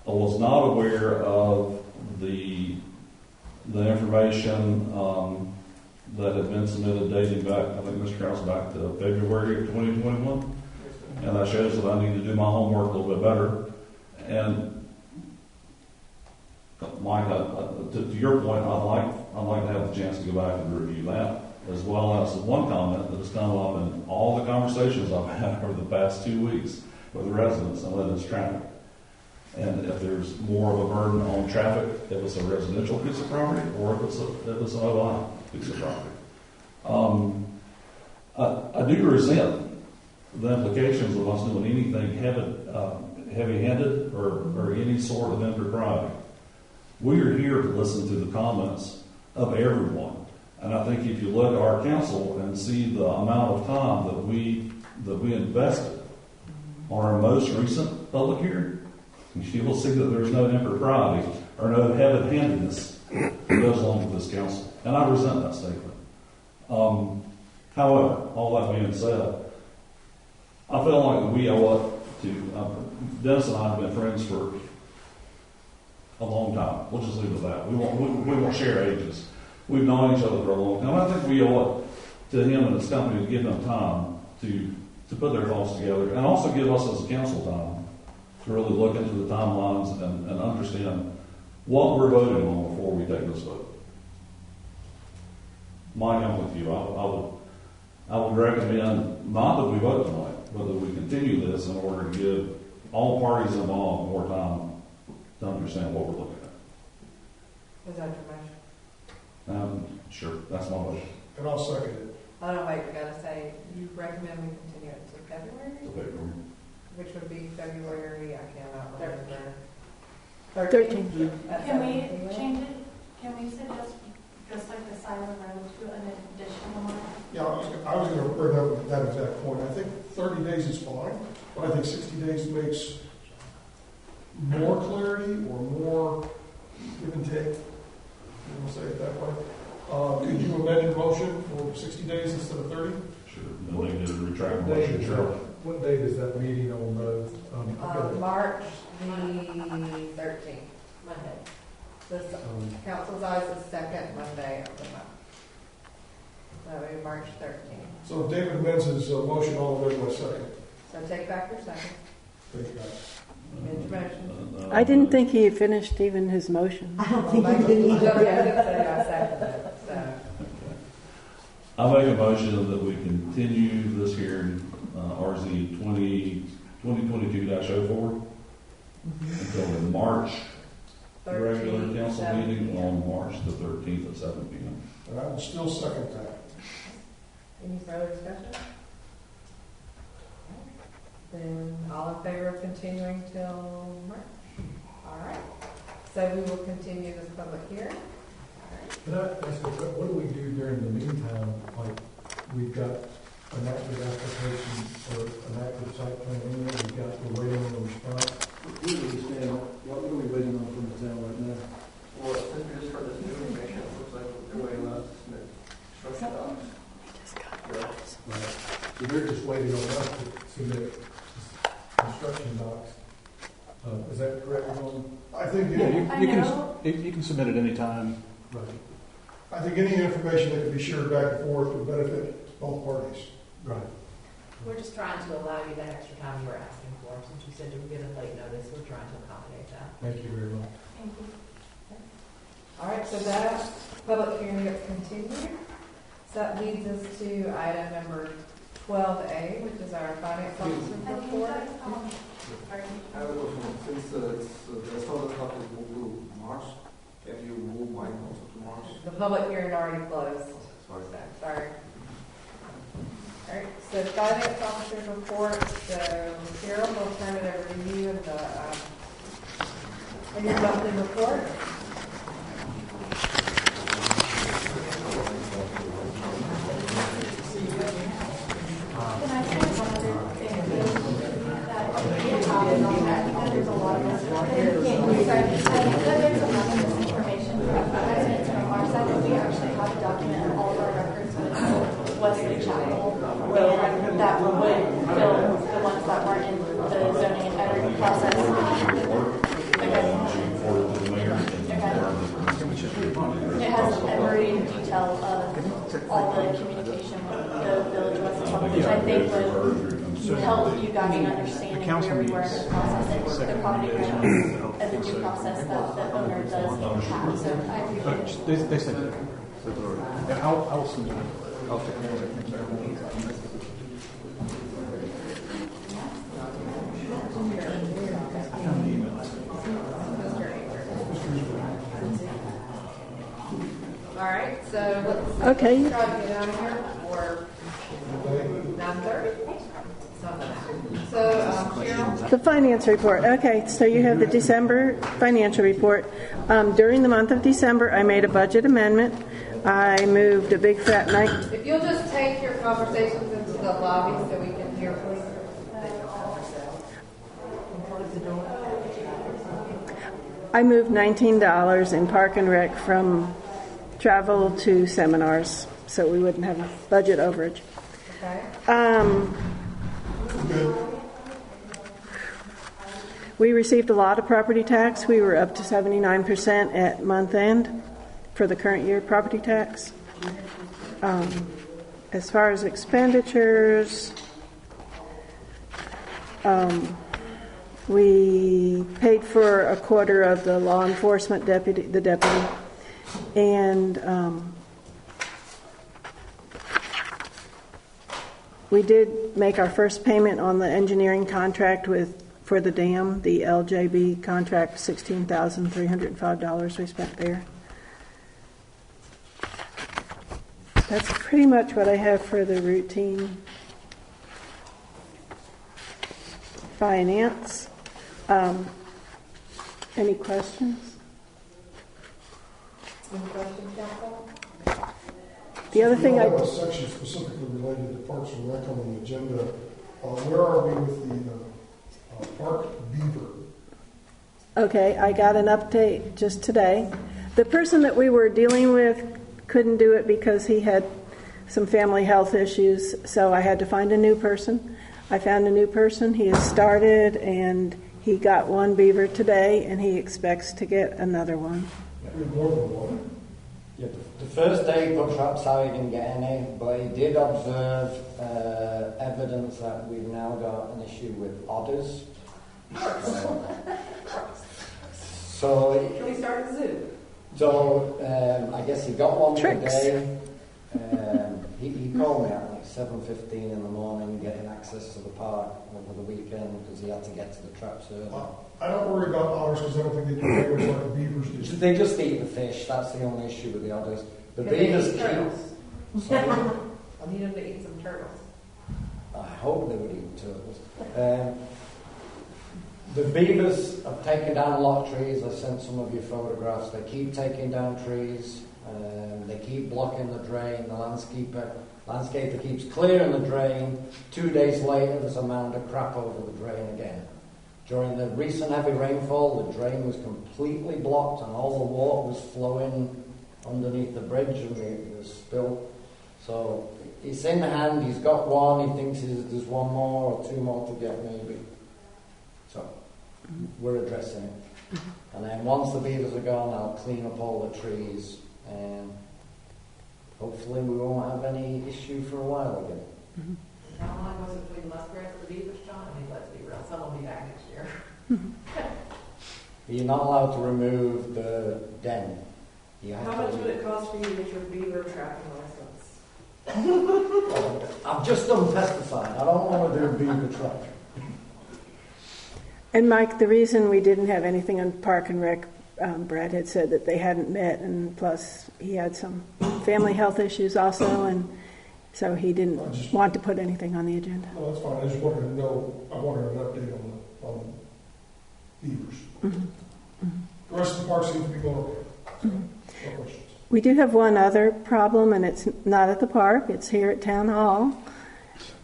I was not aware of the information that had been submitted dating back, I think Mr. Krause, back to February of 2021. And that shows that I need to do my homework a little bit better. And Mike, to your point, I'd like to have the chance to go back and review that, as well as one comment that has come up in all the conversations I've had over the past 2 weeks with the residents, and that is traffic. And if there's more of a burden on traffic, if it's a residential piece of property or if it's an OI piece of property. I do resent the implications of us doing anything heavy-handed or any sort of impropriety. We are here to listen to the comments of everyone. And I think if you look at our council and see the amount of time that we invested on our most recent public hearing, you will see that there's no impropriety or no heavy-handedness that goes along with this council. And I resent that statement. However, all that being said, I feel like we owe it to, Dennis and I have been friends for a long time. We'll just leave it at that. We won't share ages. We've known each other for a long time. I think we owe it to him and his company to give them time to put their thoughts together, and also give us as a council time to really look into the timelines and understand what we're voting on before we take this vote. Mike, I'm with you. I would recommend not that we vote tonight, but that we continue this in order to give all parties involved more time to understand what we're looking at. Is that your motion? Sure, that's my motion. And I'll second it. I don't know, wait, we gotta say, you recommend we continue it to February? To February. Which would be February, I cannot remember. 13th. Can we change it? Can we suggest just like the Silent Road to an additional one? Yeah, I was going to heard that exact point. I think 30 days is fine, but I think 60 days makes more clarity or more give and take. We'll say it that way. Could you amend your motion for 60 days instead of 30? Sure. No need to retract the motion, sure. What date is that meeting on March the 13th, Monday. The council's eyes is the second Monday of the month. That would be March 13th. So David amends his motion all the way to my second. So take back your second. Thank you, guys. Amend your motion. I didn't think he had finished even his motion. I don't think he did either. I seconded it, so. I make a motion that we continue this hearing, RZ 2022-04, until the March regular council meeting on March the 13th at 7 p.m. And I will still second that. Any further discussion? Then all in favor of continuing till March? All right. So we will continue this public hearing. Can I ask you, what do we do during the meantime? Like, we've got an active application or an active site plan in there, we're waiting on the response. What are we waiting on from the town right now? Well, since we just heard this new information, it looks like we're waiting on us to submit construction docs. Right. So they're just waiting on us to submit construction docs. Is that correct, Ron? I think you can submit at any time. Right. I think any information that can be shared back and forth would benefit both parties. Right. We're just trying to allow you that extra time you were asking for, since you said you were given late notice, we're trying to accommodate that. Thank you very much. Thank you. All right, so that public hearing gets continued. So that leads us to item number 12A, which is our finance officer report. I have a question. Since the rest of the stuff is moved to March, can you move mine also to March? The public hearing already closed. Sorry. Sorry. All right, so finance officer's report. So Cheryl, we'll turn it over to you and your monthly report. Can I say one other thing? There's a lot of misinformation from residents from our side, that we actually have a document of all of our records with Wesley Chapel that would fill the ones that weren't in the zoning and editing process. It has every detail of all the communication with the village West Chapel, which I think would help you guys in understanding where we were in the process, the property rights, and the due process that the owner does have. So I appreciate it. They said that. Yeah, I'll send it. I'll take it. All right, so let's Okay. try to get out of here for 9:30. So, Cheryl? The finance report. Okay, so you have the December financial report. During the month of December, I made a budget amendment. I moved a big fat night. If you'll just take your conversations into the lobby so we can hear, please. I moved $19 in park and rec from travel to seminars, so we wouldn't have a budget overage. Okay. We received a lot of property tax. We were up to 79% at month end for the current year property tax. As far as expenditures, we paid for a quarter of the law enforcement deputy, and we did make our first payment on the engineering contract for the dam, the LJB contract, $16,305 we spent there. That's pretty much what I have for the routine finance. Any questions? Any questions, Council? The other thing we I... have a section specifically related to Parks and Rec on the agenda. Where are we with the park beaver? Okay, I got an update just today. The person that we were dealing with couldn't do it because he had some family health issues, so I had to find a new person. I found a new person. He has started, and he got one beaver today, and he expects to get another one. More than one? Yeah, the first day he put traps out, he didn't get any, but he did observe evidence that we've now got an issue with otters. Can we start a zoo? So I guess he got one Tricks. today. He called me at like 7:15 in the morning, getting access to the park over the weekend because he had to get to the traps early. I don't worry about otters because I don't think they do damage like the beavers do. They just eat the fish. That's the only issue with the otters. The Can they beavers eat turtles? Sorry? I need them to eat some turtles. I hope they would eat turtles. The beavers have taken down a lot of trees. I sent some of you photographs. They keep taking down trees. They keep blocking the drain. The landscaper keeps clearing the drain. 2 days later, there's a mound of crap over the drain again. During the recent heavy rainfall, the drain was completely blocked and all the water was flowing underneath the bridge and it was spilled. So it's in hand. He's got one. He thinks there's one more or two more to get maybe. So we're addressing it. And then once the beavers are gone, I'll clean up all the trees and hopefully we won't have any issue for a while again. How long was it between the muskrats and the beavers, John? I mean, let's be real. Some will be back next year. You're not allowed to remove the den. How much would it cost for you to get your beaver trapping license? I've just done pesticide. I don't want to do beaver trapping. And Mike, the reason we didn't have anything on Park and Rec, Brad had said that they hadn't met, and plus he had some family health issues also, and so he didn't want to put anything on the agenda. No, that's fine. I just wanted to know, I wanted an update on beavers. The rest of the park seems to be going okay. So, no questions. We do have one other problem, and it's not at the park. It's here at Town Hall.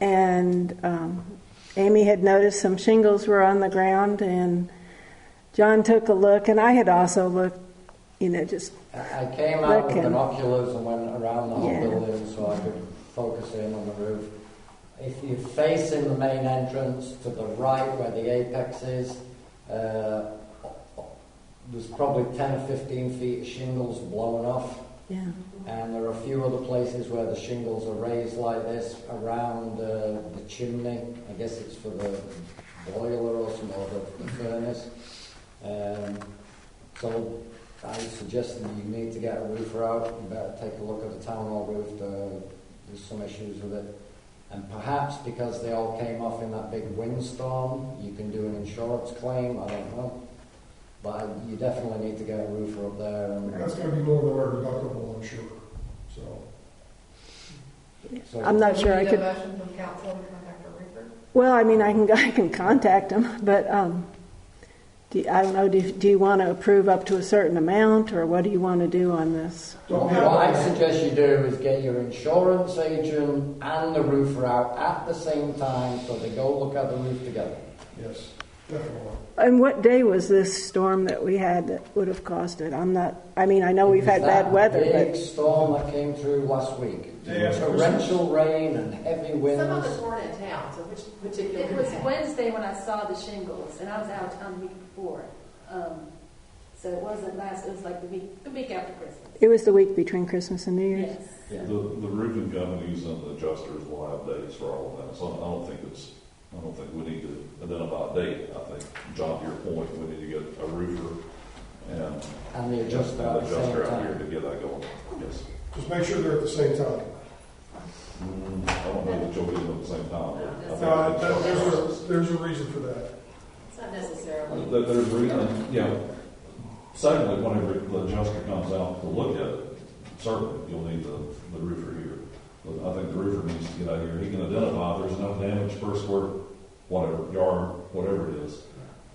And Amy had noticed some shingles were on the ground, and John took a look, and I had also looked, just I came out with looking. binoculars and went around the whole Yeah. building so I could focus in on the roof. If you're facing the main entrance to the right where the apex is, there's probably 10 or 15 feet of shingles blown off. Yeah. And there are a few other places where the shingles are raised like this around the chimney. I guess it's for the boiler or some or the furnace. So I suggest that you need to get a roofer out. You better take a look at the town hall roof. There's some issues with it. And perhaps because they all came off in that big windstorm, you can do an insurance claim. I don't know. But you definitely need to get a roofer up there. And That's going to be more than our deductible, I'm sure. So I'm not sure I could. Need a motion from council to contact a roofer? Well, I mean, I can contact him, but I don't know. Do you want to approve up to a certain amount, or what do you want to do on this? What I suggest you do is get your insurance agent and the roofer out at the same time, so they go look at the roof together. yes, definitely. And what day was this storm that we had that would have caused it? I know we've had bad weather, Big but storm that came through last week. Torrential rain and heavy winds. Some of us weren't in town, so which particular It was town? Wednesday when I saw the shingles, and I was out of town the week before. So it wasn't last, it was like the week after Christmas. it was the week between Christmas and New Year's. Yes. Yeah. The roofing companies and the adjusters will have dates for all of that, so I don't think we need to identify a date. I think, John, to your point, we need to get a roofer and the adjuster at the same out time. here to get that going. Yes. Just make sure they're at the same time. I don't know that you'll get them at the same time. But I think There's a reason for that. It's not necessarily. there's a reason, Secondly, whenever the adjuster comes out to look at it, certainly you'll need the roofer here. But I think the roofer needs to get out here. He can identify if there's enough damage per square, yard, whatever it is,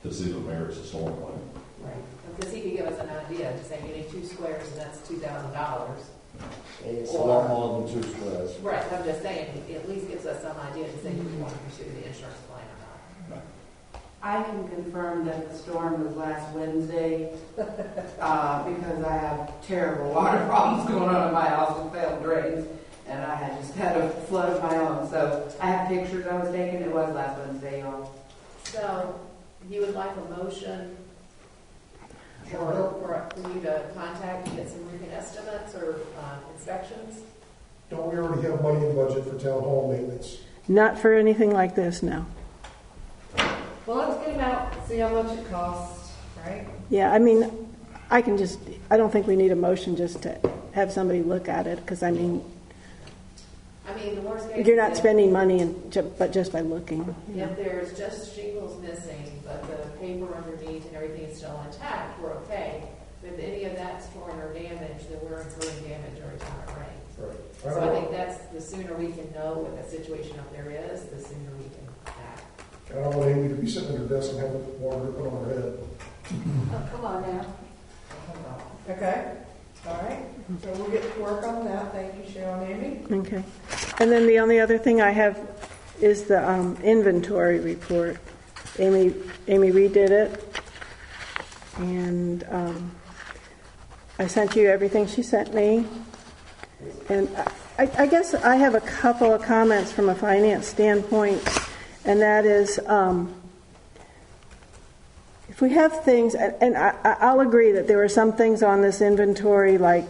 to see if it merits a storm claim. Right. Because he could give us an idea, to say you need 2 squares and that's $2,000. It's a lot more than just saying, it at least gives us some idea to say if we want to pursue the insurance plan or not. I can confirm that the storm was last Wednesday because I have terrible water problems going on in my house with failed drains, and I had just had a flood of my own. So I have pictures I was taking. It was last Wednesday, y'all. So you would like a motion for you to contact and get some roofing estimates or inspections? Don't we already have money in budget for town hall maintenance? Not for anything like this, no. Well, let's get them out, see how much it costs, right? Yeah, I mean, I don't think we need a motion just to have somebody look at it, because I mean, the worst case, you're not spending money, but just by looking. If there's just shingles missing, but the paper underneath and everything is still intact, we're okay. But if any of that's torn or damaged, then we're incurring damage every time it rains. Right. So I think that's the sooner we can know what the situation up there is, the sooner we can act. I don't want Amy to be sitting at her desk and have water put on her head. Oh, come on now. Okay, all right. So we'll get to work on that. Thank you, Cheryl and Amy. Okay. And then the only other thing I have is the inventory report. Amy redid it, and I sent you everything she sent me. And I guess I have a couple of comments from a finance standpoint, and that is, if we have things, and I'll agree that there are some things on this inventory, like,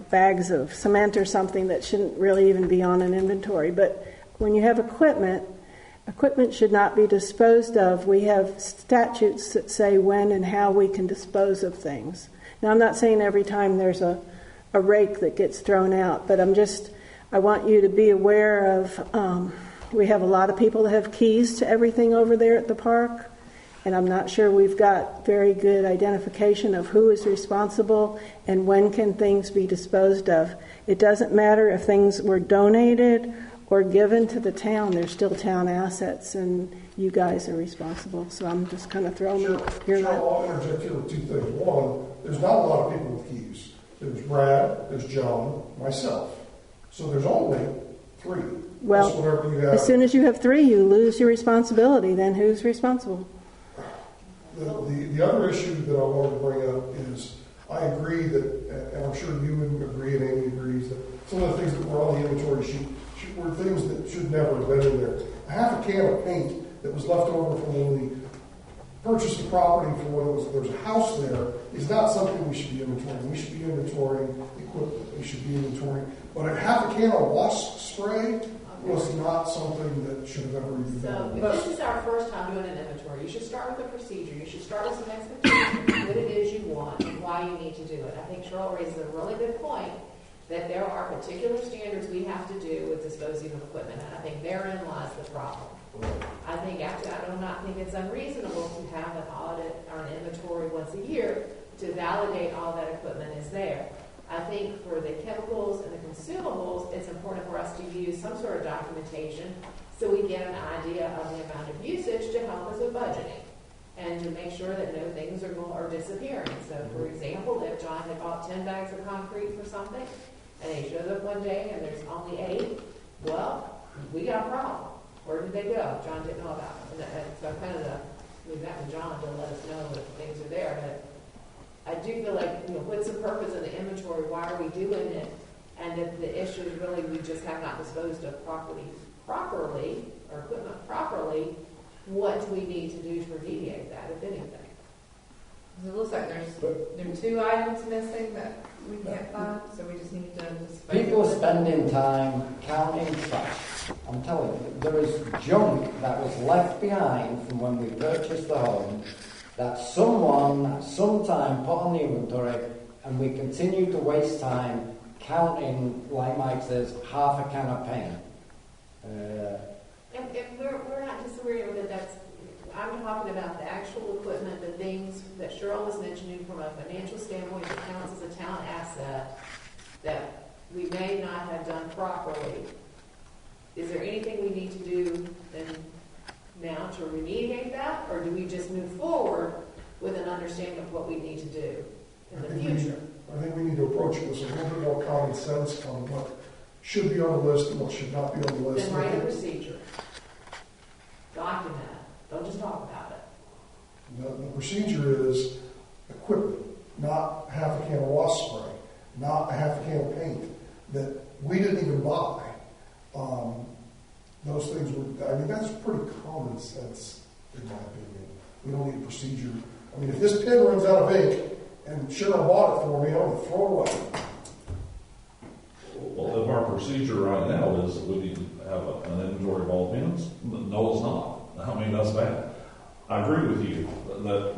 bags of cement or something that shouldn't really even be on an inventory. But when you have equipment should not be disposed of. We have statutes that say when and how we can dispose of things. Now, I'm not saying every time there's a rake that gets thrown out, but I want you to be aware of, we have a lot of people that have keys to everything over there at the park, and I'm not sure we've got very good identification of who is responsible and when can things be disposed of. It doesn't matter if things were donated or given to the town, they're still town assets, and you guys are responsible. So I'm just kind of throwing it here. I'll interject here with two things. One, there's not a lot of people with keys. There's Brad, there's John, myself. So there's only 3. Well, as soon as you have 3, you lose your responsibility. Then who's responsible? The other issue that I wanted to bring up is I agree that, and I'm sure you would agree and Amy agrees, that some of the things that were on the inventory sheet were things that should never have been in there. A half a can of paint that was left over from when we purchased the property for when there was a house there is not something we should be inventorying. We should be inventorying equipment. We should be inventorying. But a half a can of wasp spray was not something that should have ever even been. So if this is our first time doing an inventory, you should start with a procedure. You should start with some expectations, what it is you want, and why you need to do it. I think Cheryl raises a really good point that there are particular standards we have to do with disposing of equipment, and I think therein lies the problem. I do not think it's unreasonable to have an audit or an inventory once a year to validate all that equipment is there. I think for the chemicals and the consumables, it's important for us to use some sort of documentation so we get an idea of the amount of usage to help us with budgeting and to make sure that no things are disappearing. So, for example, if John had bought 10 bags of concrete for something and he shows up one day and there's only 8, well, we got a problem. Where did they go? John didn't know about them. And so kind of leave that to John to let us know that things are there. But I do feel like, what's the purpose of the inventory? Why are we doing it? And if the issue is really we just have not disposed of property properly or equipment properly, what do we need to do to remediate that, if anything? It looks like there's 2 items missing that we can't find, so we just need to dispose. People spending time counting trash. I'm telling you, there is junk that was left behind from when we purchased the home that someone sometime put on the inventory, and we continue to waste time counting, like Mike says, half a can of paint. And we're not disagreeing with it. I'm talking about the actual equipment, the things that Cheryl was mentioning from a financial standpoint that counts as a town asset that we may not have done properly. Is there anything we need to do now to remediate that, or do we just move forward with an understanding of what we need to do in the future? I think we need to approach it with a little bit more common sense on what should be on the list and what should not be on the list. Then write a procedure. Document it. Don't just talk about it. The procedure is equipment, not half a can of wasp spray, not a half a can of paint that we didn't even buy. Those things were, I mean, that's pretty common sense, in my opinion. We don't need a procedure. I mean, if this pen runs out of ink and Cheryl bought it for me, I'm going to throw it away. Well, if our procedure right now is we need to have an inventory of all pens, no, it's not. I mean, that's bad. I agree with you that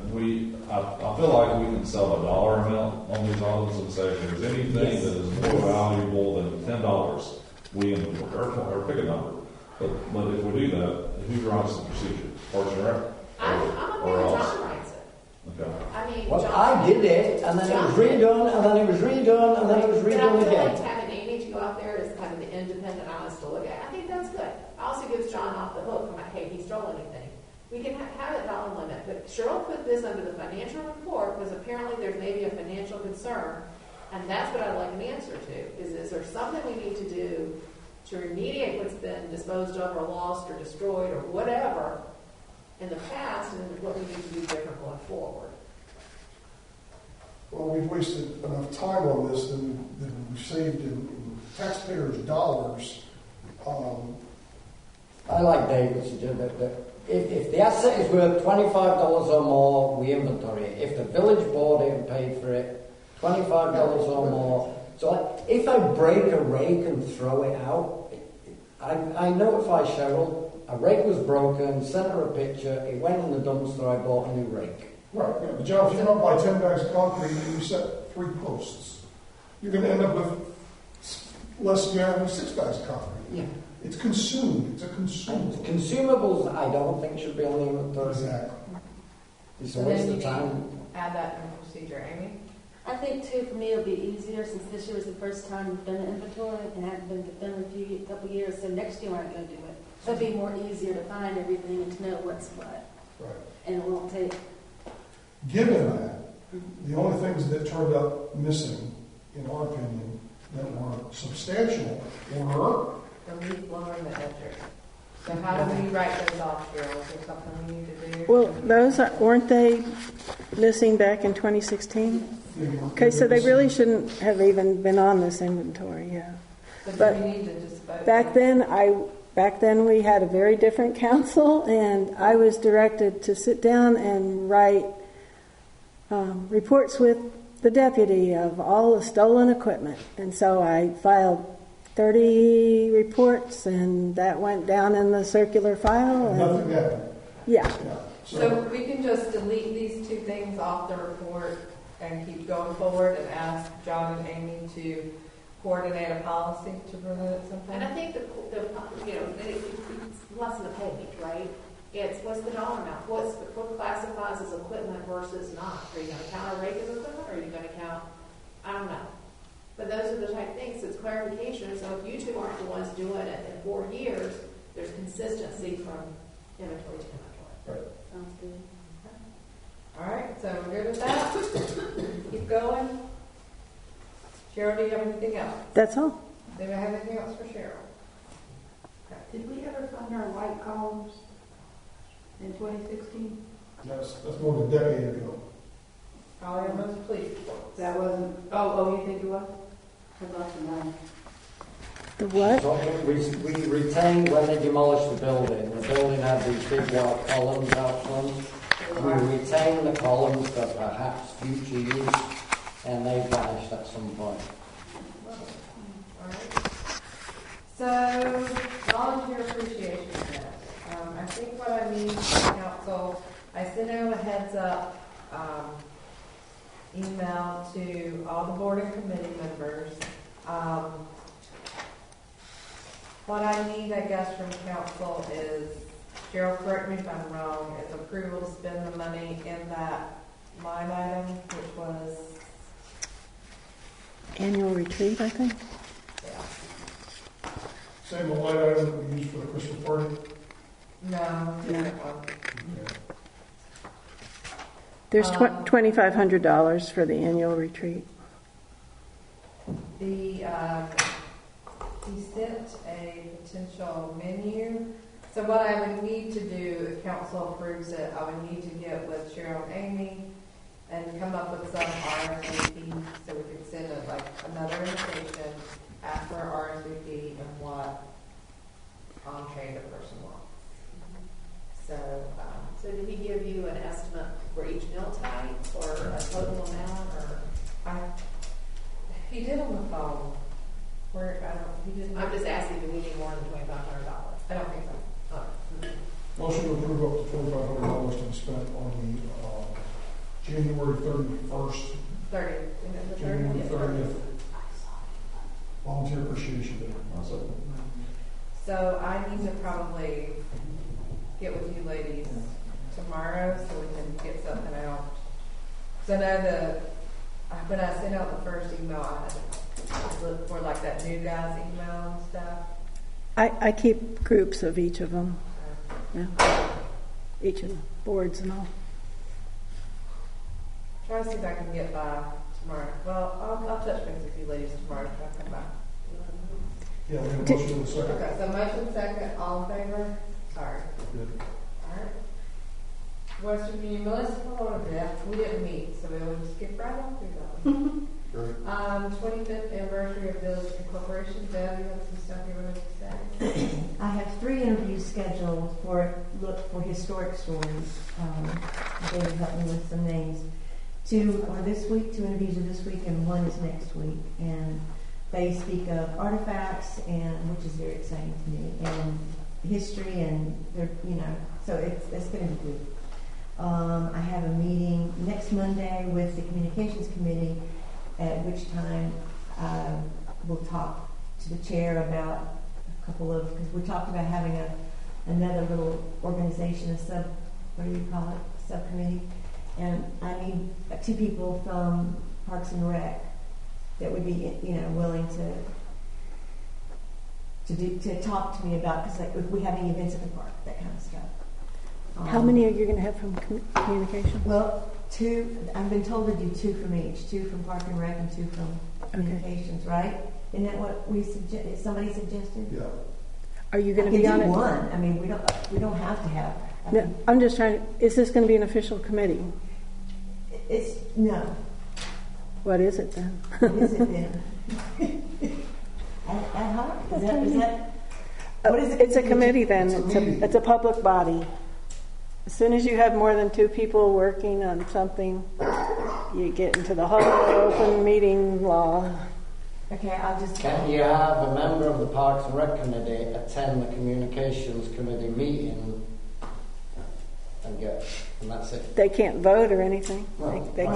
I feel like we can sell a dollar amount on these items and say if there's anything that is more valuable than $10, we inventory or pick a number. But if we do that, who writes the procedure? Parks and Rec? I'm Or okay, else? John writes it. Okay. I mean, Well, John, I did it, and then it was redone, and then it was redone, and then it was But I redone feel like again. having Amy to go out there is kind of the independent eyes to look at. I think that's good. It also gives John off the hook from like, hey, he stole anything. We can have a dollar limit, but Cheryl put this under the financial report because apparently there's maybe a financial concern, and that's what I'd like an answer to. Is there something we need to do to remediate what's been disposed of or lost or destroyed or whatever in the past, and what we need to do different going forward? Well, we've wasted enough time on this than we've saved in taxpayers' dollars. I like David's suggestion that if the asset is worth $25 or more, we inventory it. If the village bought it and paid for it, $25 or more. So if I break a rake and throw it out, I notify Cheryl, a rake was broken, sent her a picture, it went in the dumpster, I bought a new rake. Right, yeah, but John, if you don't buy 10 bags of concrete and you set 3 posts, you're going to end up with less than you have with 6 bags of concrete. Yeah. It's consumed. It's a consumable. Consumables, I don't think should be on the inventory. Exactly. It's a So waste then of you time. need to add that in the procedure, Amy? I think too, for me, it'll be easier since this year was the first time we've done an inventory and hadn't been done in a couple years, so next year we're not going to do it. So it'll be more easier to find everything and to know what's what. Right. And it won't take. Given that, the only things that turned up missing, in our opinion, that were substantial were The leaf blower and the edger. So how do we write those off, Cheryl? Is there something we need to do? Well, those weren't they missing back in 2016? Okay, so they really shouldn't have even been on this inventory, yeah. But we need to just vote. Back then we had a very different council, and I was directed to sit down and write reports with the deputy of all the stolen equipment. And so I filed 30 reports, and that went down in the circular file. And nothing happened. Yeah. So we can just delete these 2 things off the report and keep going forward and ask John and Amy to coordinate a policy to prevent it sometime? And I think it's less than a page, right? It's what's the dollar amount? What classifies as equipment versus not? Are you going to count a rake as equipment, or are you going to count? I don't know. But those are the type of things. It's clarification. So if you 2 aren't the ones doing it in 4 years, there's consistency from inventory to inventory. Right. Sounds good. All right, so we're good with that. Keep going. Cheryl, do you have anything else? That's all. Do we have anything else for Cheryl? Did we ever find our white columns in 2016? That's more than a decade ago. Probably our most police reports. That wasn't, oh, you think it was? I'd love to know. The what? So we retained when they demolished the building. The building had these big white columns out front. We retained the columns for perhaps future use, and they vanished at some point. So, volunteer appreciation event. I think what I need from council, I sent out a heads up email to all the board and committee members. What I need, I guess, from council is, Cheryl, correct me if I'm wrong, is approval to spend the money in that line item, which was, Annual retreat, I think. Same line item that we used for the Christmas party? no, different one. There's $2,500 for the annual retreat. The he sent a potential menu. So what I would need to do, if council approves it, I would need to get with Cheryl and Amy and come up with some RSVP so we could send it like another invitation, ask for RSVP and what entree the person wants. So did he give you an estimate for each meal type or a total amount or? He did on the phone. I'm just asking, do we need more than $2,500? I don't think so. Motion to approve up to $2,500 to be spent on the January 31st. 30th. January 30th. Volunteer Appreciation Day. So I need to probably get with you ladies tomorrow so we can get something out. So I know when I sent out the first email, I had to look for like that new guys email and stuff. I keep groups of each of them. Yeah. Each of the boards and all. Try to see if I can get by tomorrow. Well, I'll touch base with you ladies tomorrow if I come back. Yeah, we have a motion in a second. Okay, so motion second, all in favor? Sorry. Good. All right. Western Union Municipal Order, we didn't meet, so we'll just skip right on through that one. Great. 25th anniversary of Village Incorporation. Deb, you have some stuff you wanted to say? I have 3 interviews scheduled for historic stories. David helped me with some names. 2 are this week, 2 interviews are this week, and 1 is next week. And they speak of artifacts, and which is very exciting to me, and history, and they're, so it's going to be good. I have a meeting next Monday with the Communications Committee, at which time we'll talk to the chair about a couple of, because we talked about having another little organization, subcommittee, and I need 2 people from Parks and Rec that would be, willing to talk to me about, because like if we have any events at the park, that kind of stuff. How many are you going to have from communication? Well, 2. I've been told to do 2 from each. 2 from Park and Rec and 2 from communications. Right? Isn't that what somebody suggested? Yeah. Are you going to be on it? 1. I mean, we don't have to have. No, I'm just trying. Is this going to be an official committee? It's no. What is it then? What is it then? Ad hoc? Is that? What is it? It's a committee then. It's a public body. As soon as you have more than 2 people working on something, you get into the whole open meeting law. Okay, I'll just... Can you have a member of the Parks and Rec Committee attend the Communications Committee meeting and that's it? They can't vote or anything. No. They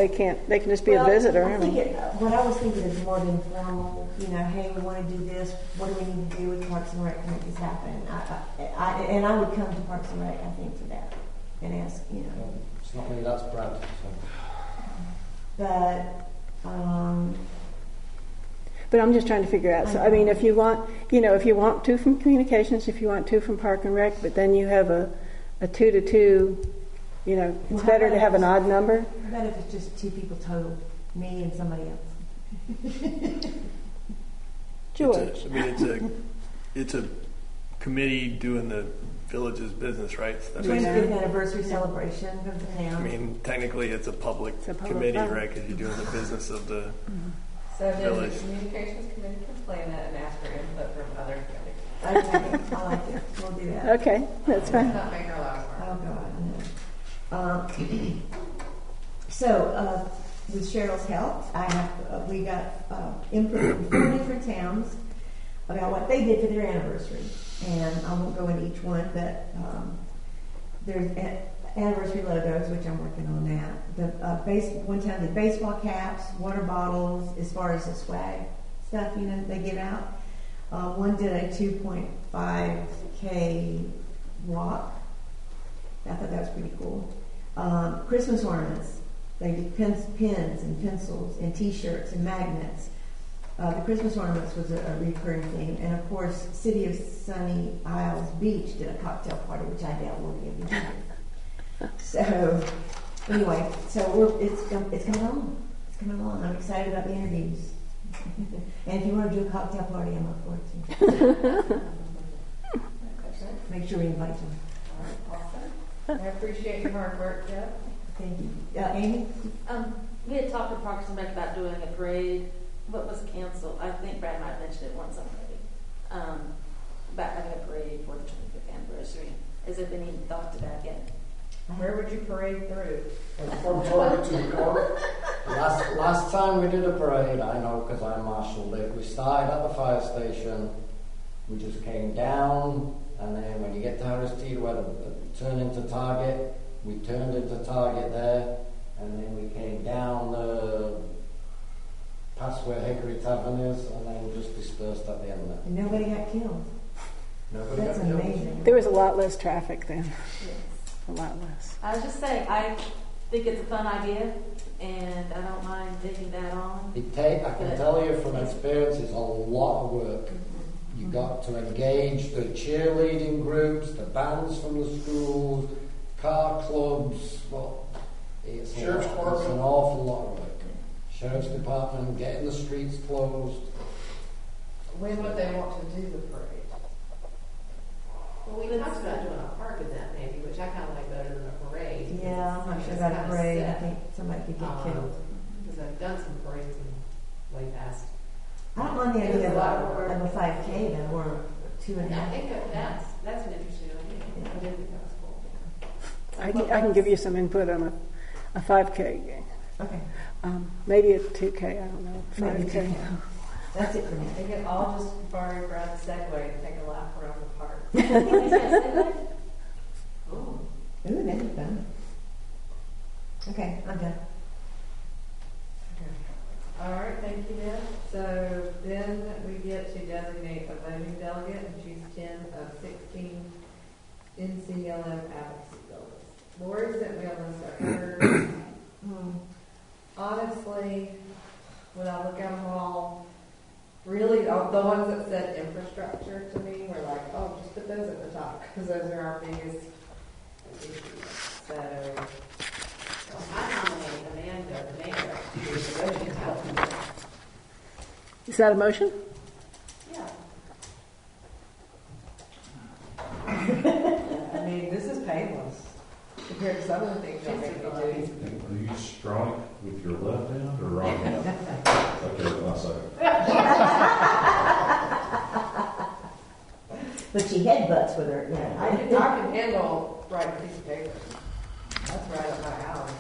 can't. They can just be a visitor. What I was thinking is more informal. Hey, we want to do this. What do we need to do with Parks and Rec to make this happen? I would come to Parks and Rec, I think, for that and ask. It's not me. That's Brad. So. But I'm just trying to figure out. So I mean, if you want 2 from communications, if you want 2 from Park and Rec, but then you have a 2 to 2, it's better to have an odd number. How about if it's just 2 people total, me and somebody else? George. It's a committee doing the village's business, right? It's an anniversary celebration of the town. I mean, technically, it's a public committee, right? Because you're doing the business of the village. The Communications Committee can plan it and ask for input from other committees. Okay, I like it. We'll do that. Okay, that's fine. Not make her life work. Oh God, I know. So, with Cheryl's help, we got input from 4 different towns about what they did for their anniversary, and I won't go into each one, but there's anniversary logos, which I'm working on that. One town did baseball caps, water bottles, as far as the swag stuff, they give out. One did a 2.5K walk. I thought that was pretty cool. Christmas ornaments. They did pens and pencils and T-shirts and magnets. The Christmas ornaments was a recurring theme. And of course, City of Sunny Isles Beach did a cocktail party, which I doubt will be a big deal. So, anyway, it's coming along. It's coming along. I'm excited about the interviews. And if you want to do a cocktail party, I'm up for it too. Make sure we invite them. All right, awesome. I appreciate your hard work, Jeff. Thank you. Amy? We had talked to Parks and Rec about doing a parade. What was canceled? I think Brad might have mentioned it once already. About having a parade for the 25th anniversary. Has it been even thought to that yet? Where would you parade through? From Target to the car. Last time we did a parade, I know because I marshaled it, we started at the fire station, we just came down, and then when you get to Harris Teeter, where the turn into Target, we turned into Target there, and then we came down past where Hickory Tavern is, and then just dispersed at the end there. And nobody got killed. Nobody That's got killed. amazing. There was a lot less traffic then. Yes. A lot less. I was just saying, I think it's a fun idea, and I don't mind taking that on. I can tell you from experience, it's a lot of work. You got to engage the cheerleading groups, the bands from the schools, car clubs. Well, it's an awful lot of work. Sheriff's Department, getting the streets closed. When would they want to do the parade? Well, we talked about doing a park event maybe, which I kind of like better than a parade. Yeah, I'm not sure about a parade. I think somebody could get killed. Because I've done some parades in way past. I don't mind the idea of a 5K then, or 2.5. I think that's an interesting idea. I didn't think that was cool. I can give you some input on a 5K game. Okay. Maybe a 2K, I don't know. 5K. That's it for me. They can all just borrow Brad's Segway and take a lap around the park. Ooh, that'd be fun. Okay, I'm done. All right, thank you, Deb. So then we get to designate a voting delegate and choose 10 of 16 NCLM advocacy delegates. Lori sent me a list of hers. Honestly, when I look at them all, really, the ones that said infrastructure to me were like, oh, just put those at the top because those are our biggest issues. So, I nominate Amanda, the mayor, to do the voting delegate. Is that a motion? Yeah. I mean, this is painless compared to some of the things y'all make me do. Are you strong with your left hand or right hand? Okay, one second. But she headbutts with her. Yeah. I can handle writing a piece of paper. That's right up my alley.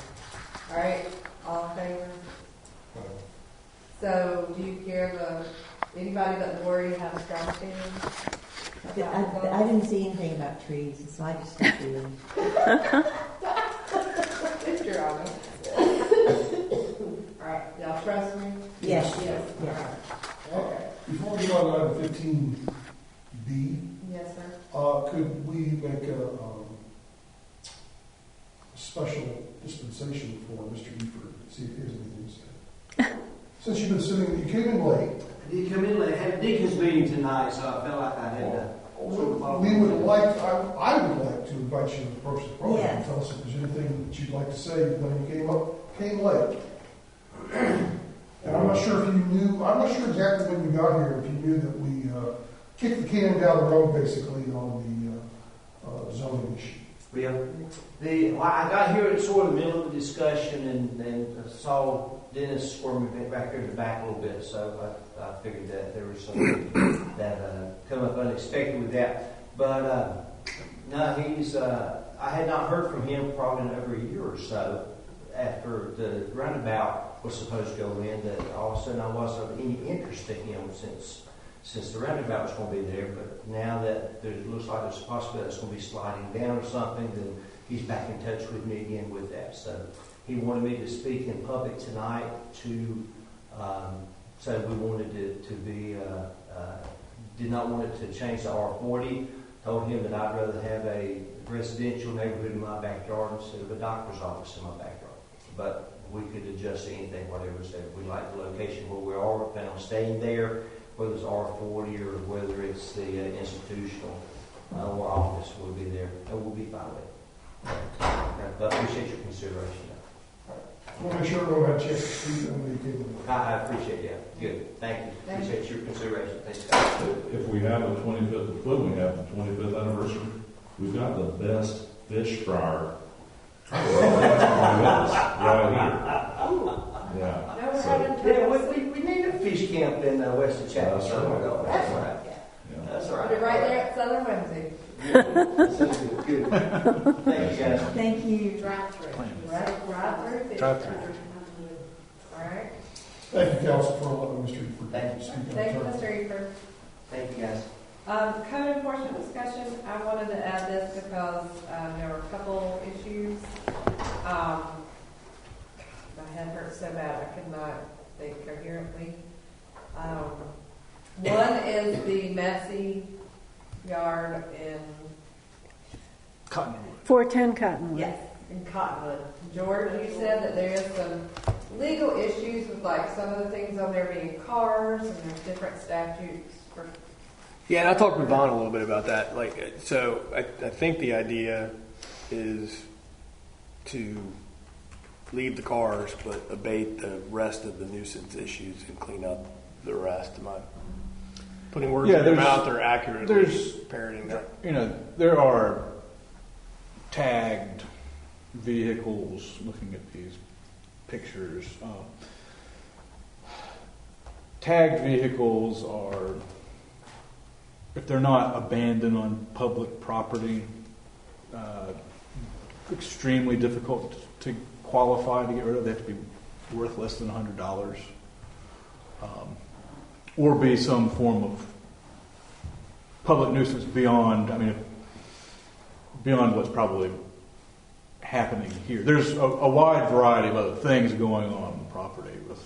All right, all in favor? So, do you care anybody but Lori have a strong opinion? I didn't see anything about trees, so I just stuck to them. If you're honest. All right, y'all trust me? Yes. Yes. Okay. Before we go on to 15B, Yes, sir. could we make a special dispensation for Mr. Eford, see if he has anything to say? Since you've been sitting, you came in late. I did come in late. I had a deacon's meeting tonight, so I felt like I had to. We would like, I would like to invite you to approach the program and Yes. tell us if there's anything that you'd like to say when you came late. And I'm not sure exactly when you got here, if you knew that we kicked the can down the road basically on the zoning issue. Well, I got here at sort of the middle of the discussion and saw Dennis squirming back here in the back a little bit, so I figured that there was something that come up unexpected with that. But no, I had not heard from him probably in over a year or so after the roundabout was supposed to go in, that all of a sudden I wasn't of any interest to him since the roundabout was going to be there. But now that it looks like there's a possibility it's going to be sliding down or something, then he's back in touch with me again with that. So he wanted me to speak in public tonight to say we wanted it to be, did not want it to change to R40. Told him that I'd rather have a residential neighborhood in my backyard instead of a doctor's office in my backyard. But we could adjust anything, whatever. So if we like the location where we are, we plan on staying there, whether it's R40 or whether it's the institutional or office, we'll be there. And we'll be fine with it. But I appreciate your consideration. We'll make sure everyone had a chance to see them when they came in. I appreciate it. Good. Thank you. Appreciate your consideration. Thanks, guys. If we have the 25th, when we have the 25th anniversary, we've got the best fish fryer right here. Yeah. We need a fish camp in West Chapel. That's right. That's right. Yeah. That's all Put it right. right there at Southern Whimsy. Good. Thank you, guys. Thank you. Drive-through. Drive-through. All right. Thank you, Council, for allowing Mr. Eaper. Thank you. Thank you, Mr. Eaper. Thank you, guys. Code enforcement discussion, I wanted to add this because there were a couple issues. My head hurts so bad I could not think coherently. One is the messy yard in Cottonwood. 410 Cottonwood. Yes, in Cottonwood. George, you said that there is some legal issues with like some of the things on there being cars and there's different statutes for. Yeah, and I talked with Vaughn a little bit about that. So I think the idea is to leave the cars, but abate the rest of the nuisance issues and clean up the rest. Am I putting words in your mouth or accurately parroting that? There are tagged vehicles. Looking at these pictures, tagged vehicles are, if they're not abandoned on public property, extremely difficult to qualify to get rid of. They have to be worth less than $100, or be some form of public nuisance beyond what's probably happening here. There's a wide variety of other things going on the property with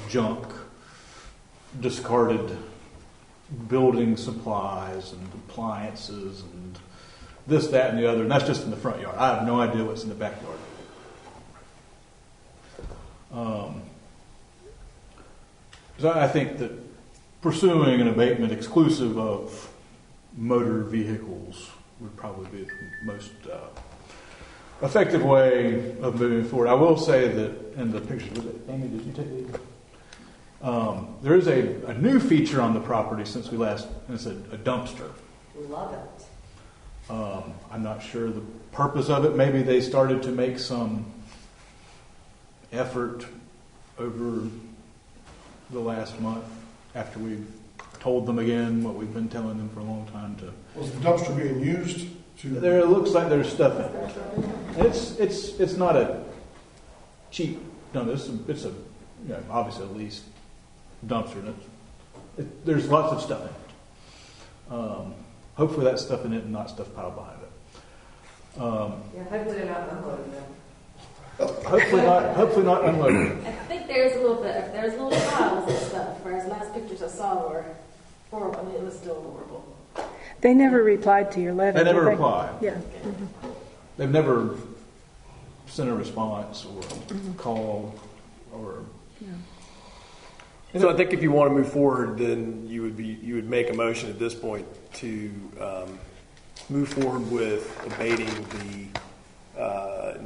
junk, discarded building supplies and appliances and this, that, and the other, and that's just in the front yard. I have no idea what's in the backyard. So I think that pursuing an abatement exclusive of motor vehicles would probably be the most effective way of moving forward. I will say that in the picture, Amy, did you take these? There is a new feature on the property since we last, and it's a dumpster. Love it. I'm not sure the purpose of it. Maybe they started to make some effort over the last month after we've told them again what we've been telling them for a long time to. Was the dumpster being used to? There looks like there's stuff in it. It's not a cheap dumpster. It's a obviously a leased dumpster. There's lots of stuff in it. Hopefully that's stuff in it and not stuff piled behind it. Hopefully they're not unloading them. Hopefully not unloading. I think there's a little piles of stuff, whereas last pictures I saw were horrible. I mean, it was still horrible. They never replied to your letter. They never did they? replied. Yeah. Mm-hmm. They've never sent a response or called or. Yeah. So I think if you want to move forward, then you would make a motion at this point to move forward with abating the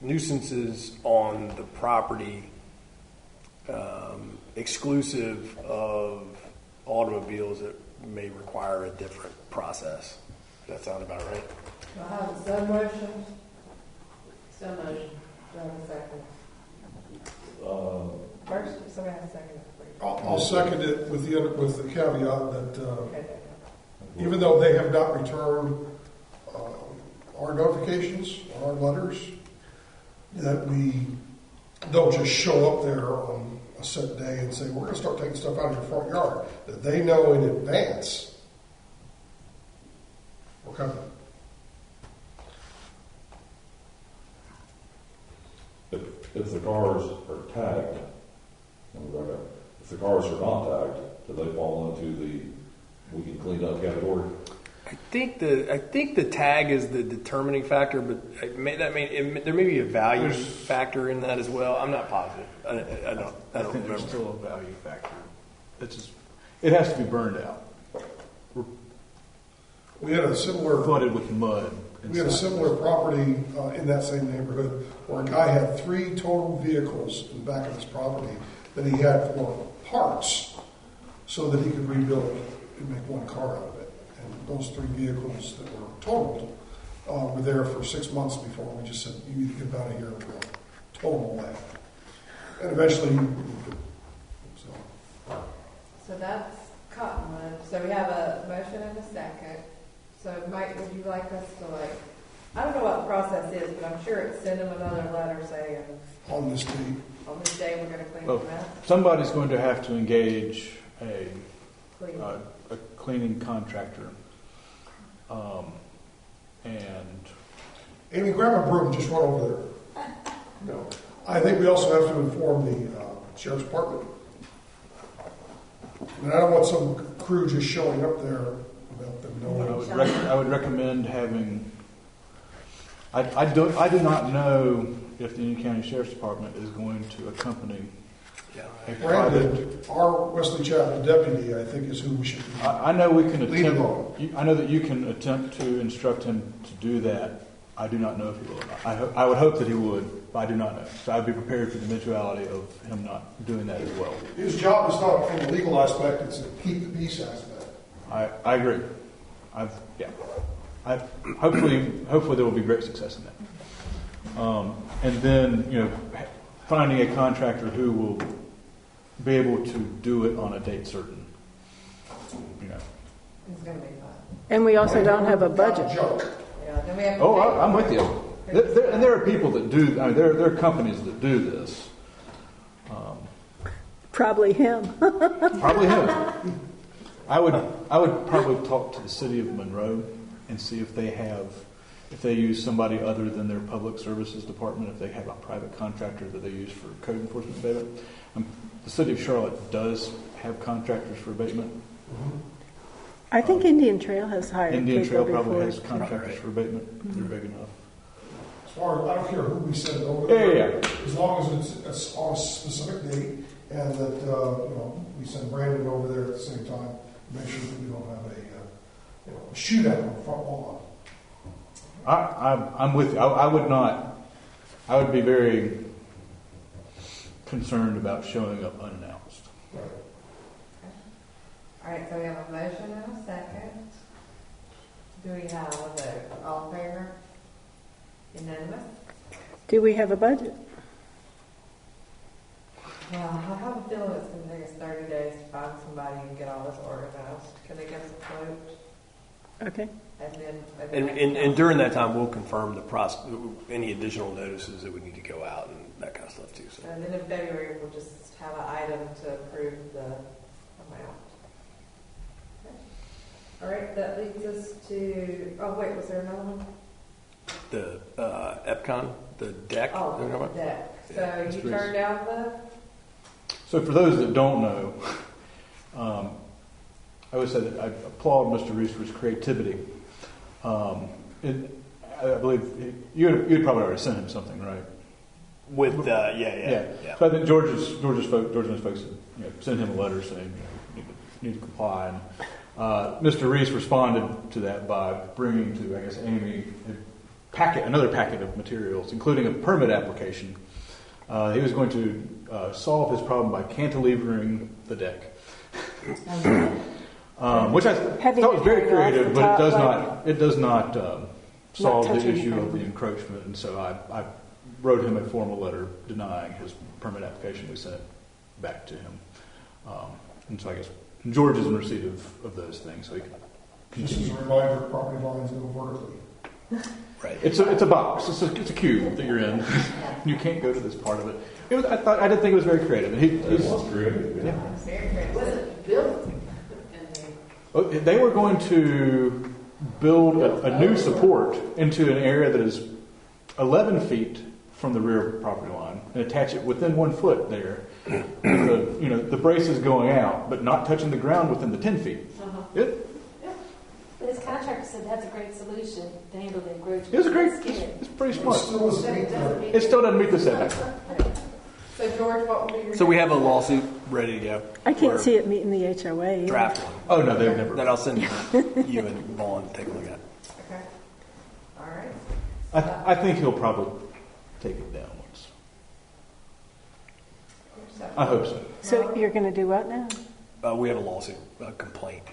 nuisances on the property, exclusive of automobiles that may require a different process. Does that sound about right? I have a sub motion. Do I have a second? First, somebody has a second. I'll second it with the caveat that even though they have not returned our notifications, our letters, that we don't just show up there on a set day and say, we're going to start taking stuff out of your front yard, that they know in advance we're coming. If the cars are tagged, if the cars are not tagged, do they fall into the we can clean up category? I think the tag is the determining factor, but there may be a value factor in that as well. I'm not positive. I don't remember. There's still a value factor. It has to be burned out. We had a similar flooded with mud. We had a similar property in that same neighborhood where a guy had 3 total vehicles in the back of his property that he had for parts so that he could rebuild and make one car out of it. And those 3 vehicles that were totaled were there for 6 months before we just said, you need to get out of here and total that. And eventually, So that's Cottonwood. So we have a motion and a second. So Mike, would you like us to I don't know what the process is, but I'm sure it's send them another letter saying, on this date, we're going to clean Well, them up. somebody's going to have to engage a cleaning contractor. And Amy, grab my broom, just run over there. No. I think we also have to inform the sheriff's department. And I don't want some crew just showing up there without them knowing. I would recommend having. I do not know if the Union County Sheriff's Department is going to accompany. Brandon, our Wesley Chapel deputy, I think, is who we should. I know we can attempt. I know that you can attempt to instruct him to do that. I do not know if he will or not. I would hope that he would, but I do not know. So I'd be prepared for the eventuality of him not doing that as well. His job is not from the legal aspect; it's a keep the peace aspect. I agree. Hopefully there will be great success in that. And then finding a contractor who will be able to do it on a date certain. It's going to be fun. And we also don't have a budget. Then we have I'm with you. And there are people that do. There are companies that do this. Probably him. Probably him. I would probably talk to the city of Monroe and see if they use somebody other than their public services department, if they have a private contractor that they use for code enforcement abatement. The city of Charlotte does have contractors for abatement. I think Indian Trail has hired Indian people Trail probably before. has contractors for abatement. They're big enough. As far as I don't care who we send over there, Yeah. as long as it's on a specific date, and that we send Brandon over there at the same time, make sure that we don't have a shootout on the front lawn. I'm with you. I would not. I would be very concerned about showing up unannounced. Right. All right, so we have a motion and a second. Do we have a vote? All in favor? Unanimous? Do we have a budget? Well, I have a feeling it's going to take us 30 days to find somebody and get all this organized. Can they give us a quote? Okay. And during that time, we'll confirm the process, any additional notices that would need to go out and that kind of stuff too. So. then in February, we'll just have an item to approve the amount. Okay. All right, that leads us to, was there another one? The Epcon, the deck. Oh, the deck. So Yeah, you turned down the... So for those that don't know, I would say that I applaud Mr. Reese for his creativity. I believe you'd probably already sent him something, right? With yeah. So I think George's folks sent him a letter saying need to comply. And Mr. Reese responded to that by bringing to Amy another packet of materials, including a permit application. He was going to solve his problem by cantilevering the deck. Which I thought was very creative, but it does not solve the issue of the encroachment. And so I wrote him a formal letter denying his permit application. We sent it back to him. And so I guess George is in receipt of those things, so he can continue. Just as a reminder, property lines go vertically. Right. It's a box. It's a cube that you're in. You can't go to this part of it. I did think it was very creative. It was creative. Yeah. Very creative. Was it built? They were going to build a new support into an area that is 11 feet from the rear property line and attach it within 1 foot there. The braces going out, but not touching the ground within the 10 feet. But his contractor said that's a great solution to handle the encroachment. It's pretty smart. It still doesn't meet the setback. So George, what will be your... So we have a lawsuit ready to go. I can't see it meeting the HOA. Either. Draft one. Oh no, they've never. That I'll send you and Vaughn to take a look at. Okay. All right. I think he'll probably take it down once. I hope so. So you're going to do what now? We have a lawsuit, a complaint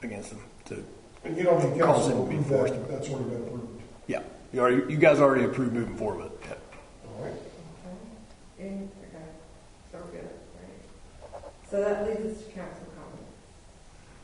against them to And you don't need cause council them to to be approve enforced. that, that's already been approved. Yeah, you guys already approved moving forward with it. All right. Okay, so we're good, right? So that leads us to council